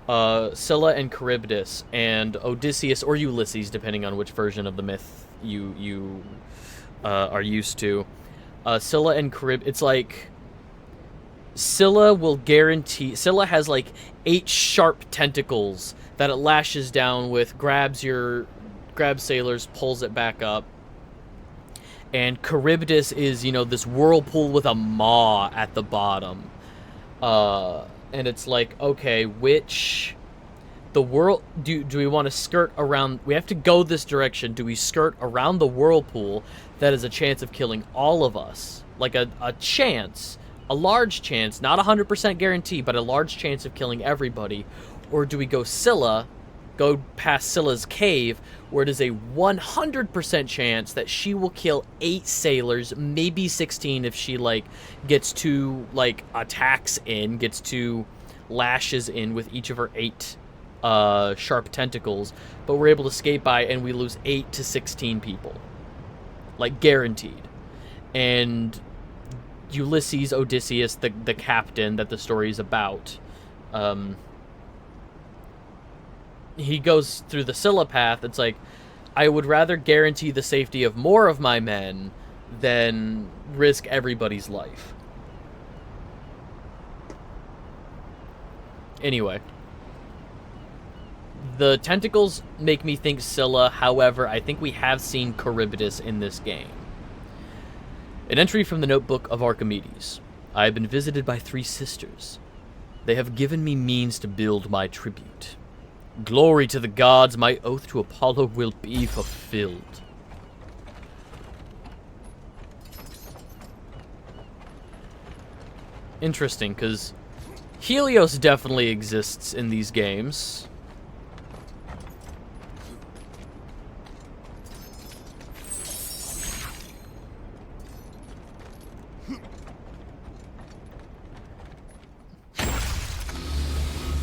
Scylla and Charybdis, and Odysseus or Ulysses, depending on which version of the myth you are used to. Scylla and Charybdis, it's like Scylla has like 8 sharp tentacles that it lashes down with, grabs sailors, pulls it back up. And Charybdis is, this whirlpool with a maw at the bottom. And it's like, okay, do we want to skirt around? We have to go this direction. Do we skirt around the whirlpool that has a chance of killing all of us? Like a chance, a large chance, not 100% guarantee, but a large chance of killing everybody. Or do we go past Scylla's cave, where it is a 100% chance that she will kill 8 sailors, maybe 16 if she, gets 2, attacks in, gets 2 lashes in with each of her 8 sharp tentacles, but we're able to skate by and we lose 8 to 16 people. Guaranteed. And Ulysses, Odysseus, the captain that the story is about, he goes through the Scylla path. It's like, I would rather guarantee the safety of more of my men than risk everybody's life. Anyway. The tentacles make me think Scylla, however, I think we have seen Charybdis in this game. An entry from the notebook of Archimedeez. I have been visited by 3 sisters. They have given me means to build my tribute. Glory to the gods, my oath to Apollo will be fulfilled. Interesting, because Helios definitely exists in these games.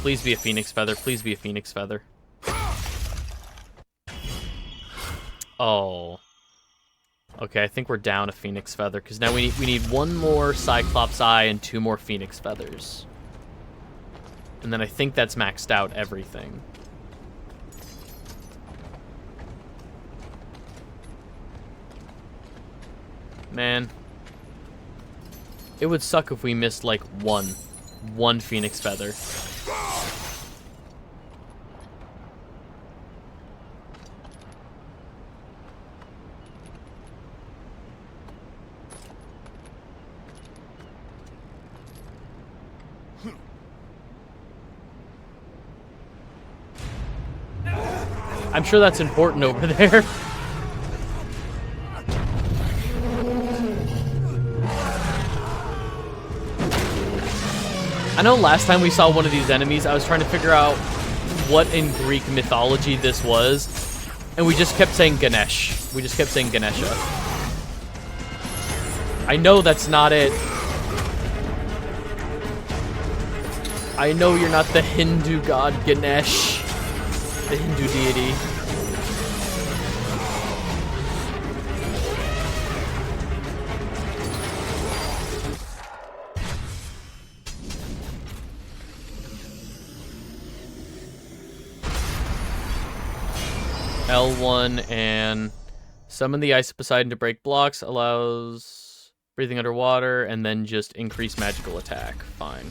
Please be a phoenix feather. Please be a phoenix feather. Oh. Okay, I think we're down a phoenix feather because now we need 1 more Cyclops eye and 2 more phoenix feathers. And then I think that's maxed out everything. Man. It would suck if we missed like one phoenix feather. I'm sure that's important over there. I know last time we saw one of these enemies, I was trying to figure out what in Greek mythology this was, and we just kept saying Ganesh. We just kept saying Ganesha. I know that's not it. I know you're not the Hindu god Ganesh, the Hindu deity. L1 and summon the Ice of Poseidon to break blocks, allows breathing underwater, and then just increase magical attack. Fine.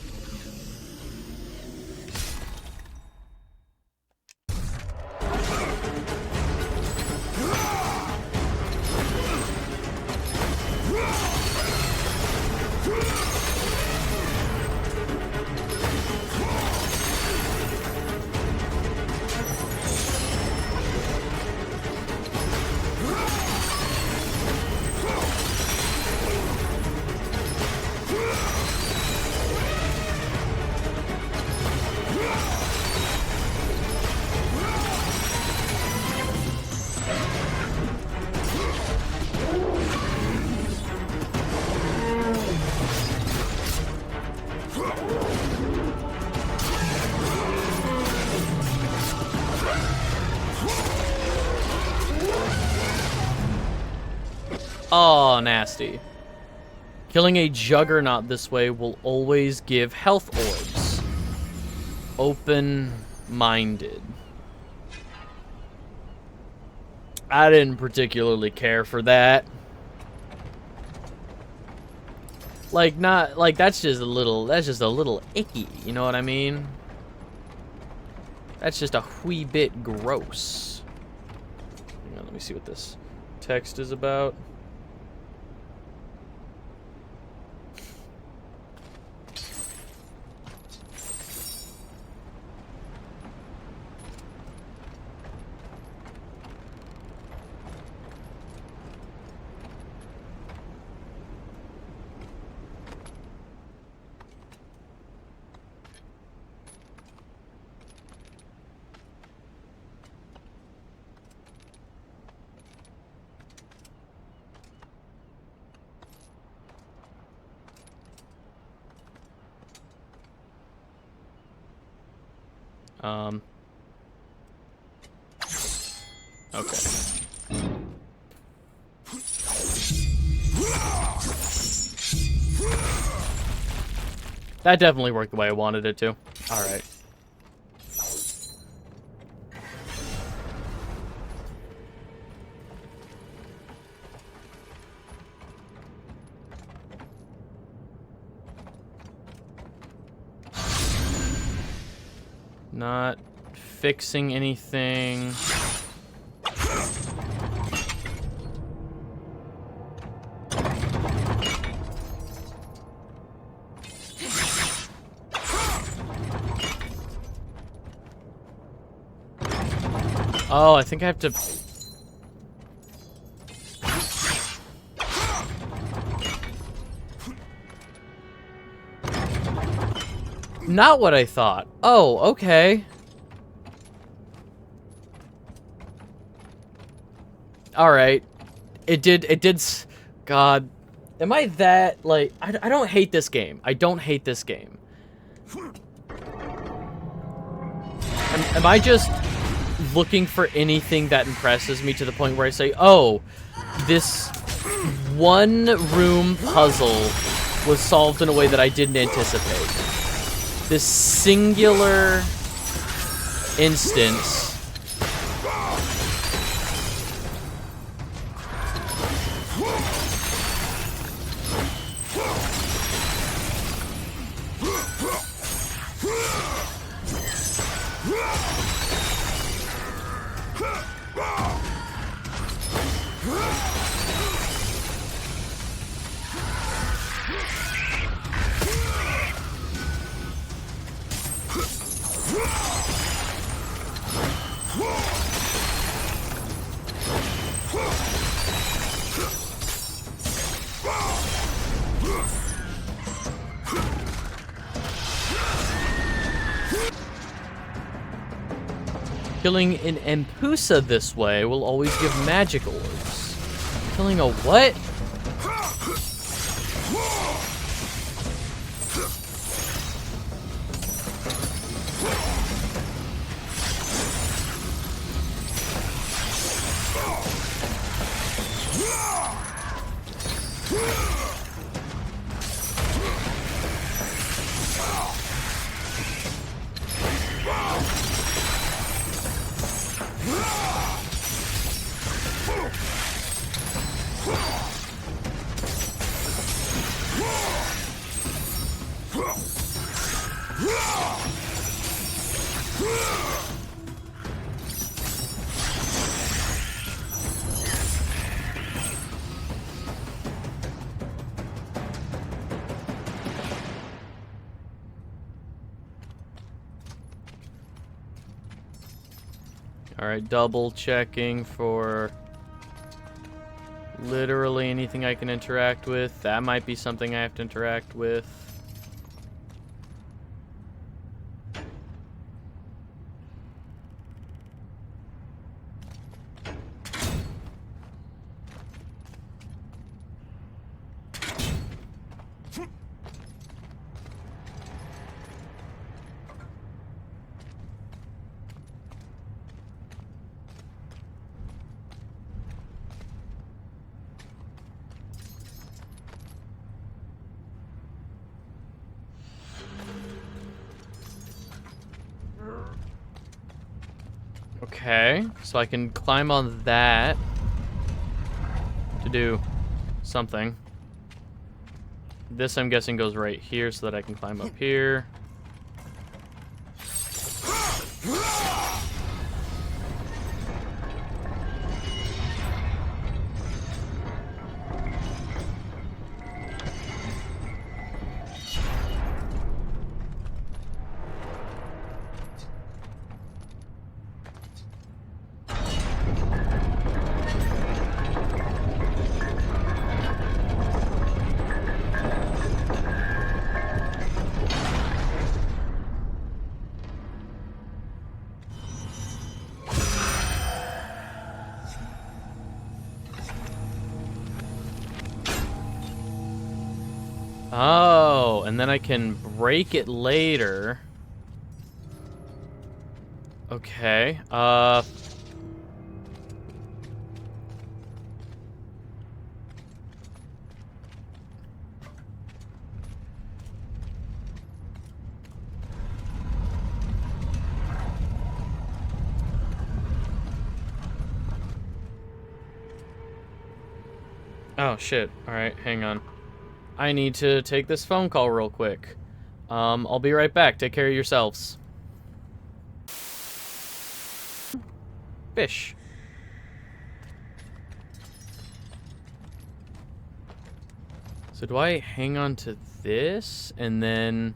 Oh, nasty. Killing a juggernaut this way will always give health orbs. Open-minded. I didn't particularly care for that. Like, not, like, that's just a little icky, you know what I mean? That's just a wee bit gross. Hang on, let me see what this text is about. Okay. That definitely worked the way I wanted it to. Alright. Not fixing anything. Oh, I think I have to... Not what I thought. Oh, okay. Alright. It did... God. Am I that, like... I don't hate this game. I don't hate this game. Am I just looking for anything that impresses me to the point where I say, oh, this one-room puzzle was solved in a way that I didn't anticipate. This singular instance. Killing an Empusa this way will always give magic orbs. Killing a what? Alright, double checking for literally anything I can interact with. That might be something I have to interact with. Okay, so I can climb on that to do something. This, I'm guessing, goes right here so that I can climb up here. Oh, and then I can break it later. Okay, Oh, shit. Alright, hang on. I need to take this phone call real quick. I'll be right back. Take care of yourselves. Fish. So do I hang on to this and then...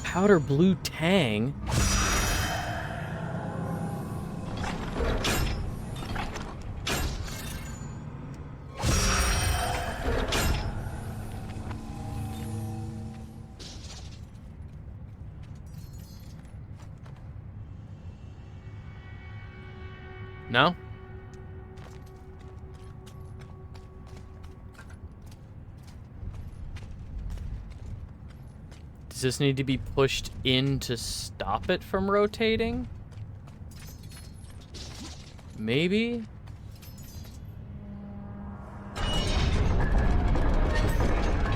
Powder blue tang? No? Does this need to be pushed in to stop it from rotating? Maybe?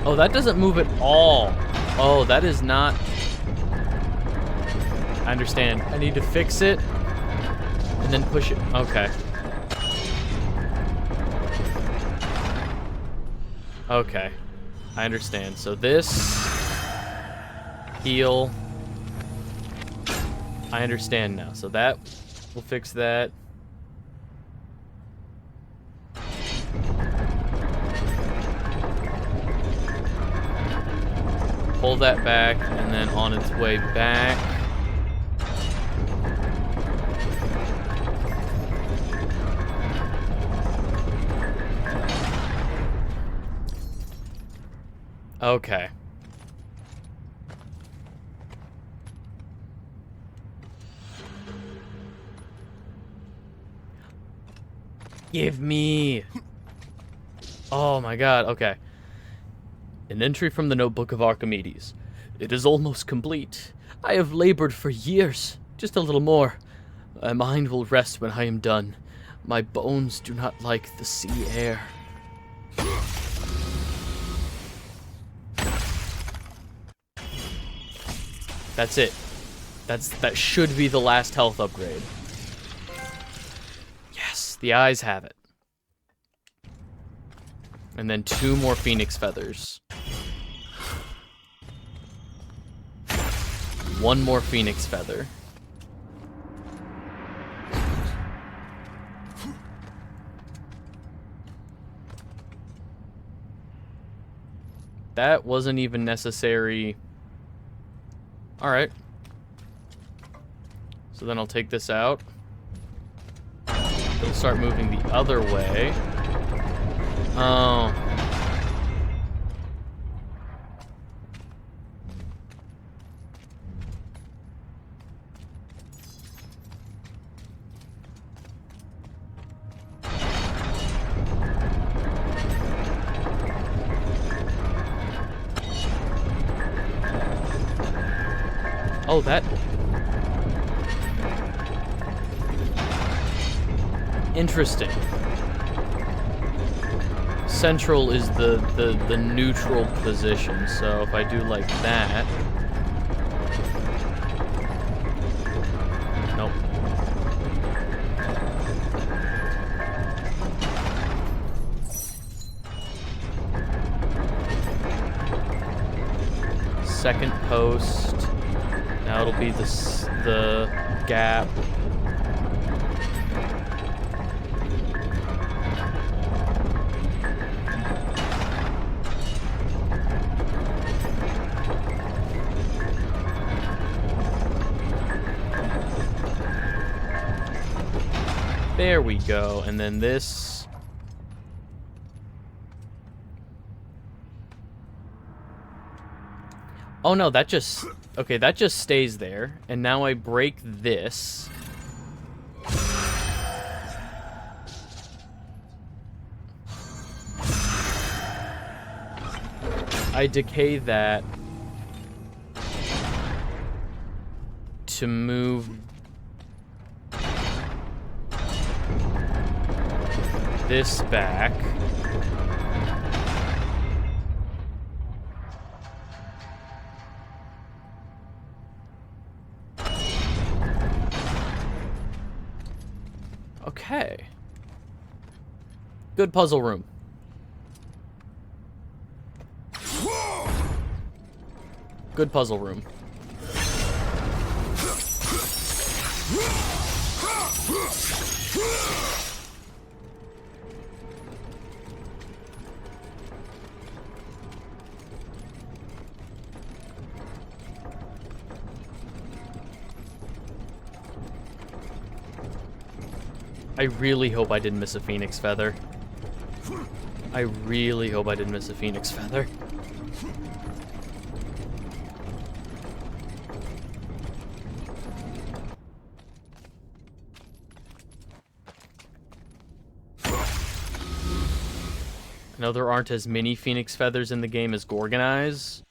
Oh, that doesn't move at all. Oh, that is not... I understand. I need to fix it. And then push it. Okay. Okay. I understand. So this... Heal. I understand now. So that... We'll fix that. Pull that back, and then on its way back... Okay. Give me... Oh my god, okay. An entry from the notebook of Archimedeez. It is almost complete. I have labored for years. Just a little more. My mind will rest when I am done. My bones do not like the sea air. That's it. That should be the last health upgrade. Yes, the eyes have it. And then 2 more phoenix feathers. 1 more phoenix feather. That wasn't even necessary. Alright. So then I'll take this out. It'll start moving the other way. Oh. Oh, that... Interesting. Central is the neutral position, so if I do like that... Nope. Second post. Now it'll be the gap. There we go. And then this. Oh no, that just... Okay, that just stays there. And now I break this. I decay that to move this back. Okay. Good puzzle room. Good puzzle room. I really hope I didn't miss a phoenix feather. I really hope I didn't miss a phoenix feather. I know there aren't as many phoenix feathers in the game as Gorgon eyes.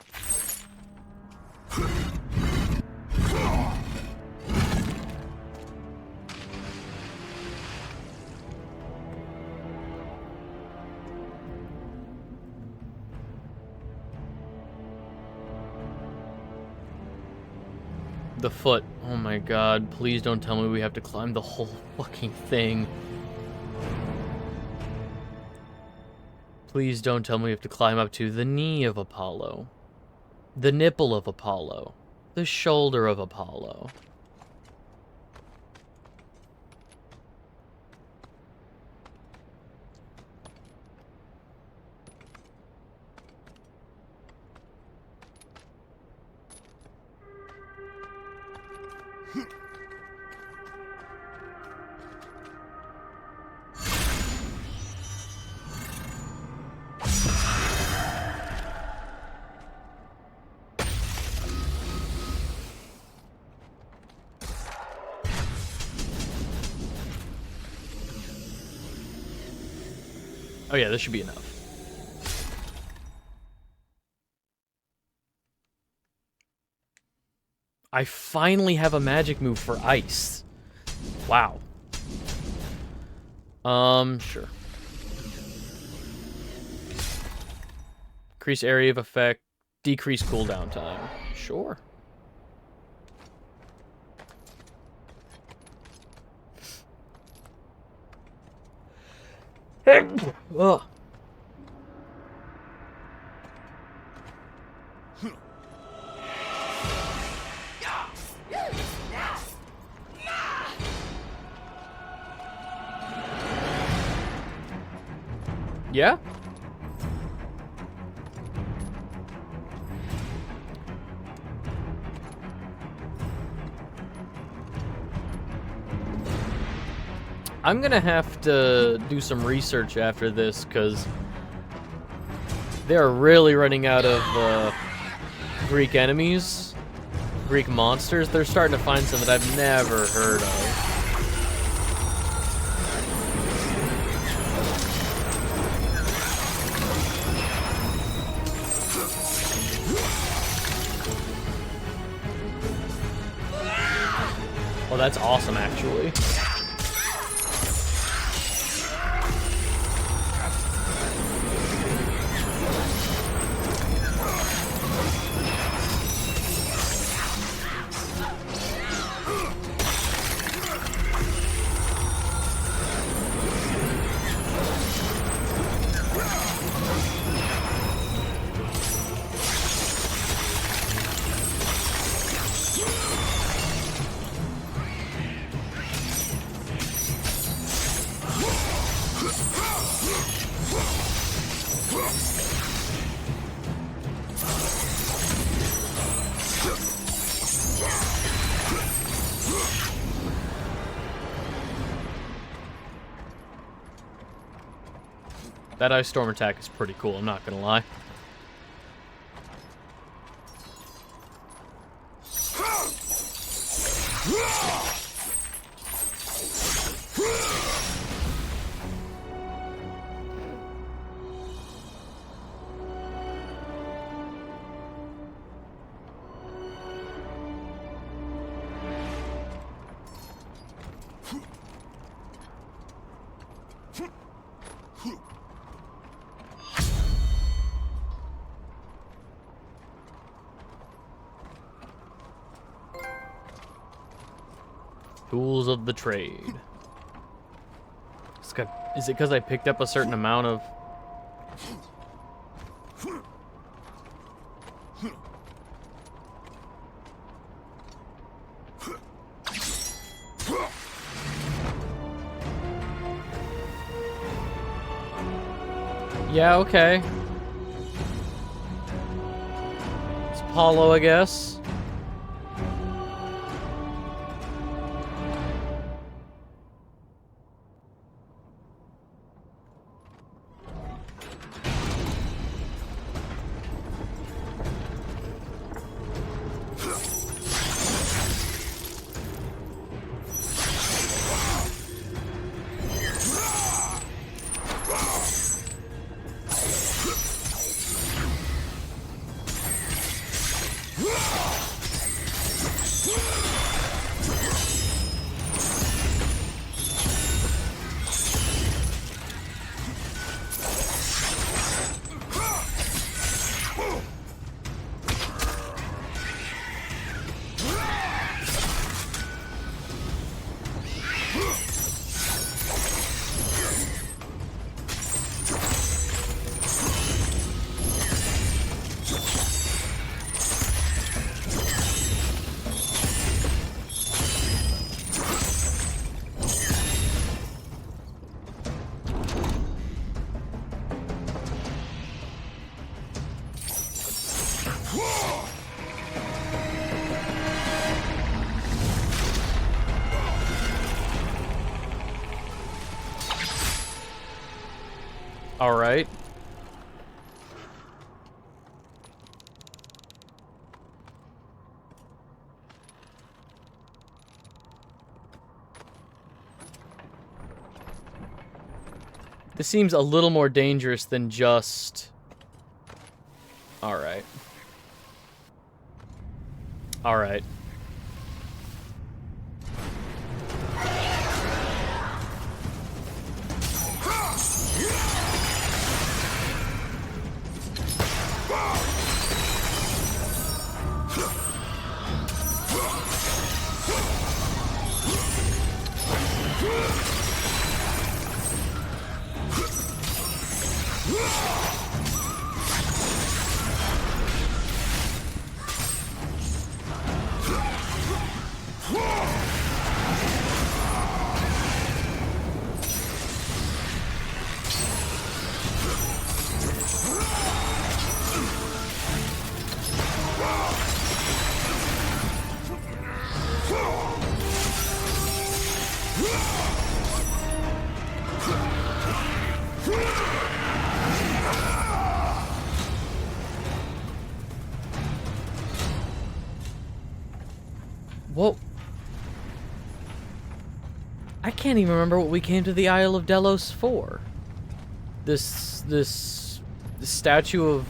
The foot. Oh my god, please don't tell me we have to climb the whole fucking thing. Please don't tell me we have to climb up to the knee of Apollo. The nipple of Apollo. The shoulder of Apollo. Oh yeah, this should be enough. I finally have a magic move for ice. Wow. Sure. Increase area of effect, decrease cooldown time. Sure. Ugh. Yeah? I'm gonna have to do some research after this, because they're really running out of Greek enemies, Greek monsters. They're starting to find some that I've never heard of. Oh, that's awesome, actually. That ice storm attack is pretty cool, I'm not gonna lie. Tools of the trade. Is it because I picked up a certain amount of... Yeah, okay. It's Apollo, I guess. All right. This seems a little more dangerous than just... All right. All right. Whoa. I can't even remember what we came to the Isle of Delos for. This statue of...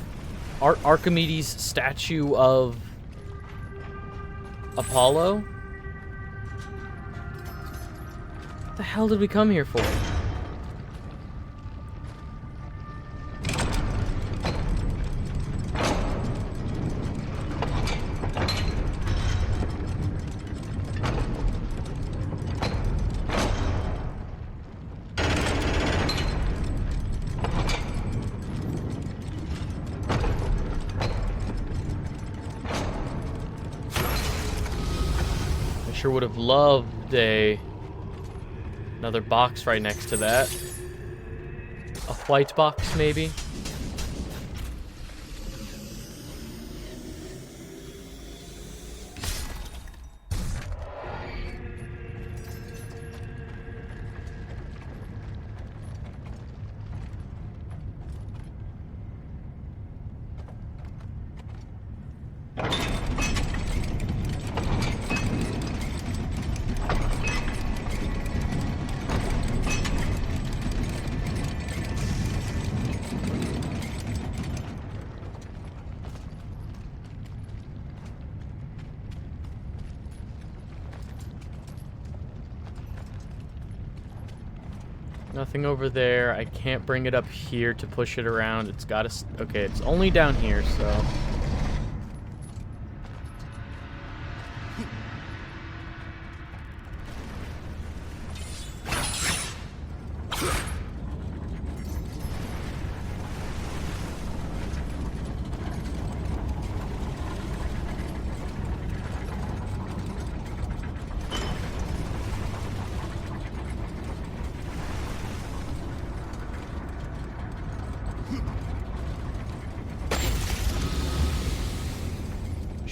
Archimedeez statue of... Apollo? What the hell did we come here for? Sure would have loved another box right next to that. A white box, maybe? Nothing over there. I can't bring it up here to push it around. It's got to... Okay, it's only down here, so...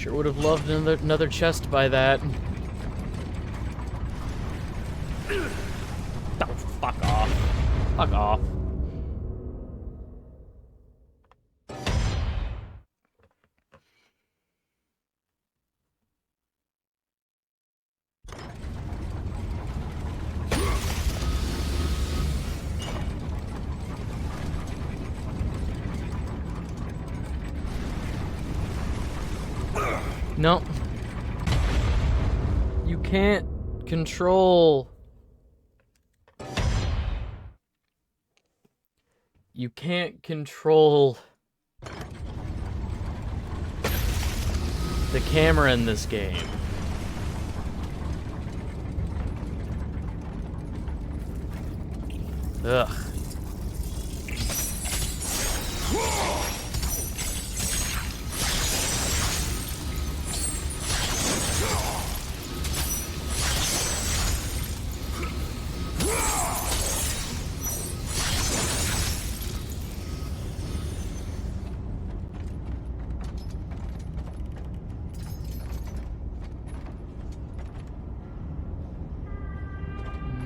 Sure would have loved another chest by that. Oh, fuck off. Fuck off. No. You can't control. You can't control the camera in this game. Ugh.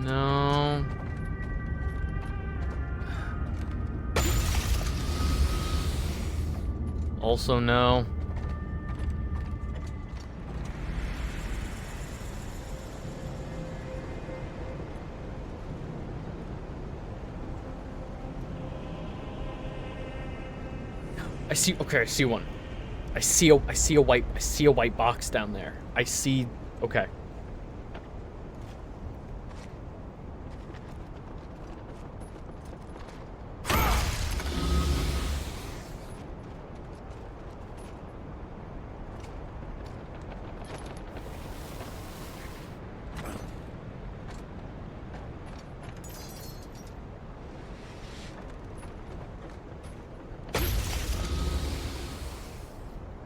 No. Also no. I see. Okay, I see one. I see a white box down there. I see. Okay.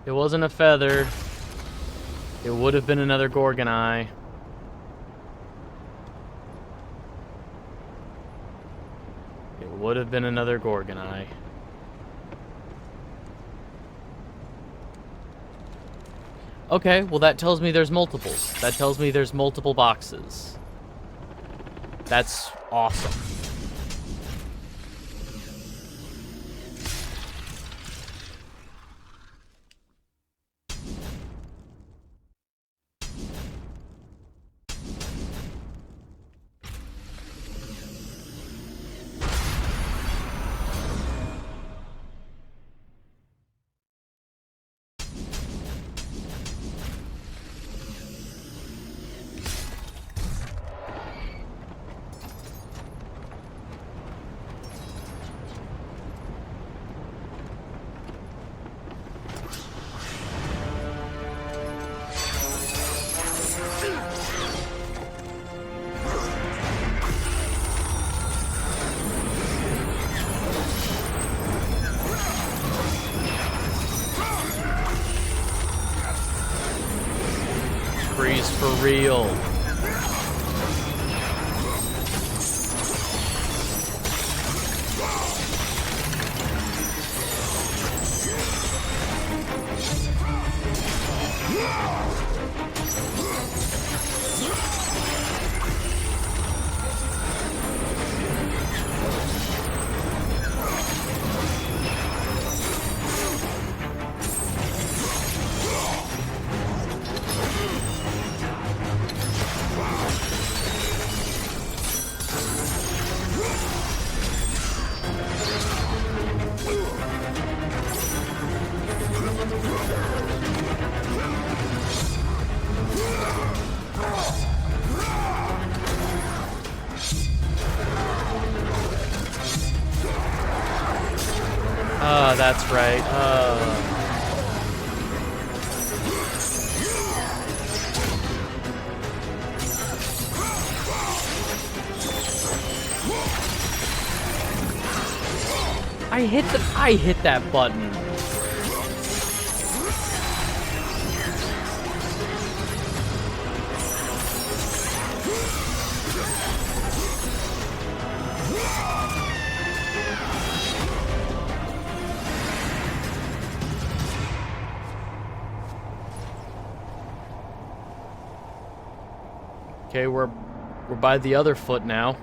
It wasn't a feather. It would have been another Gorgon eye. It would have been another Gorgon eye. Okay, well that tells me there's multiples. That tells me there's multiple boxes. That's awesome. Freeze for real. Ah, that's right. I hit that button. Okay, we're by the other foot now.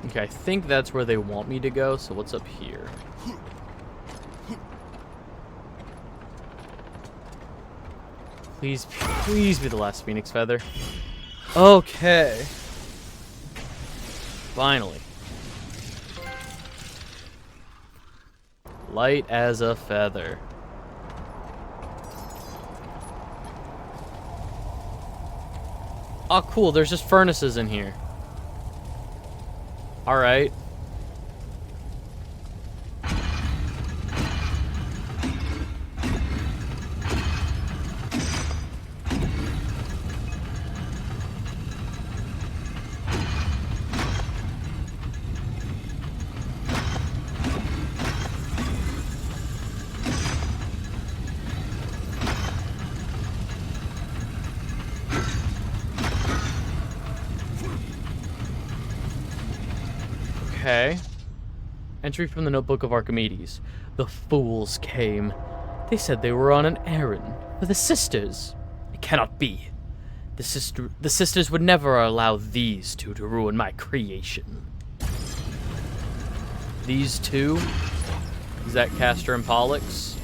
Okay, I think that's where they want me to go, so what's up here? Please, please be the last Phoenix Feather. Okay. Finally. Light as a feather. Oh, cool, there's just furnaces in here. Alright. Okay. Entry from the notebook of Archimedeez. The fools came. They said they were on an errand for the sisters. It cannot be. The sisters would never allow these two to ruin my creation. These two? Is that Castor and Pollux?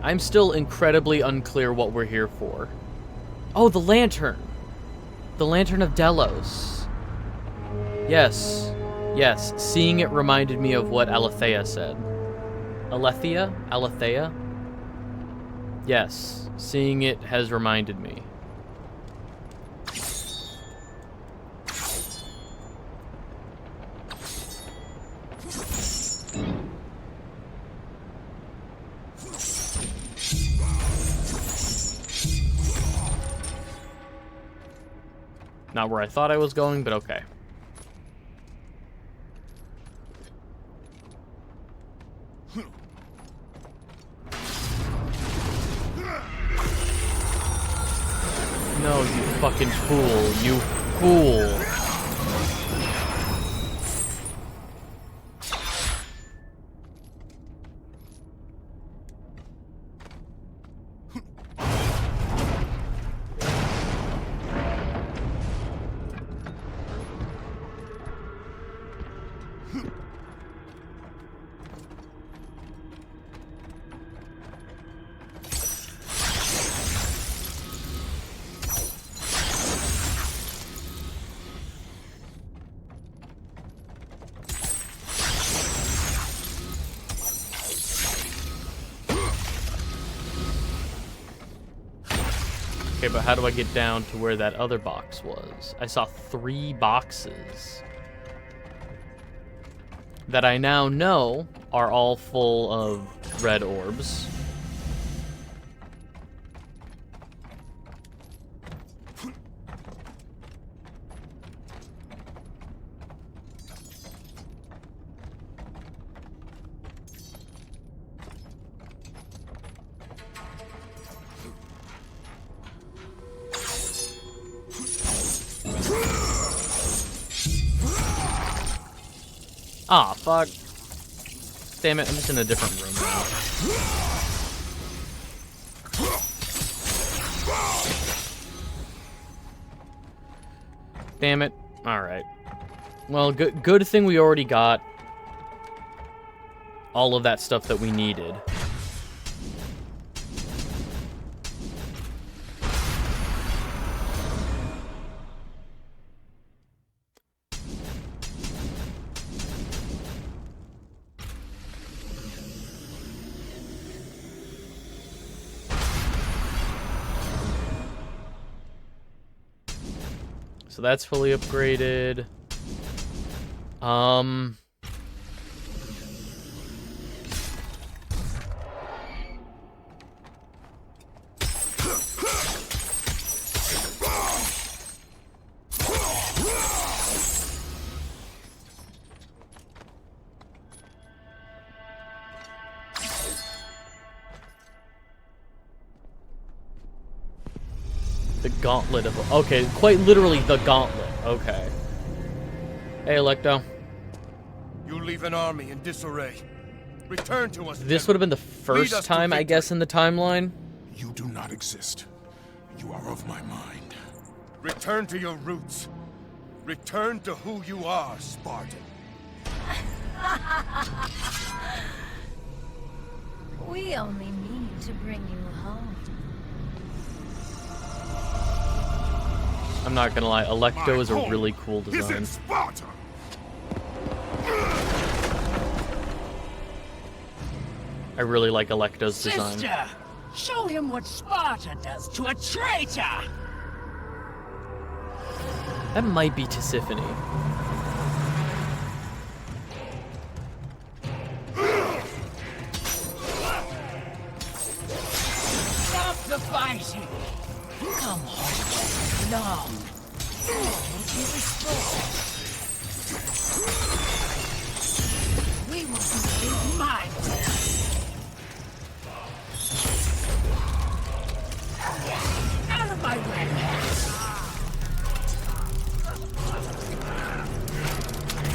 I'm still incredibly unclear what we're here for. Oh, the lantern! The Lantern of Delos. Yes. Yes, seeing it reminded me of what Alethea said. Alethea? Alethea? Yes, seeing it has reminded me. Not where I thought I was going, but okay. No, you fucking fool. You fool. Okay, but how do I get down to where that other box was? I saw 3 boxes that I now know are all full of red orbs. Ah, fuck. Damn it, I'm just in a different room now. Damn it. Alright. Well, good thing we already got all of that stuff that we needed. So that's fully upgraded. The Gauntlet of... Okay, quite literally the Gauntlet. Okay. Hey, Electo. You leave an army in disarray. Return to us. This would have been the first time, I guess, in the timeline. You do not exist. You are of my mind. Return to your roots. Return to who you are, Spartan. We only mean to bring you home. I'm not gonna lie, Electo is a really cool design. Sparta. I really like Electo's design. Sister, show him what Sparta does to a traitor! That might be Tisiphone. Stop the fighting! Come home, long. Will be restored. We will complete my death. Out of my way!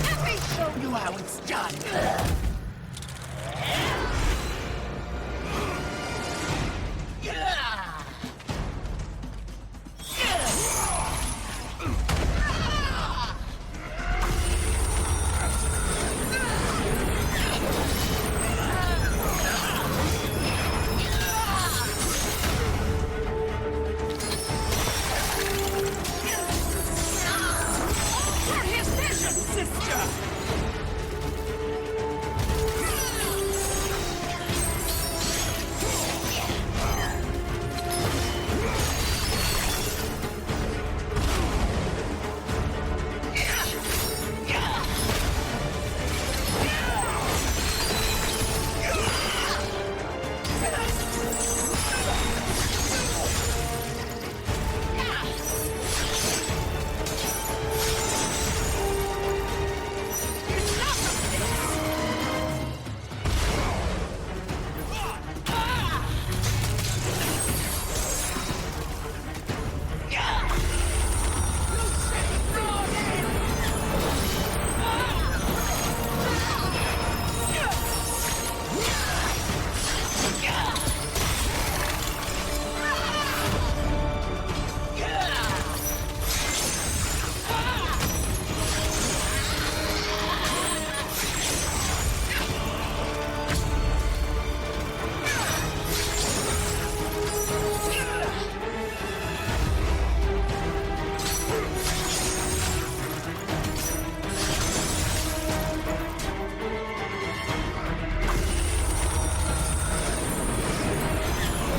Let me show you how it's done.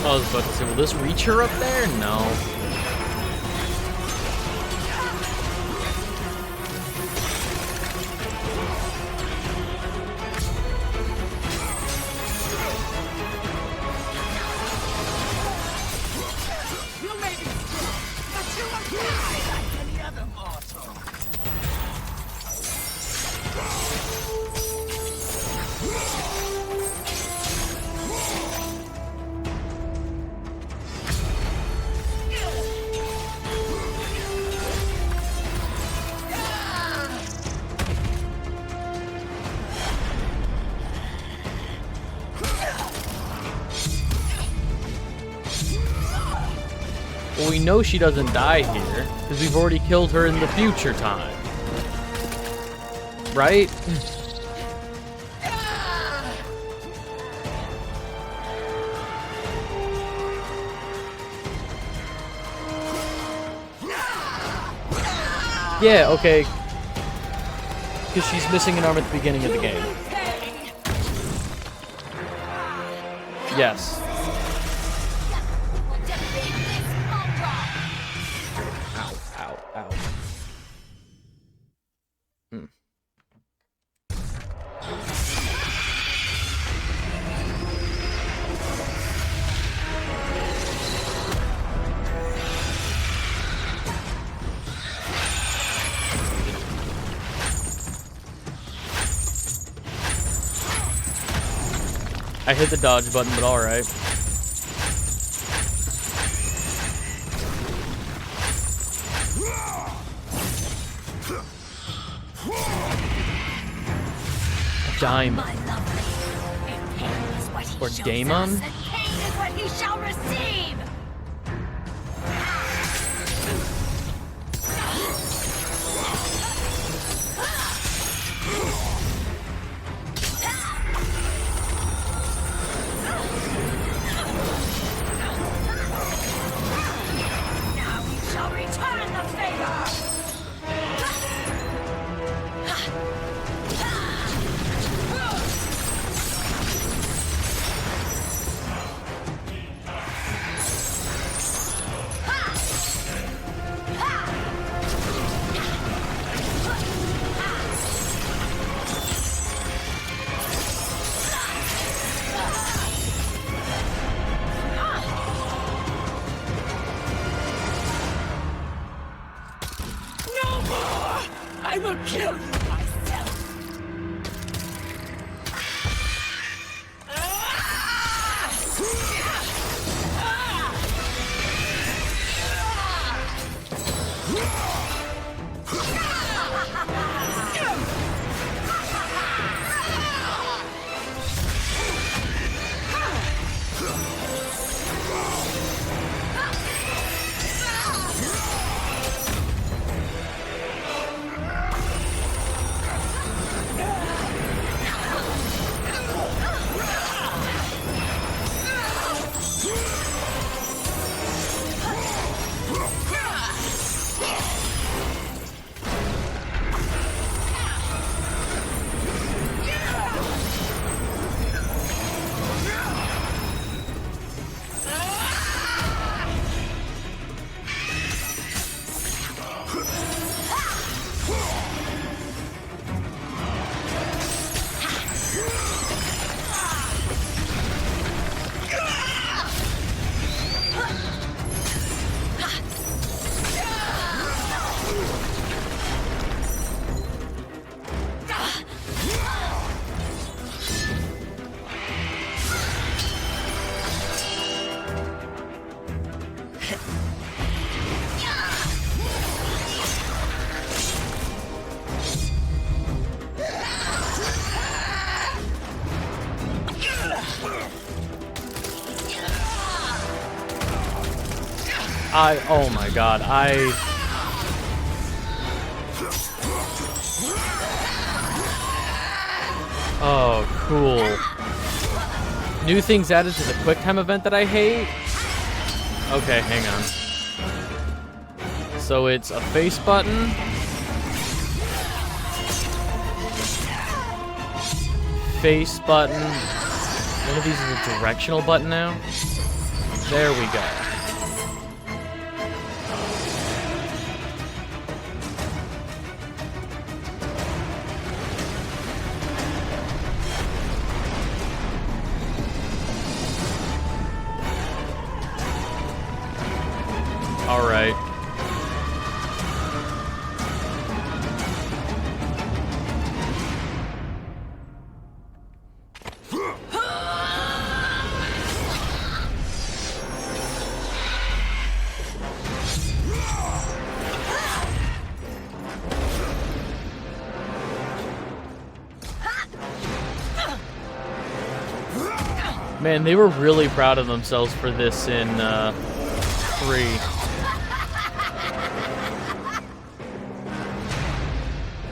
I was about to say, will this reach her up there? No. You may be strong, but you will die like any other mortal. Well, we know she doesn't die here, because we've already killed her in the future time. Right? Yeah, okay. Because she's missing an arm at the beginning of the game. Yes. Ow, ow, ow. I hit the dodge button, but alright. Diamond. Or Daemon? Pain is what he shall receive! Now he shall return the favor! I will kill you myself! Oh my god, Oh, cool. New things added to the quick time event that I hate? Okay, hang on. So it's a face button. Face button. One of these is a directional button now. There we go. All right. Man, they were really proud of themselves for this in 3.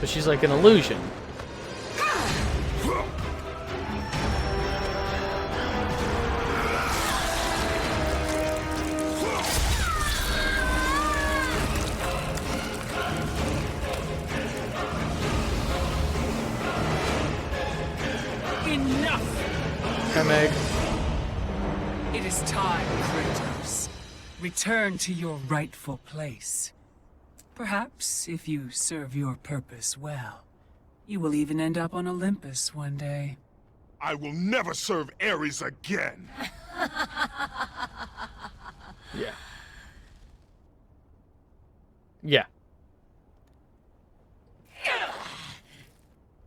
But she's like an illusion. Enough! Hi, Meg. It is time, Kratos. Return to your rightful place. Perhaps, if you serve your purpose well, you will even end up on Olympus one day. I will never serve Ares again! Yeah. Yeah.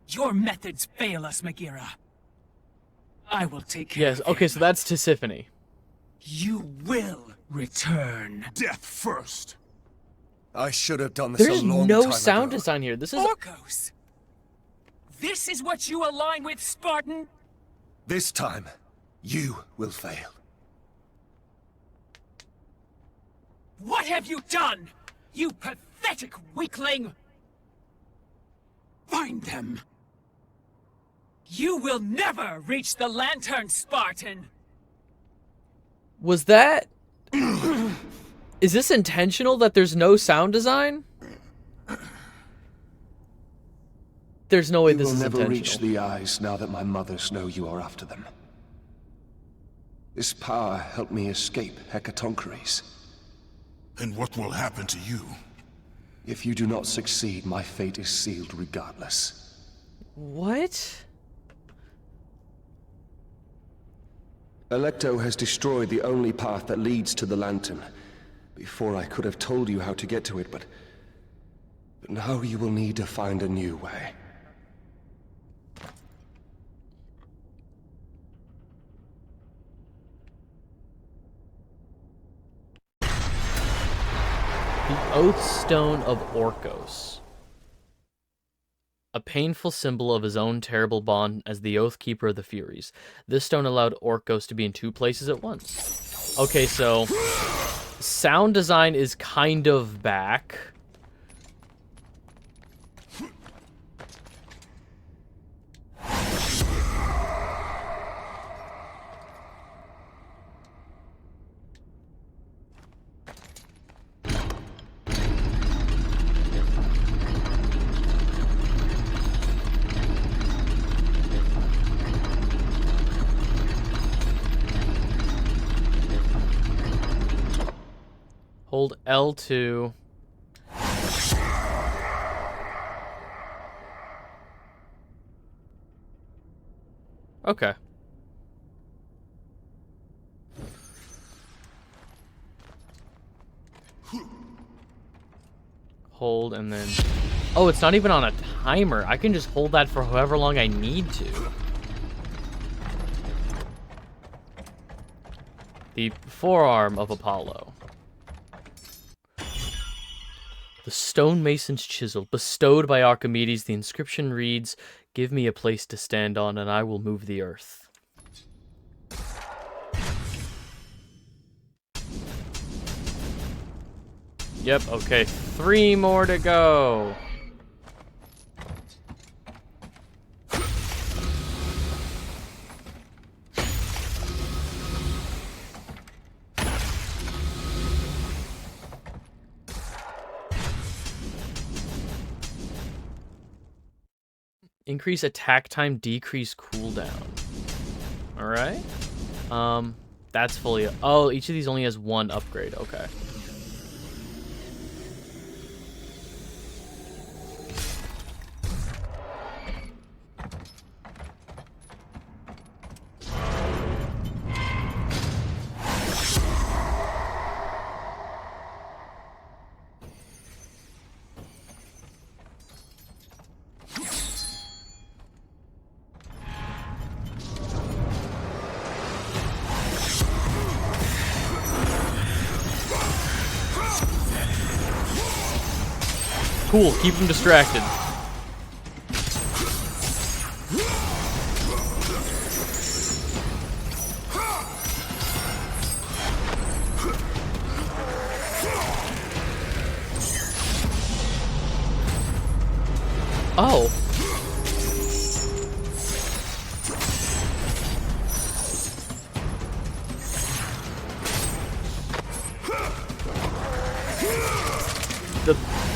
Your methods fail us, Megira. I will take care Yes, of okay, him. so that's Tisiphone. You will return. Death first! I should have done this There's a long no time sound ago. design here. This is... Orcos! This is what you align with, Spartan? This time, you will fail. What have you done? You pathetic weakling! Find them! You will never reach the lantern, Spartan! Was that... Is this intentional that there's no sound design? There's no way You this will is never intentional. reach the eyes now that my mothers know you are after them. This power helped me escape Hecatoncheires. And what will happen to you? If you do not succeed, my fate is sealed regardless. What? Alecto has destroyed the only path that leads to the lantern. Before I could have told you how to get to it, but now you will need to find a new way. The Oath Stone of Orcos. A painful symbol of his own terrible bond as the Oath Keeper of the Furies. This stone allowed Orcos to be in two places at once. Okay, so... sound design is kind of back. Hold L2. Okay. Hold and then... Oh, it's not even on a timer. I can just hold that for however long I need to. The forearm of Apollo. The stonemason's chisel, bestowed by Archimedeez. The inscription reads, "Give me a place to stand on, and I will move the earth." Yep, okay, 3 more to go. Increase attack time, decrease cooldown. Alright. That's fully... Oh, each of these only has 1 upgrade. Okay. Cool, keep him distracted. Oh.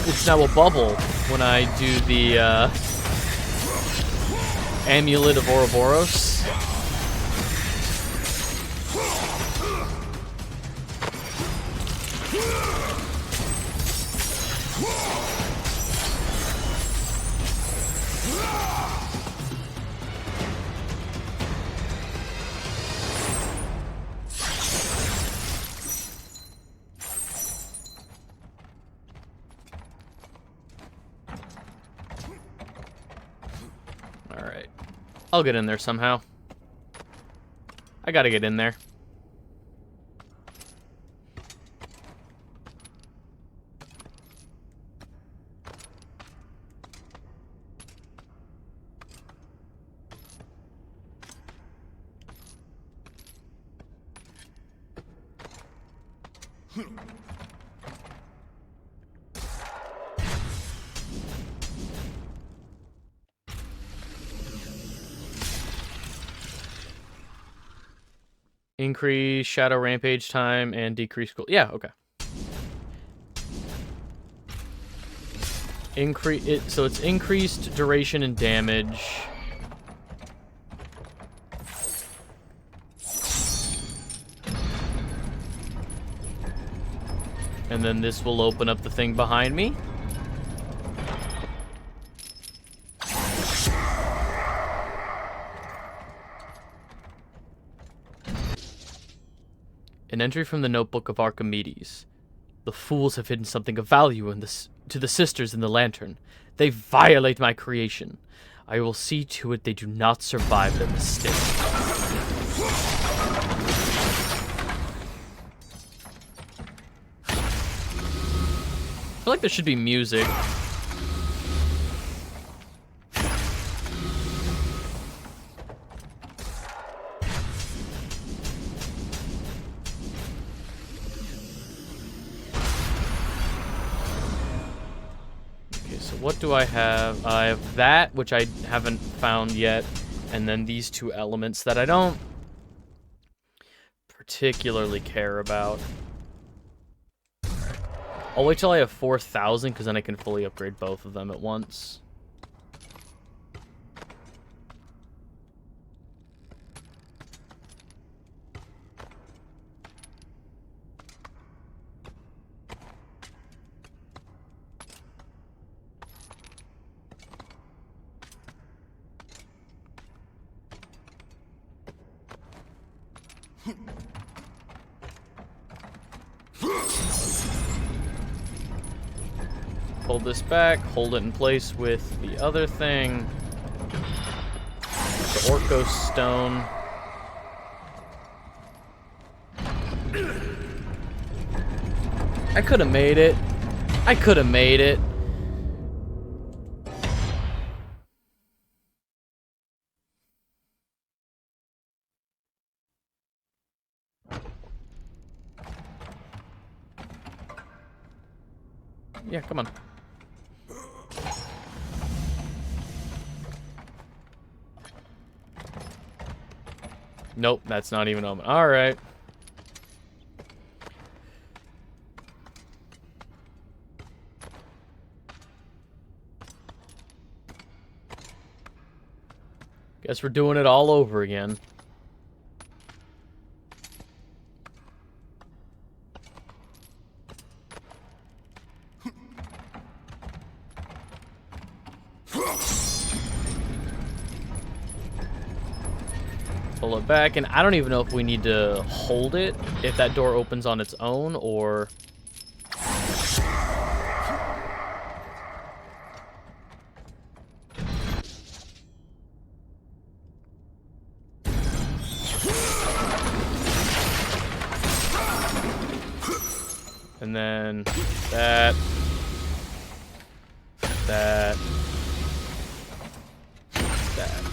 It's now a bubble when I do the Amulet of Ouroboros. Alright. I'll get in there somehow. I gotta get in there. Increase shadow rampage time and decrease cool. Yeah, okay. Increase it, so it's increased duration and damage. And then this will open up the thing behind me. An entry from the notebook of Archimedeez. The fools have hidden something of value in to the sisters in the lantern. They violate my creation. I will see to it they do not survive their mistake. I feel like there should be music. What do I have? I have that, which I haven't found yet, and then these two elements that I don't particularly care about. I'll wait till I have 4,000, because then I can fully upgrade both of them at once. Hold this back, hold it in place with the other thing. The Orcos stone. I could have made it. I could have made it. Yeah, come on. Nope, that's not even open. All right. Guess we're doing it all over again. Pull it back, and I don't even know if we need to hold it, if that door opens on its own, or... And then that, that, that.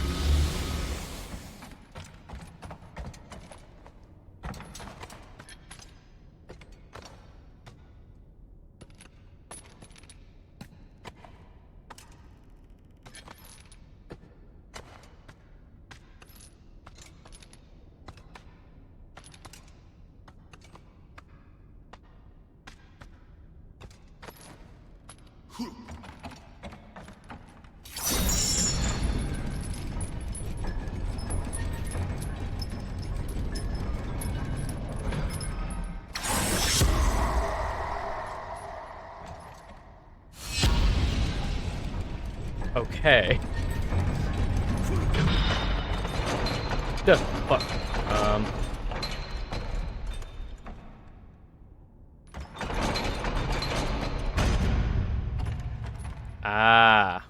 okay. Duh, fuck. Ah.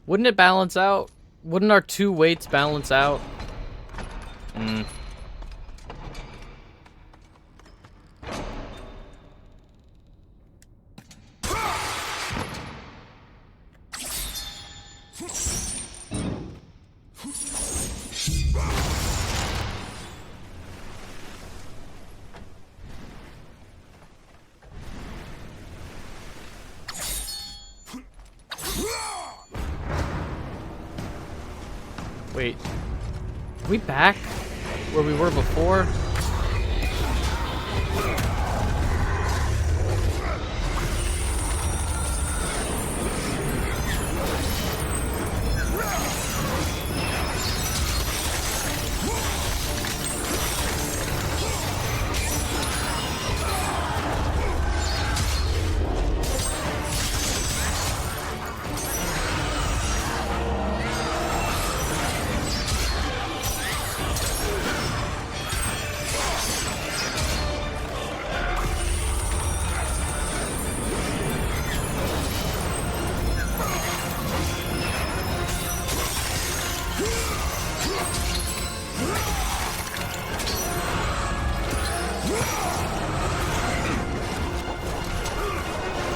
Wouldn't it balance out? Wouldn't our two weights balance out? Hmm. Wait, are we back where we were before?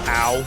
Ow.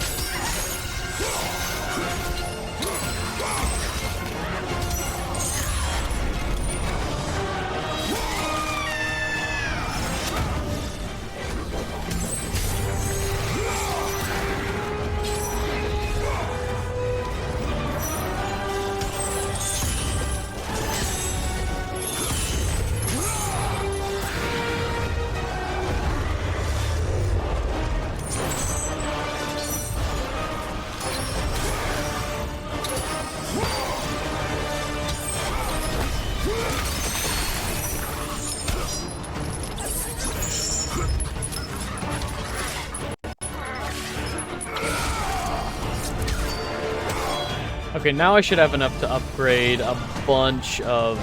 Okay, now I should have enough to upgrade a bunch of...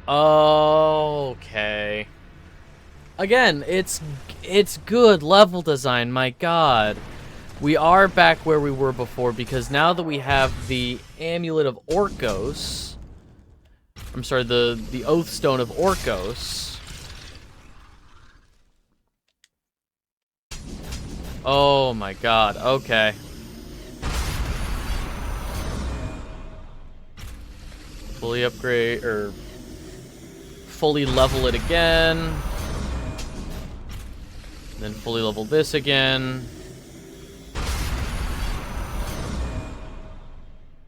Okay. Again, it's good level design, my god. We are back where we were before because now that we have the Amulet of Orcos... I'm sorry, the Oath Stone of Orcos... Oh my god, okay. Fully upgrade, or fully level it again. Then fully level this again.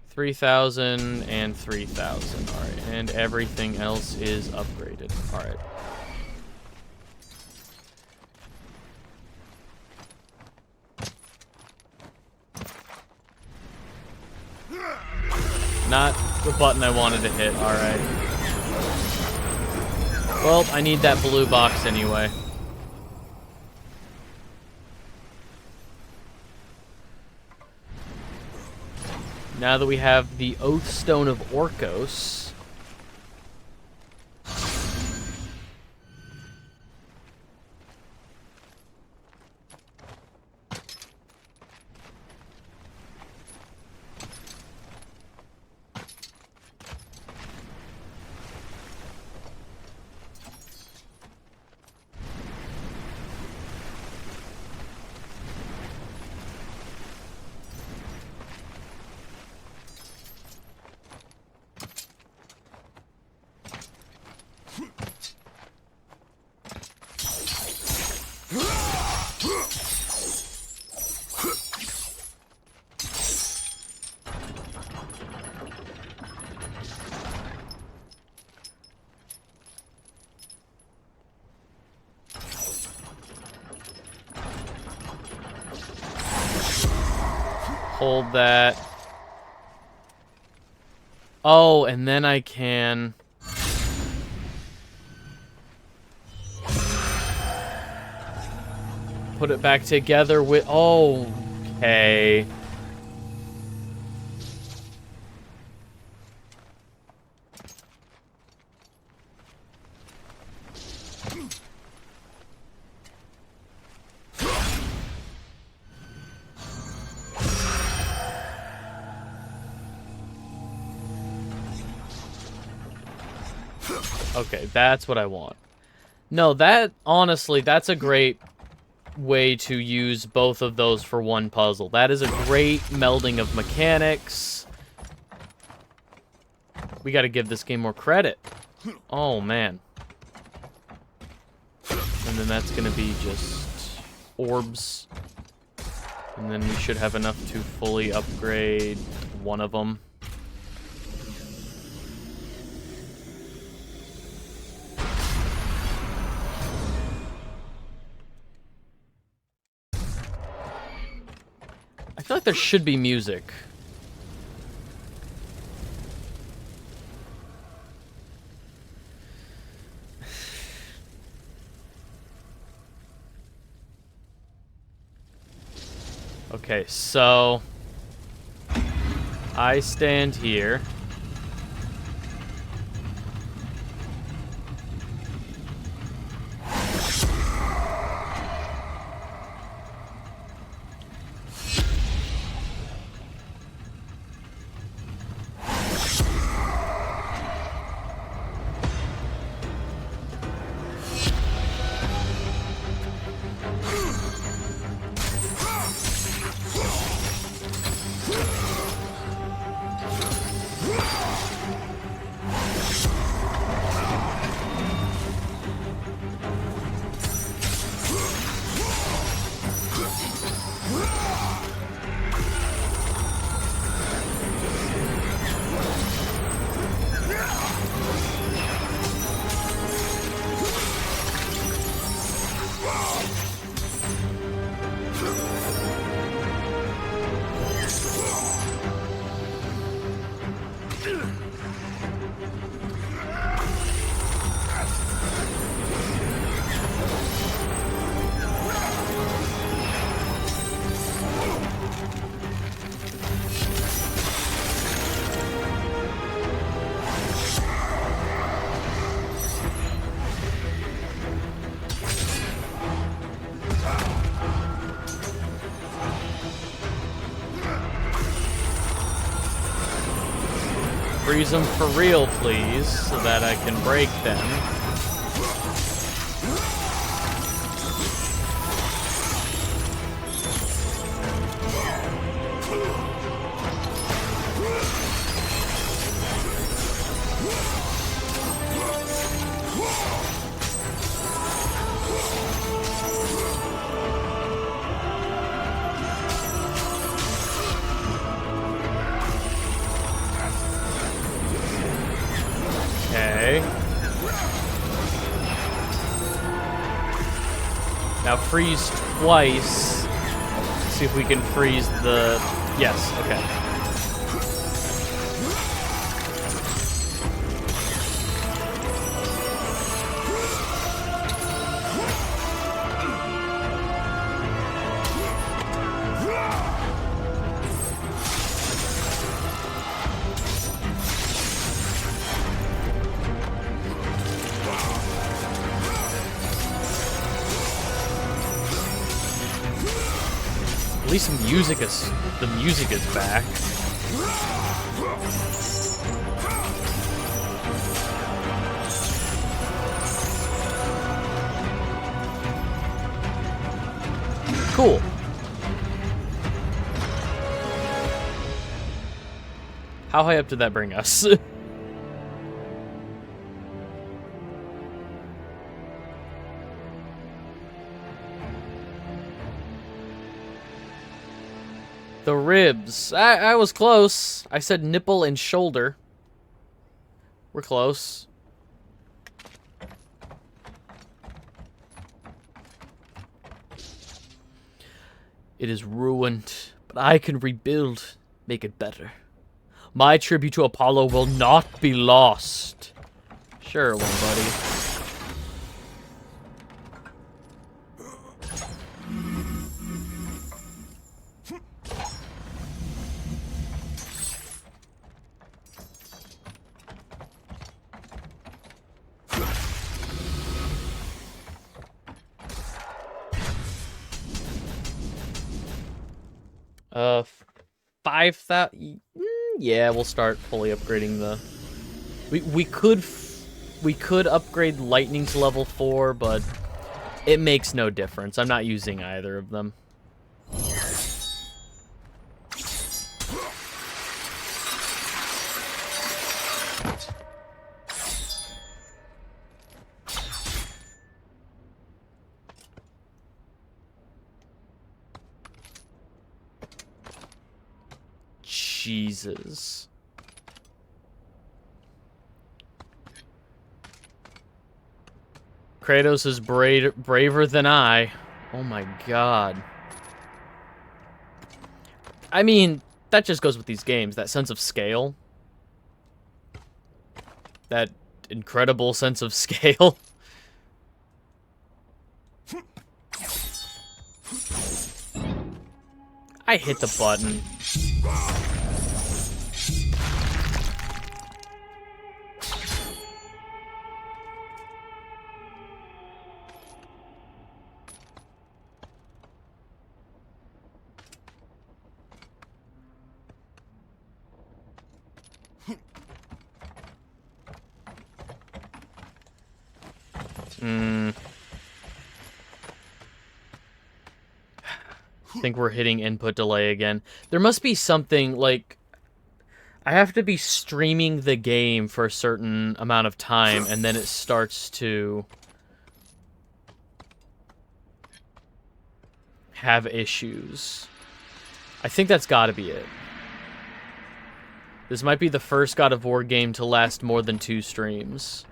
3,000 and 3,000, alright. And everything else is upgraded, alright. Not the button I wanted to hit, alright. Well, I need that blue box anyway. Now that we have the Oath Stone of Orcos... Hold that. Oh, and then I can... put it back together with... Oh, okay. Okay, that's what I want. No, that, honestly, that's a great way to use both of those for one puzzle. That is a great melding of mechanics. We gotta give this game more credit. Oh, man. And then that's gonna be just orbs. And then we should have enough to fully upgrade one of them. I feel like there should be music. Okay, so I stand here. Freeze them for real, please, so that I can break them. Now freeze twice. See if we can freeze the... Yes, okay. At least the music is back. Cool. How high up did that bring us? The ribs. I was close. I said nipple and shoulder. We're close. It is ruined, but I can rebuild, make it better. My tribute to Apollo will not be lost. Sure, one buddy. Uh, 5,000. Yeah, we'll start fully upgrading the. We could upgrade lightning to level 4, but it makes no difference. I'm not using either of them. Jesus. Kratos is braver than I. Oh my god. I mean, that just goes with these games. That sense of scale. That incredible sense of scale. I hit the button. I think we're hitting input delay again. There must be something, like, I have to be streaming the game for a certain amount of time, and then it starts to have issues. I think that's gotta be it. This might be the first God of War game to last more than 2 streams.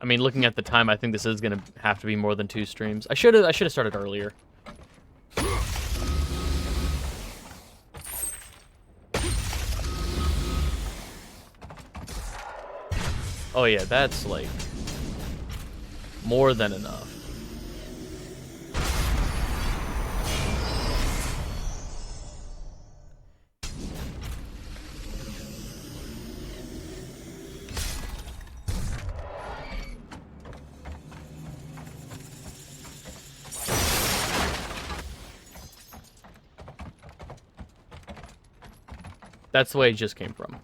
I mean, looking at the time, I think this is gonna have to be more than 2 streams. I should have started earlier. Oh yeah, that's like more than enough. That's the way it just came from.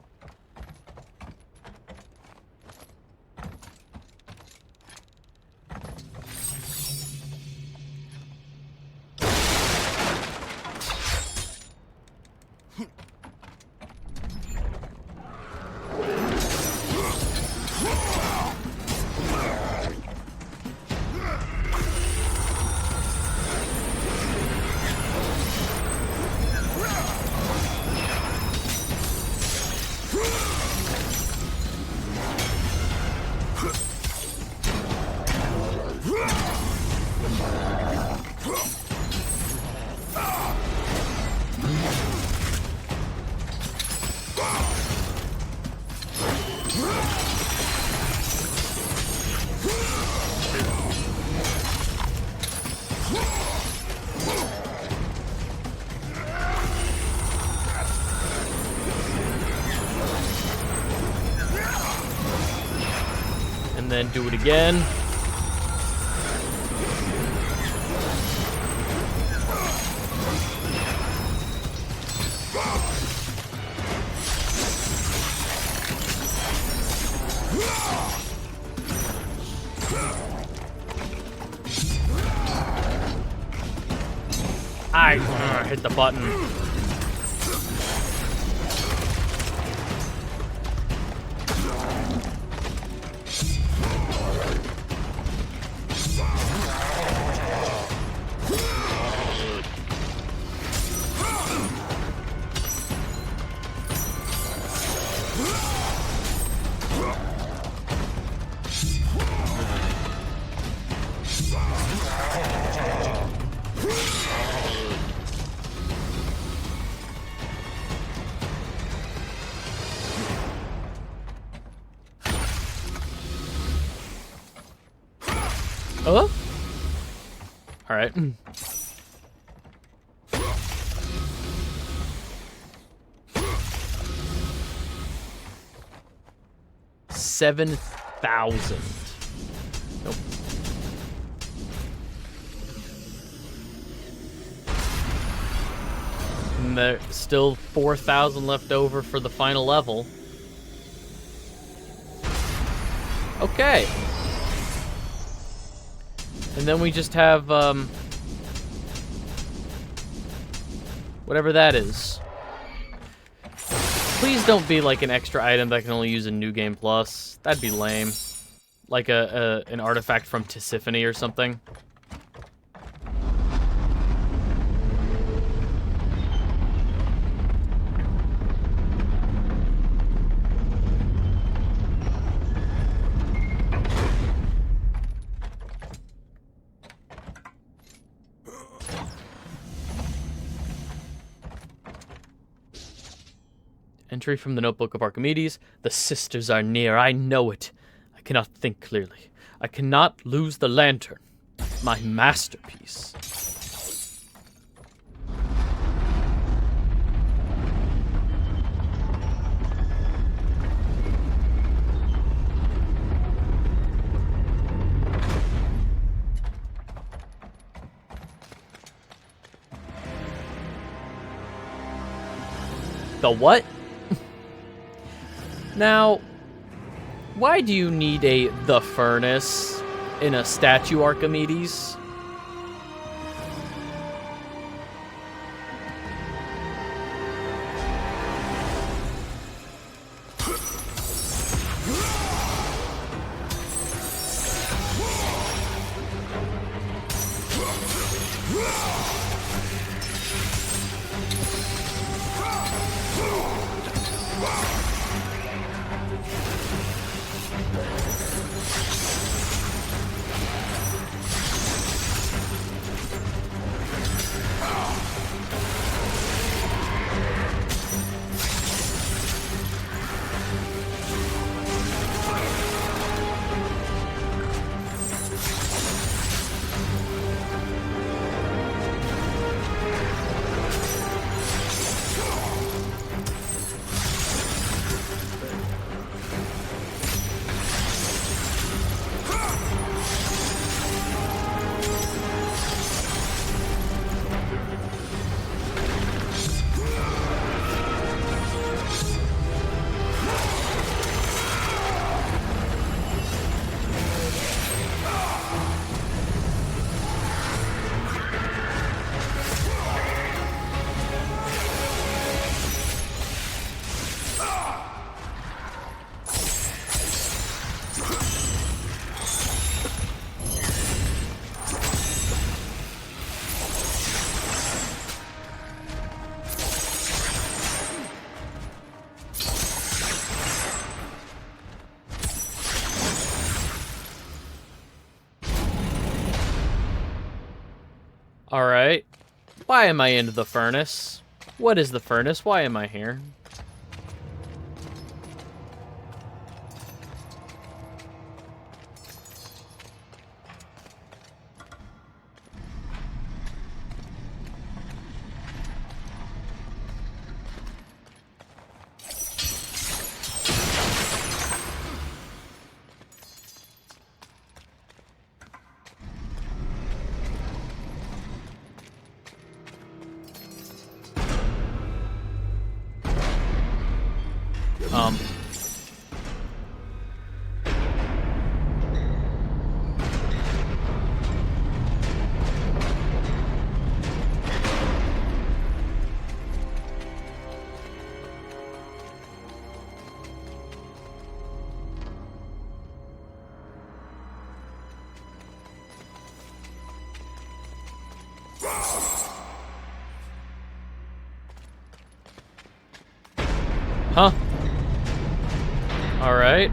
And then do it again. I hit the button. Oh? Alright. $7,000. Nope. And there's still 4,000 left over for the final level. Okay. And then we just have, whatever that is. Please don't be like an extra item that I can only use in New Game Plus. That'd be lame. Like an artifact from Tisiphone or something. Entry from the Notebook of Archimedeez. The sisters are near. I know it. I cannot think clearly. I cannot lose the lantern. My masterpiece. The what? Now, why do you need the furnace in a statue, Archimedeez? Alright. Why am I in the furnace? What is the furnace? Why am I here? Huh? Alright.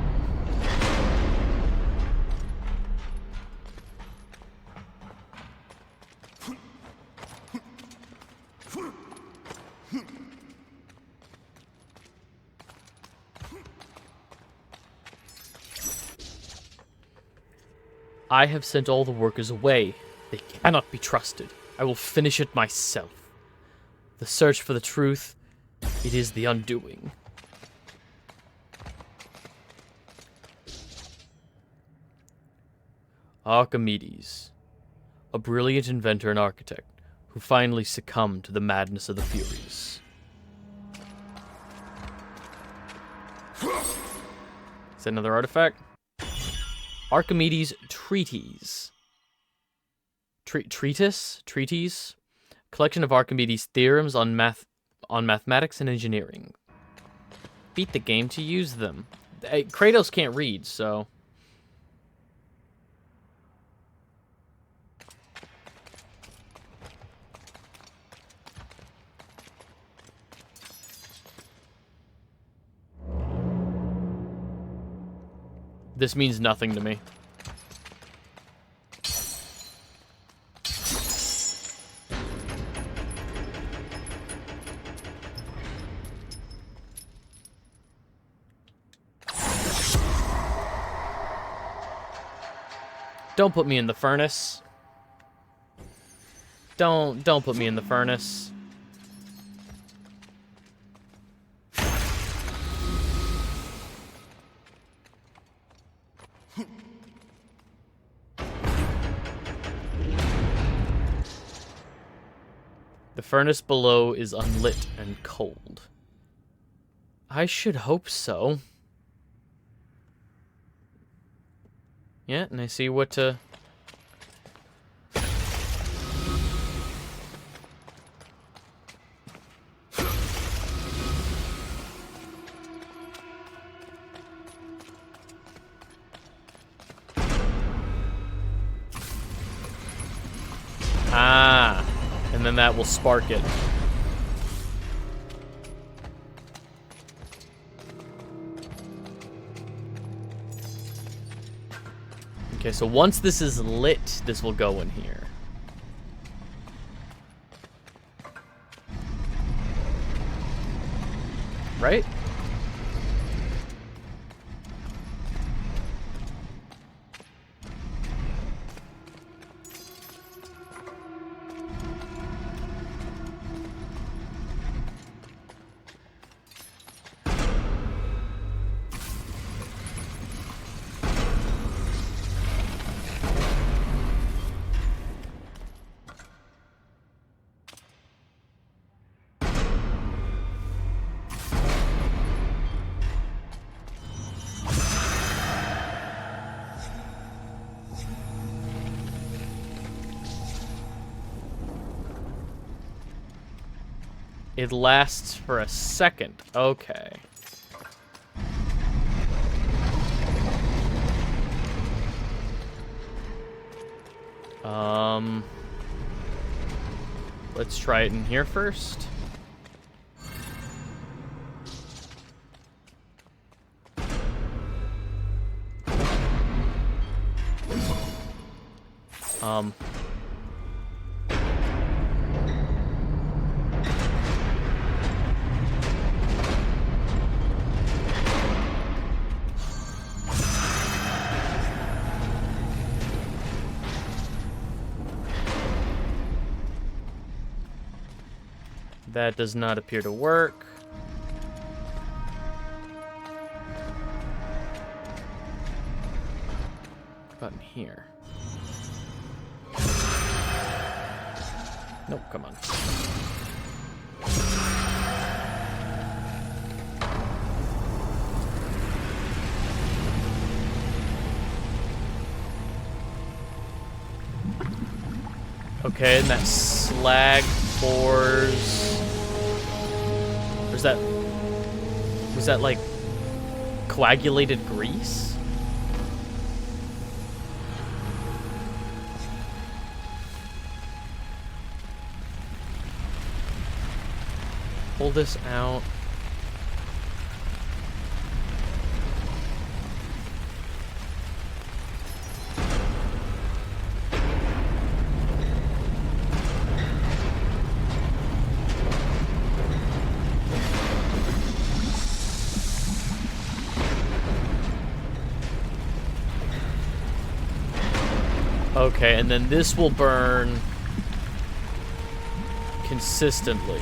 I have sent all the workers away. They cannot be trusted. I will finish it myself. The search for the truth, it is the undoing. Archimedeez, a brilliant inventor and architect who finally succumbed to the madness of the Furies. Is that another artifact? Archimedeez Treatise. Treatise? Collection of Archimedeez theorems on mathematics and engineering. Beat the game to use them. Kratos can't read, so... This means nothing to me. Don't put me in the furnace. Don't put me in the furnace. The furnace below is unlit and cold. I should hope so. Yeah, and I see what to... Ah, and then that will spark it. Okay, so once this is lit, this will go in here. Right? It lasts for a second. Okay. Let's try it in here first. That does not appear to work. What about in here? Nope, come on. Okay, and that slag pours. Was that like coagulated grease? Pull this out. Okay, and then this will burn consistently.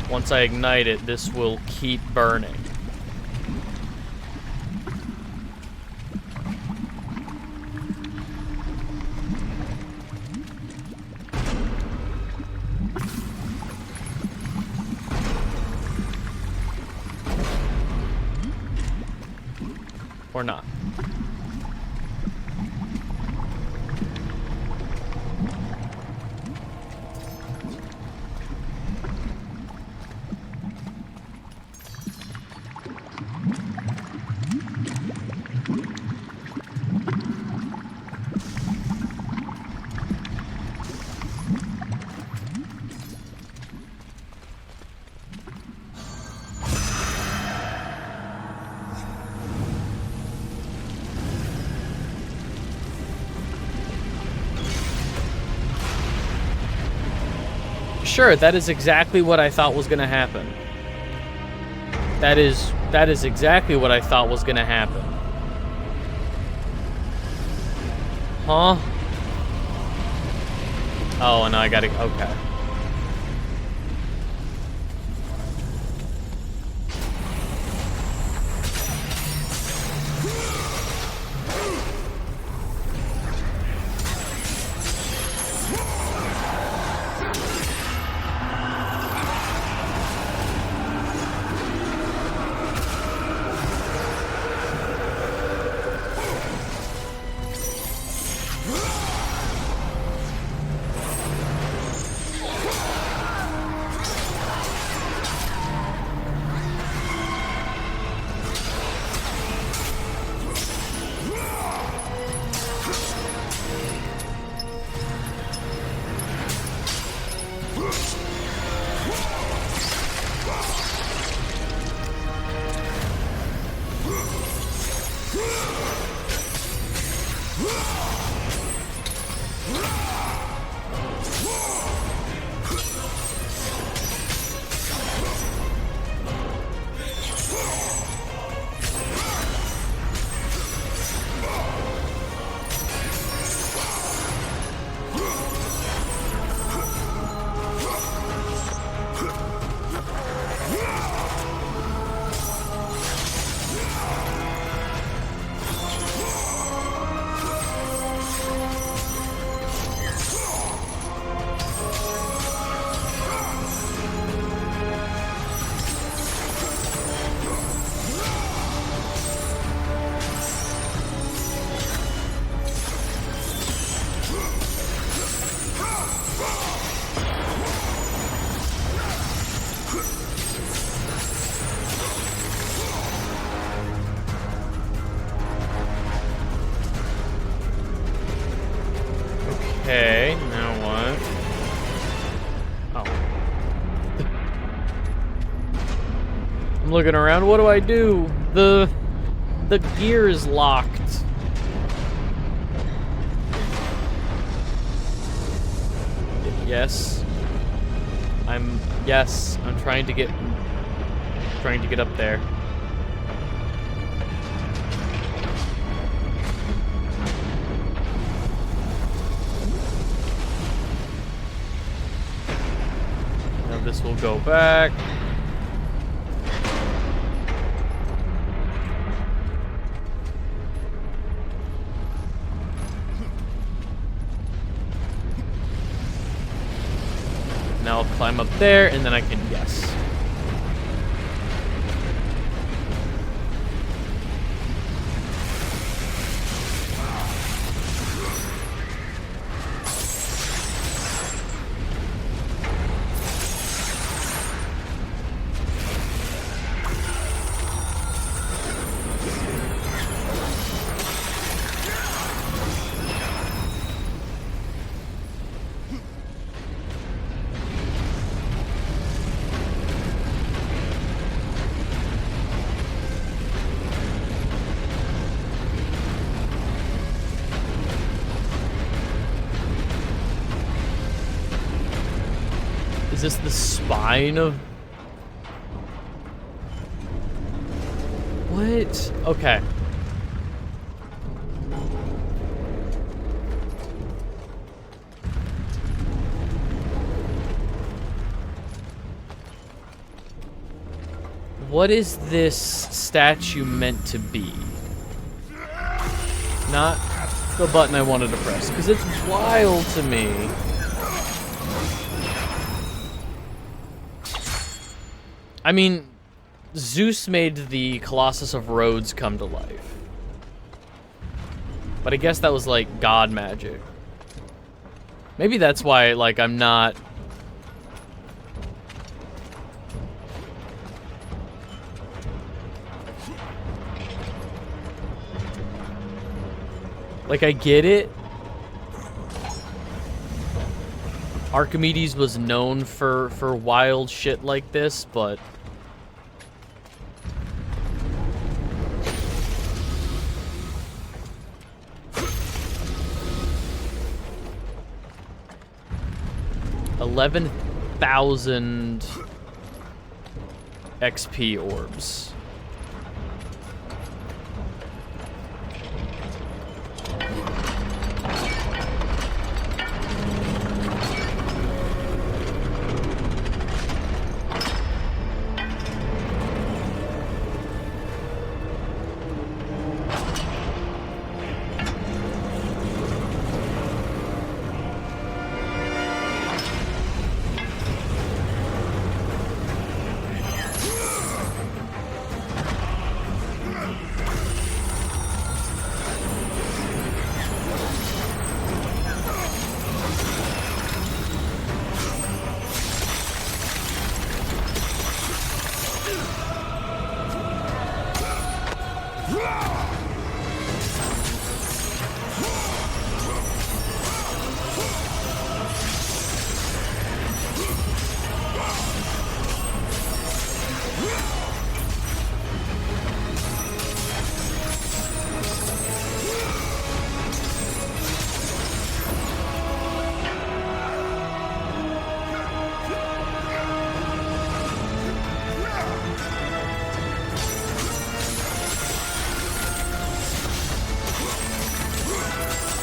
Once I ignite it, this will keep burning. Or not. Sure, that is exactly what I thought was gonna happen. That is exactly what I thought was gonna happen. Huh? Oh, and now I gotta, okay. Okay, now what? Oh. I'm looking around. What do I do? The gear is locked. Yes. I'm trying to get up there. This will go back. Now I'll climb up there, and then I can, yes. Is this the spine of... What? Okay. What is this statue meant to be? Not the button I wanted to press, because it's wild to me. I mean, Zeus made the Colossus of Rhodes come to life. But I guess that was like god magic. Maybe that's why, like, I'm not... Like, I get it. Archimedeez was known for wild shit like this, but... $11,000 XP orbs.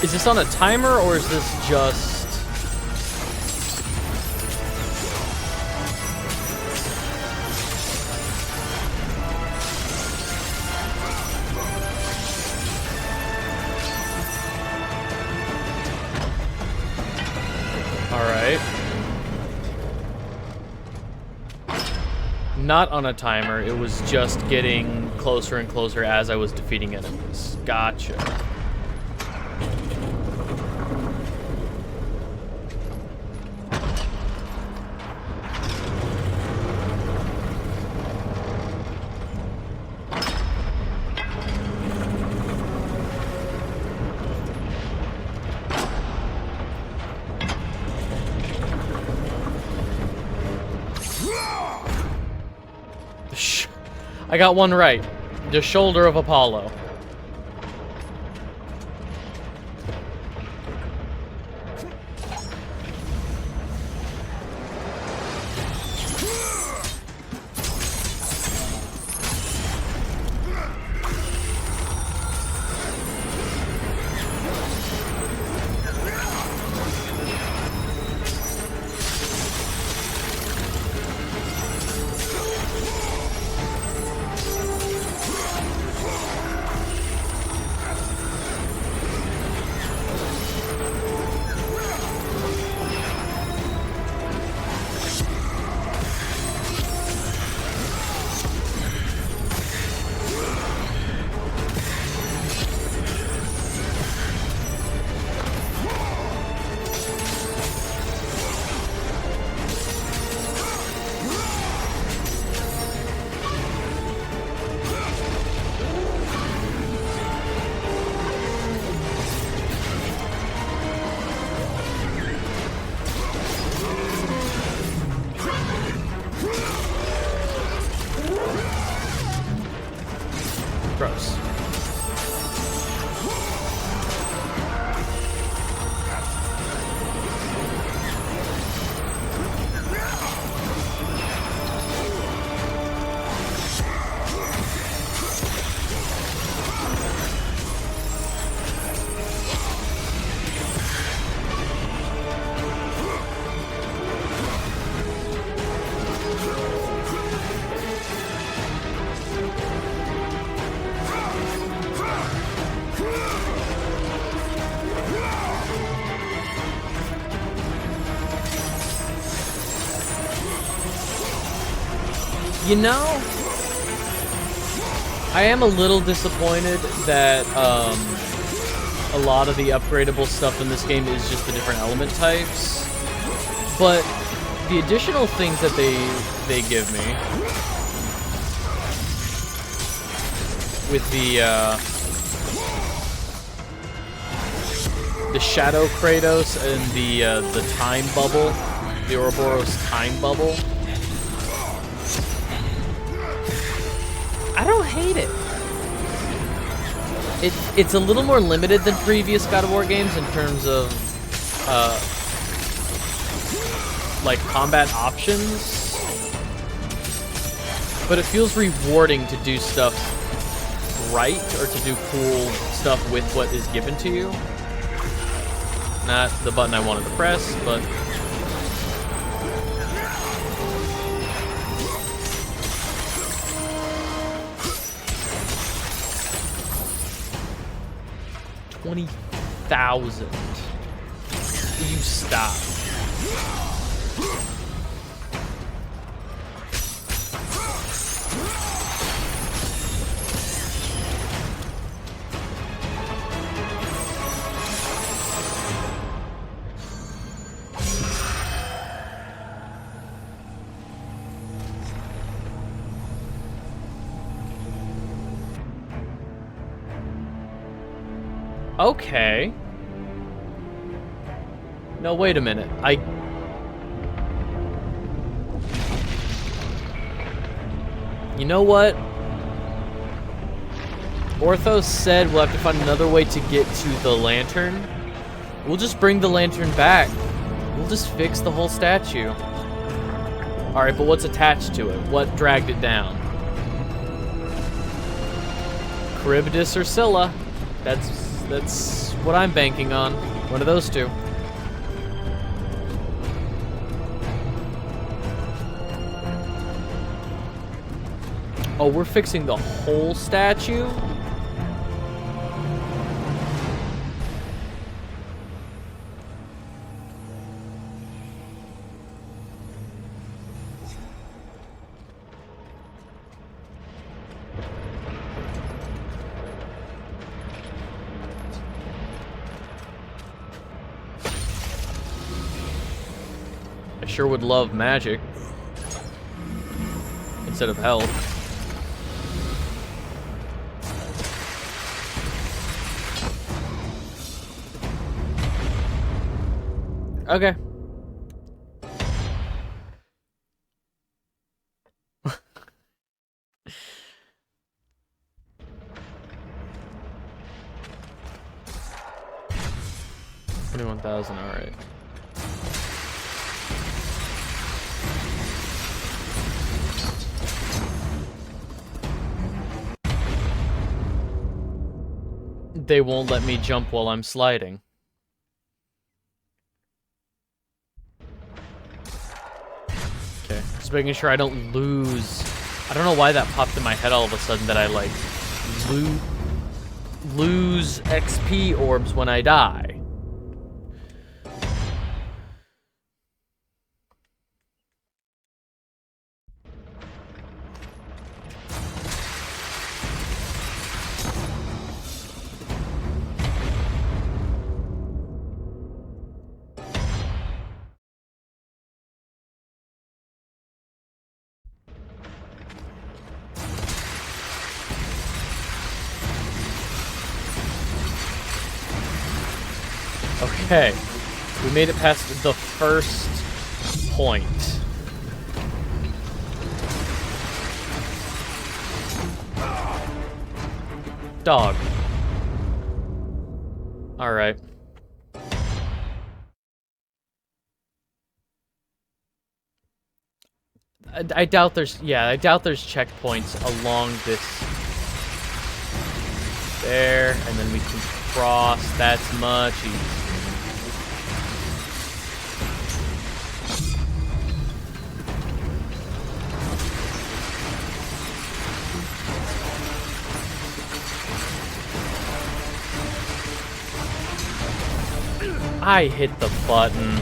Is this on a timer, or is this just... Alright. Not on a timer, it was just getting closer and closer as I was defeating enemies. Gotcha. I got one right. The shoulder of Apollo. Gross. You know, I am a little disappointed that a lot of the upgradable stuff in this game is just the different element types. But the additional things that they give me with the Shadow Kratos and the time bubble, the Ouroboros time bubble, I don't hate it. It's a little more limited than previous God of War games in terms of like combat options, but it feels rewarding to do stuff right or to do cool stuff with what is given to you. Not the button I wanted to press, but $20,000. Will you stop? Okay. No, wait a minute. You know what? Orthos said we'll have to find another way to get to the lantern. We'll just bring the lantern back. We'll just fix the whole statue. Alright, but what's attached to it? What dragged it down? Charybdis or Scylla? That's what I'm banking on. One of those two. Oh, we're fixing the whole statue? I sure would love magic instead of health. Okay. $21,000, all right. They won't let me jump while I'm sliding. Okay, just making sure I don't lose. I don't know why that popped in my head all of a sudden that I like lose XP orbs when I die. Okay, we made it past the first point. Dog. All right. I doubt there's, yeah, I doubt there's checkpoints along this. There, and then we can cross. That's much easier. I hit the button.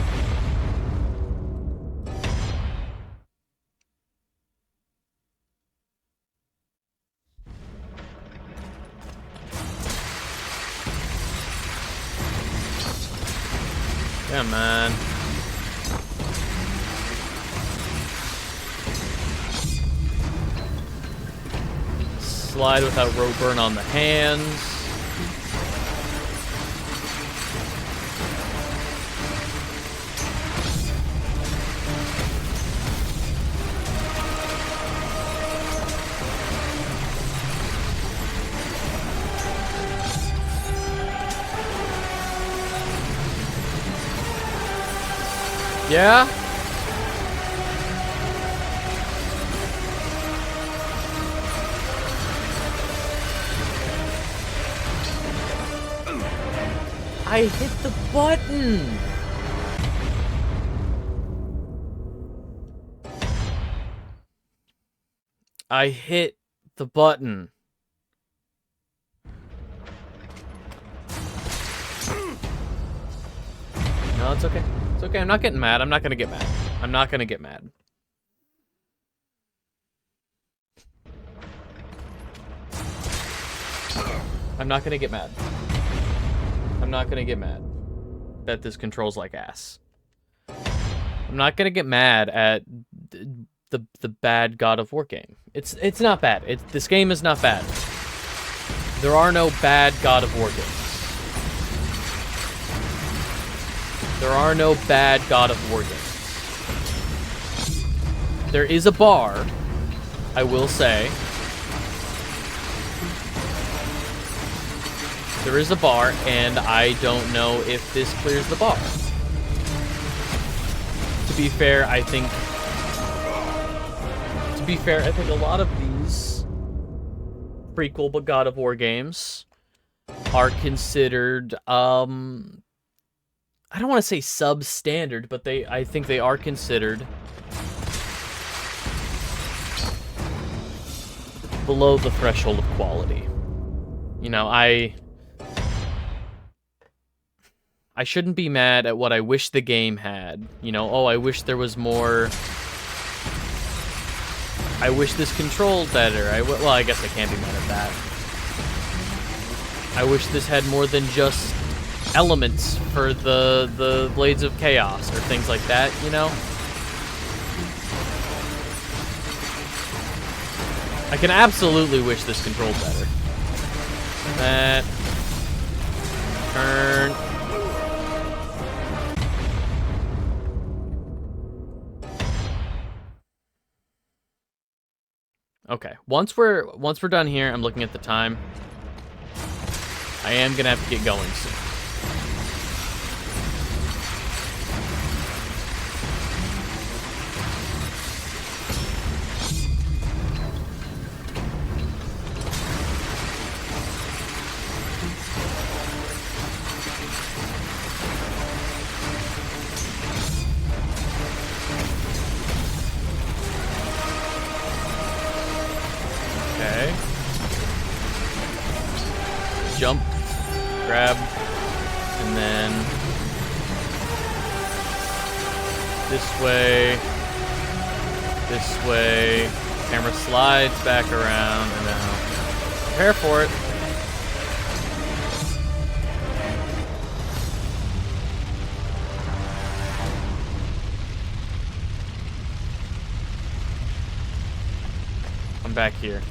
Come on. Slide without rope burn on the hands. Yeah? I hit the button! I hit the button. No, it's okay. It's okay, I'm not getting mad. I'm not gonna get mad. I'm not gonna get mad. I'm not gonna get mad. I'm not gonna get mad that this controls like ass. I'm not gonna get mad at the bad God of War game. It's not bad. This game is not bad. There are no bad God of War games. There are no bad God of War games. There is a bar, I will say. There is a bar, and I don't know if this clears the bar. To be fair, I think a lot of these prequel but God of War games are considered, I don't want to say substandard, but I think they are considered below the threshold of quality. You know, I shouldn't be mad at what I wish the game had. You know, oh, I wish there was more. I wish this controlled better. Well, I guess I can't be mad at that. I wish this had more than just elements for the Blades of Chaos or things like that, you know? I can absolutely wish this controlled better. That. Turn. Okay, once we're done here, I'm looking at the time. I am gonna have to get going soon. Okay. Jump, grab, and then this way, camera slides back around, and now prepare for it. I'm back here.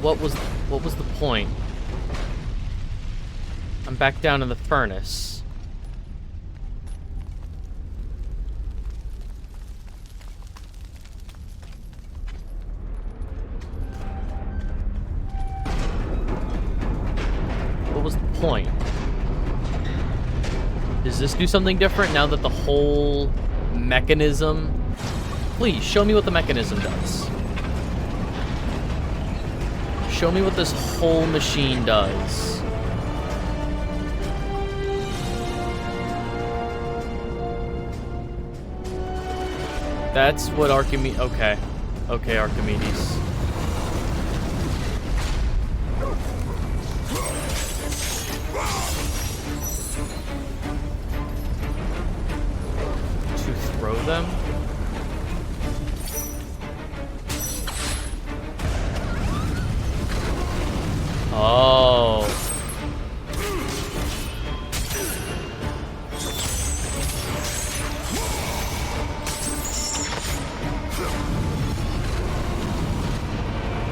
What was the point? I'm back down in the furnace. What was the point? Does this do something different now that the whole mechanism... Please, show me what the mechanism does. Show me what this whole machine does. That's what Archimedeez... Okay. Okay, Archimedeez. To throw them?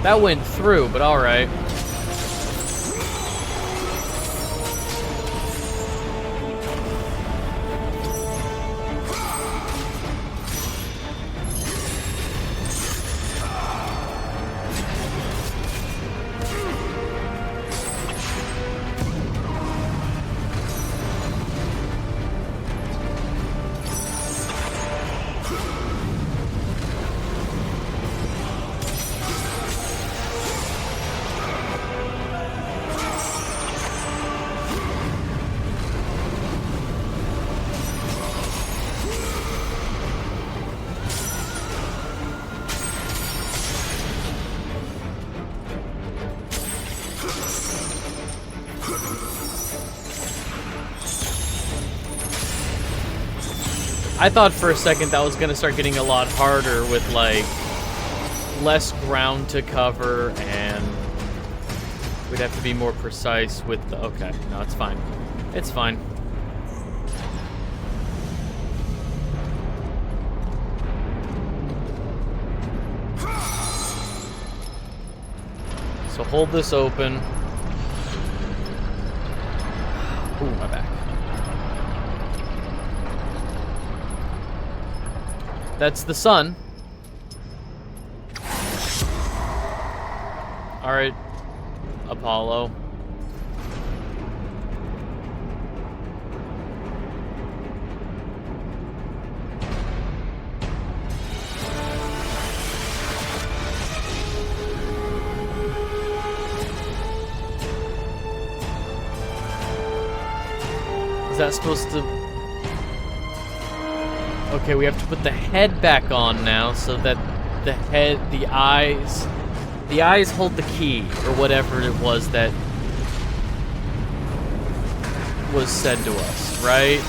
That went through, but alright. I thought for a second that was going to start getting a lot harder with, like, less ground to cover, and we'd have to be more precise with the... Okay, no, it's fine. It's fine. So hold this open. Ooh, my back. That's the sun. Alright, Apollo. Is that supposed to... Okay, we have to put the head back on now so that the head, the eyes hold the key, or whatever it was that was said to us, right?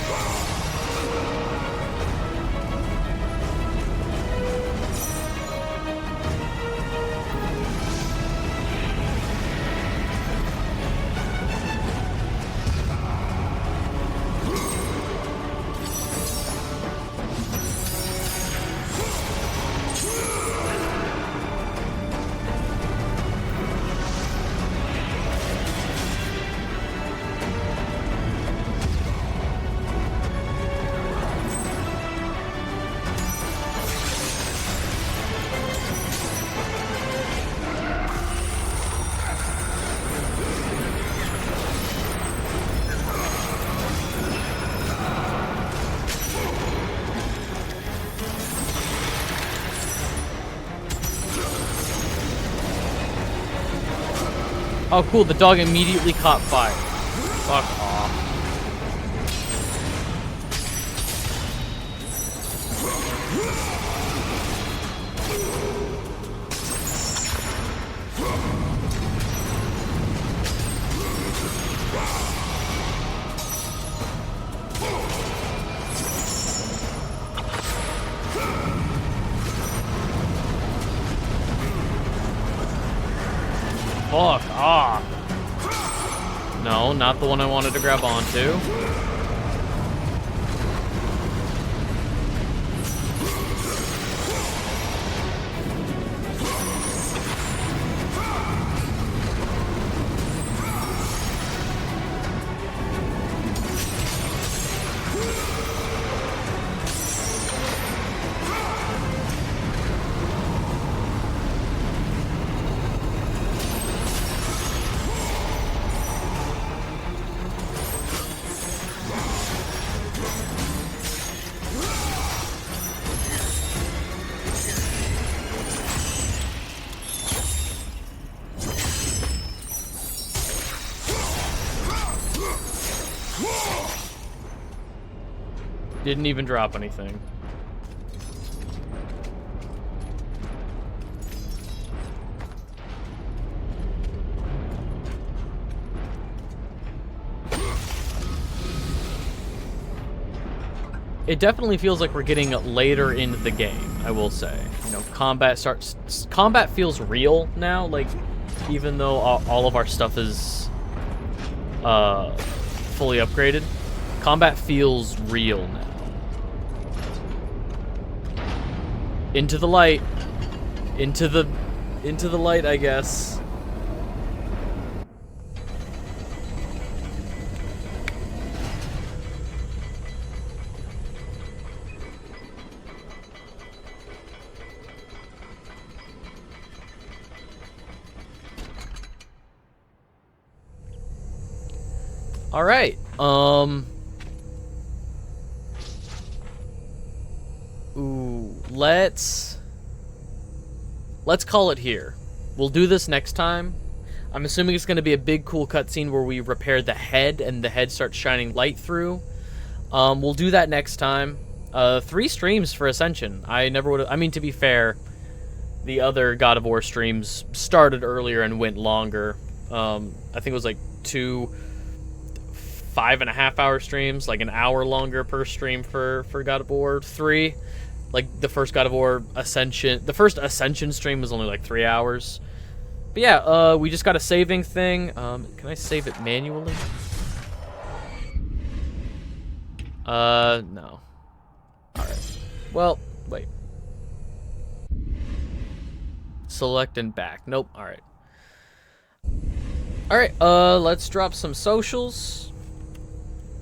Oh, cool, the dog immediately caught fire. Fuck off. Fuck off. No, not the one I wanted to grab onto. Didn't even drop anything. It definitely feels like we're getting later into the game, I will say. You know, combat feels real now, like, even though all of our stuff is fully upgraded. Combat feels real now. Into the light. Into the Into the light, I guess. All right. Ooh, let's call it here. We'll do this next time. I'm assuming it's going to be a big, cool cutscene where we repair the head and the head starts shining light through. We'll do that next time. 3 streams for Ascension. I never would have... I mean, to be fair, the other God of War streams started earlier and went longer. I think it was like 2 5.5-hour streams, like an hour longer per stream for God of War 3. Like the first God of War Ascension, the first Ascension stream was only like 3 hours. But yeah, we just got a saving thing. Can I save it manually? No. Alright. Well, wait. Select and back. Nope, alright. Alright, let's drop some socials.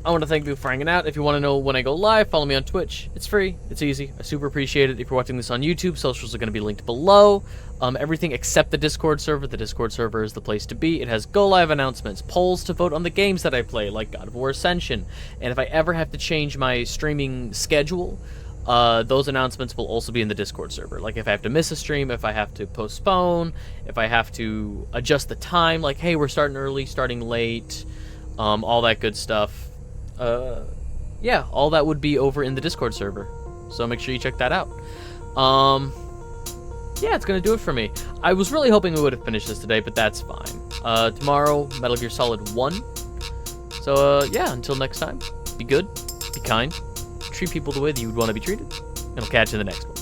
I want to thank you for hanging out. If you want to know when I go live, follow me on Twitch. It's free. It's easy. I super appreciate it. If you're watching this on YouTube, socials are going to be linked below. Everything except the Discord server. The Discord server is the place to be. It has go live announcements, polls to vote on the games that I play, like God of War Ascension. And if I ever have to change my streaming schedule, those announcements will also be in the Discord server. Like if I have to miss a stream, if I have to postpone, if I have to adjust the time, like, hey, we're starting early, starting late, all that good stuff. Yeah, all that would be over in the Discord server. So make sure you check that out. Yeah, it's gonna do it for me. I was really hoping we would have finished this today, but that's fine. Tomorrow, Metal Gear Solid 1. So, yeah, until next time, be good, be kind, treat people the way that you would want to be treated, and I'll catch you in the next one.